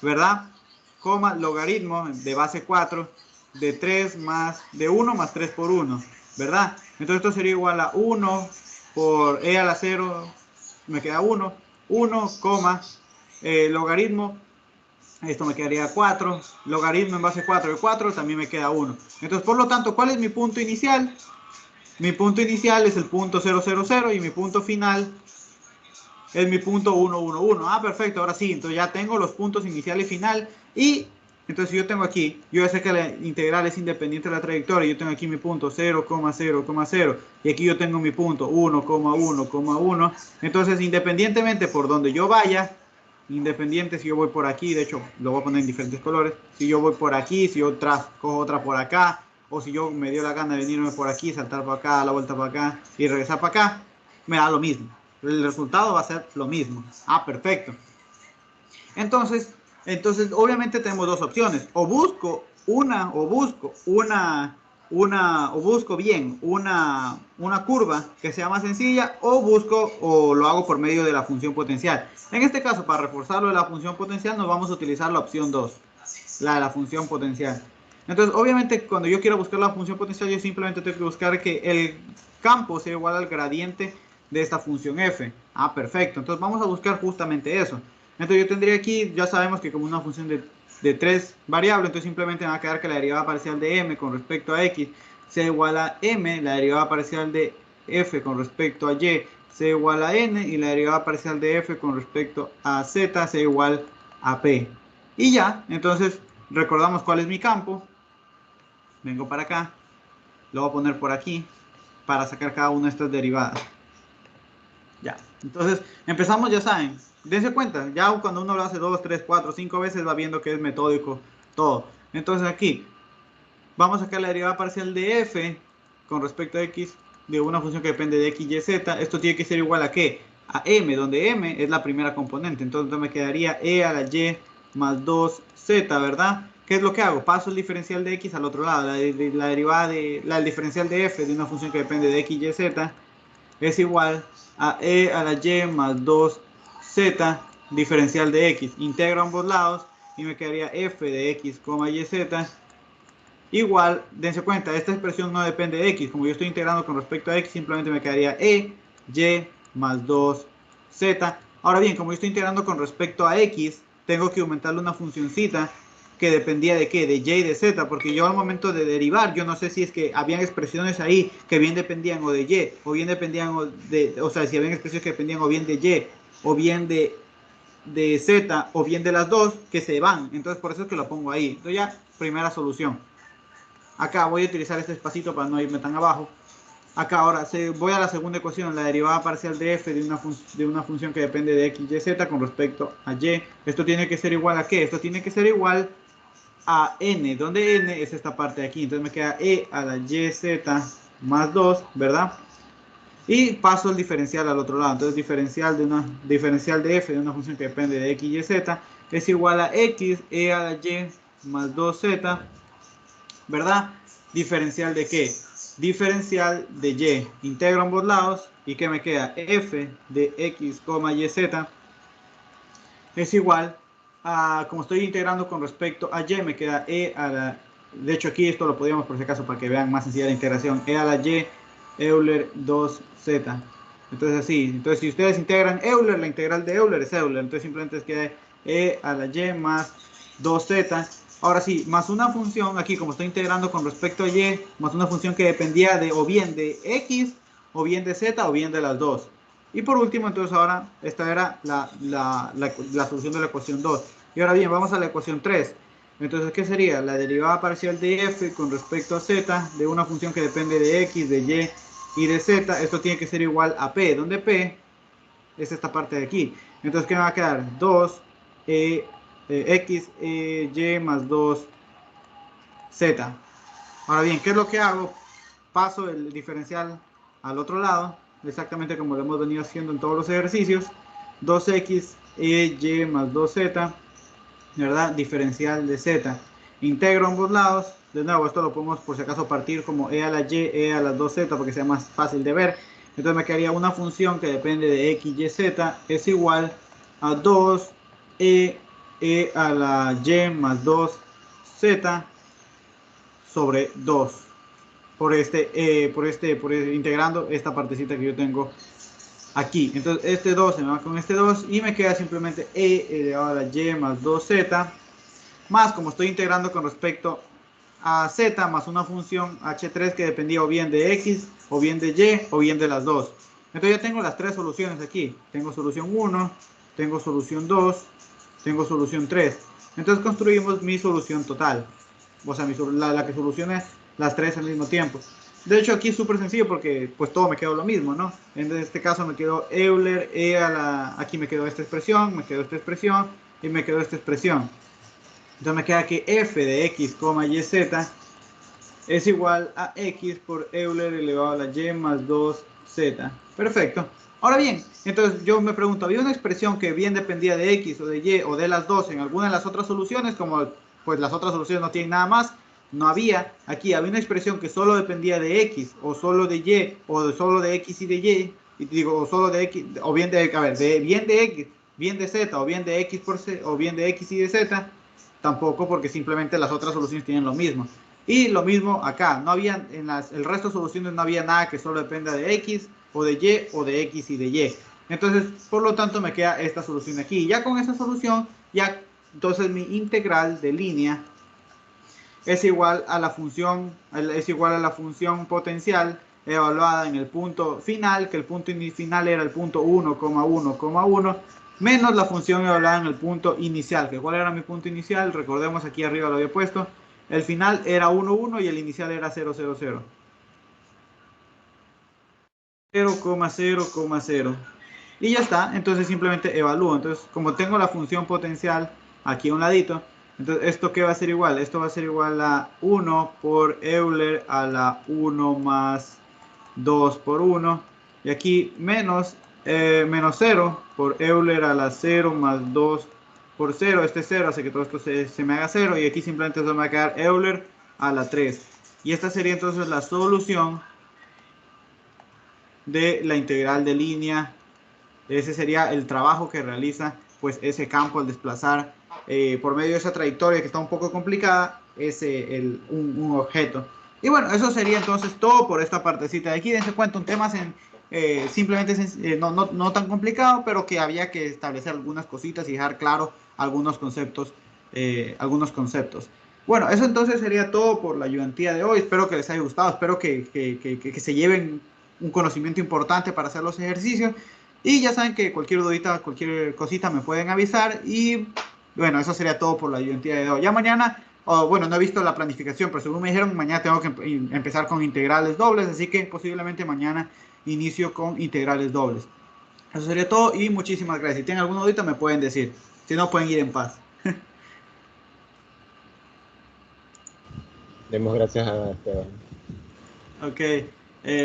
¿verdad? Logaritmo de base 4 de 1 más 3 por 1, ¿verdad? Entonces esto sería igual a 1 por e a la 0, me queda 1, logaritmo, esto me quedaría 4, logaritmo en base 4 de 4, también me queda 1. Entonces, por lo tanto, ¿cuál es mi punto inicial? Mi punto inicial es el punto 0, 0, 0, y mi punto final es mi punto 1, 1, 1. Ah, perfecto, ahora sí, entonces ya tengo los puntos inicial y final, y Entonces, si yo tengo aquí, yo ya sé que la integral es independiente de la trayectoria. Yo tengo aquí mi punto 0,0,0 y aquí yo tengo mi punto 1,1,1. Entonces, independientemente por donde yo vaya, independiente si yo voy por aquí, de hecho, lo voy a poner en diferentes colores. Si yo voy por aquí, si yo cojo otra por acá, o si yo me dio la gana de venirme por aquí, saltar para acá, la vuelta para acá y regresar para acá, me da lo mismo. El resultado va a ser lo mismo. Ah, perfecto. Entonces, obviamente tenemos dos opciones. O busco bien una curva que sea más sencilla, o lo hago por medio de la función potencial. En este caso, para reforzarlo de la función potencial, nos vamos a utilizar la opción 2, la de la función potencial. Entonces, obviamente, cuando yo quiero buscar la función potencial, yo simplemente tengo que buscar que el campo sea igual al gradiente de esta función f. Ah, perfecto. Entonces, vamos a buscar justamente eso. Entonces, yo tendría aquí, ya sabemos que como una función de 3 variables, entonces simplemente me va a quedar que la derivada parcial de m con respecto a x sea igual a m, la derivada parcial de f con respecto a y sea igual a n, y la derivada parcial de f con respecto a z sea igual a p. Y ya, entonces recordamos cuál es mi campo. Vengo para acá, lo voy a poner por aquí para sacar cada una de estas derivadas. Ya, entonces empezamos, ya saben, dense cuenta, ya cuando uno lo hace 2, 3, 4, 5 veces va viendo que es metódico todo. Entonces aquí vamos a sacar la derivada parcial de f con respecto a x de una función que depende de x, y, z. Esto tiene que ser igual a ¿qué? A m, donde m es la primera componente. Entonces me quedaría e a la y más 2z, ¿verdad? ¿Qué es lo que hago? Paso el diferencial de x al otro lado. La derivada el diferencial de f de una función que depende de x, y, z es igual a e a la y más 2z diferencial de x. Integro ambos lados y me quedaría f de x, y, z igual, dense cuenta, esta expresión no depende de x. Como yo estoy integrando con respecto a x, simplemente me quedaría e, y más 2z. Ahora bien, como yo estoy integrando con respecto a x, tengo que aumentarle una funcioncita que dependía de qué, de y y de z, porque yo al momento de derivar, yo no sé si es que habían expresiones ahí que bien dependían o de y, o bien dependían o sea, si habían expresiones que dependían o bien de y, o bien de z, o bien de las dos, que se van. Entonces por eso es que lo pongo ahí. Entonces ya, primera solución. Acá voy a utilizar este espacito para no irme tan abajo. Acá ahora voy a la segunda ecuación, la derivada parcial de f de una función que depende de x, y, z con respecto a y. Esto tiene que ser igual a ¿qué? Esto tiene que ser igual a n, donde n es esta parte de aquí. Entonces me queda e a la y, z más 2, ¿verdad? Y paso el diferencial al otro lado. Entonces diferencial de f de una función que depende de x, y, z es igual a x e a la y más 2z, ¿verdad? ¿Diferencial de qué? Diferencial de y. Integro ambos lados y ¿qué me queda? F de x, y, z es igual a, como estoy integrando con respecto a y, me queda e a la, de hecho aquí esto lo podríamos por si acaso para que vean más sencilla la integración, e a la y Euler 2z. Entonces así, entonces si ustedes integran Euler, la integral de Euler es Euler, entonces simplemente queda e a la y más 2z. Ahora sí, más una función, aquí como estoy integrando con respecto a y, más una función que dependía de o bien de x, o bien de z, o bien de las dos. Y por último, entonces ahora, esta era la solución de la ecuación 2. Y ahora bien, vamos a la ecuación 3. Entonces, ¿qué sería? La derivada parcial de f con respecto a z de una función que depende de x, de y y de z. Esto tiene que ser igual a p, donde p es esta parte de aquí. Entonces, ¿qué me va a quedar? 2 x y más 2 z. Ahora bien, ¿qué es lo que hago? Paso el diferencial al otro lado, exactamente como lo hemos venido haciendo en todos los ejercicios. 2x y más 2z, ¿verdad? Diferencial de z. Integro ambos lados. De nuevo, esto lo podemos por si acaso partir como e a la y, e a las 2z, para que sea más fácil de ver. Entonces me quedaría una función que depende de x, y, z, es igual a 2 e a la y más 2z sobre 2. Por integrando esta partecita que yo tengo aquí. Entonces este 2 se me va con este 2 y me queda simplemente e elevado a la y más 2z, más como estoy integrando con respecto a z, más una función h3 que dependía o bien de x, o bien de y, o bien de las dos. Entonces ya tengo las tres soluciones aquí. Tengo solución 1, tengo solución 2, tengo solución 3. Entonces construimos mi solución total. O sea, la que solucione las tres al mismo tiempo. De hecho, aquí es súper sencillo porque pues todo me quedó lo mismo, ¿no? En este caso me quedó Euler, aquí me quedó esta expresión, me quedó esta expresión y me quedó esta expresión. Entonces me queda que f de x, y z es igual a x por Euler elevado a la y más 2z. Perfecto. Ahora bien, entonces yo me pregunto, ¿había una expresión que bien dependía de x o de y o de las dos en alguna de las otras soluciones? Como pues las otras soluciones no tienen nada más. No había. Aquí había una expresión que solo dependía de x o solo de y o solo de x y de y. Y digo, o solo de x, o bien de, a ver, bien de x, bien de z, o bien de x por z, o bien de x y de z. Tampoco, porque simplemente las otras soluciones tienen lo mismo. Y lo mismo acá, no había el resto de soluciones no había nada que solo dependa de x o de y o de x y de y. Entonces, por lo tanto, me queda esta solución aquí. Y ya con esa solución, ya entonces mi integral de línea es igual a la función potencial evaluada en el punto final, que el punto final era el punto 1,1,1, menos la función evaluada en el punto inicial. Que ¿cuál era mi punto inicial? Recordemos, aquí arriba lo había puesto. El final era 1,1 y el inicial era 0,0,0. 0,0,0. Y ya está, entonces simplemente evalúo. Entonces, como tengo la función potencial aquí a un ladito, entonces, ¿esto qué va a ser igual? Esto va a ser igual a 1 por Euler a la 1 más 2 por 1. Y aquí menos 0 por Euler a la 0 más 2 por 0. Este 0 hace que todo esto se me haga 0. Y aquí simplemente se me va a quedar Euler a la 3. Y esta sería entonces la solución de la integral de línea. Ese sería el trabajo que realiza pues ese campo al desplazar por medio de esa trayectoria que está un poco complicada un objeto. Y bueno, eso sería entonces todo por esta partecita de aquí. Dense cuenta, un tema simplemente no tan complicado, pero que había que establecer algunas cositas y dejar claro algunos conceptos. Bueno, eso entonces sería todo por la ayudantía de hoy. Espero que les haya gustado, espero que se lleven un conocimiento importante para hacer los ejercicios. Y ya saben que cualquier dudita, cualquier cosita me pueden avisar. Y bueno, eso sería todo por la ayudantía de hoy. Ya mañana, bueno, no he visto la planificación, pero según me dijeron, mañana tengo que empezar con integrales dobles. Así que posiblemente mañana inicio con integrales dobles. Eso sería todo y muchísimas gracias. Si tienen alguna dudita me pueden decir. Si no, pueden ir en paz. Demos gracias a Esteban. Ok.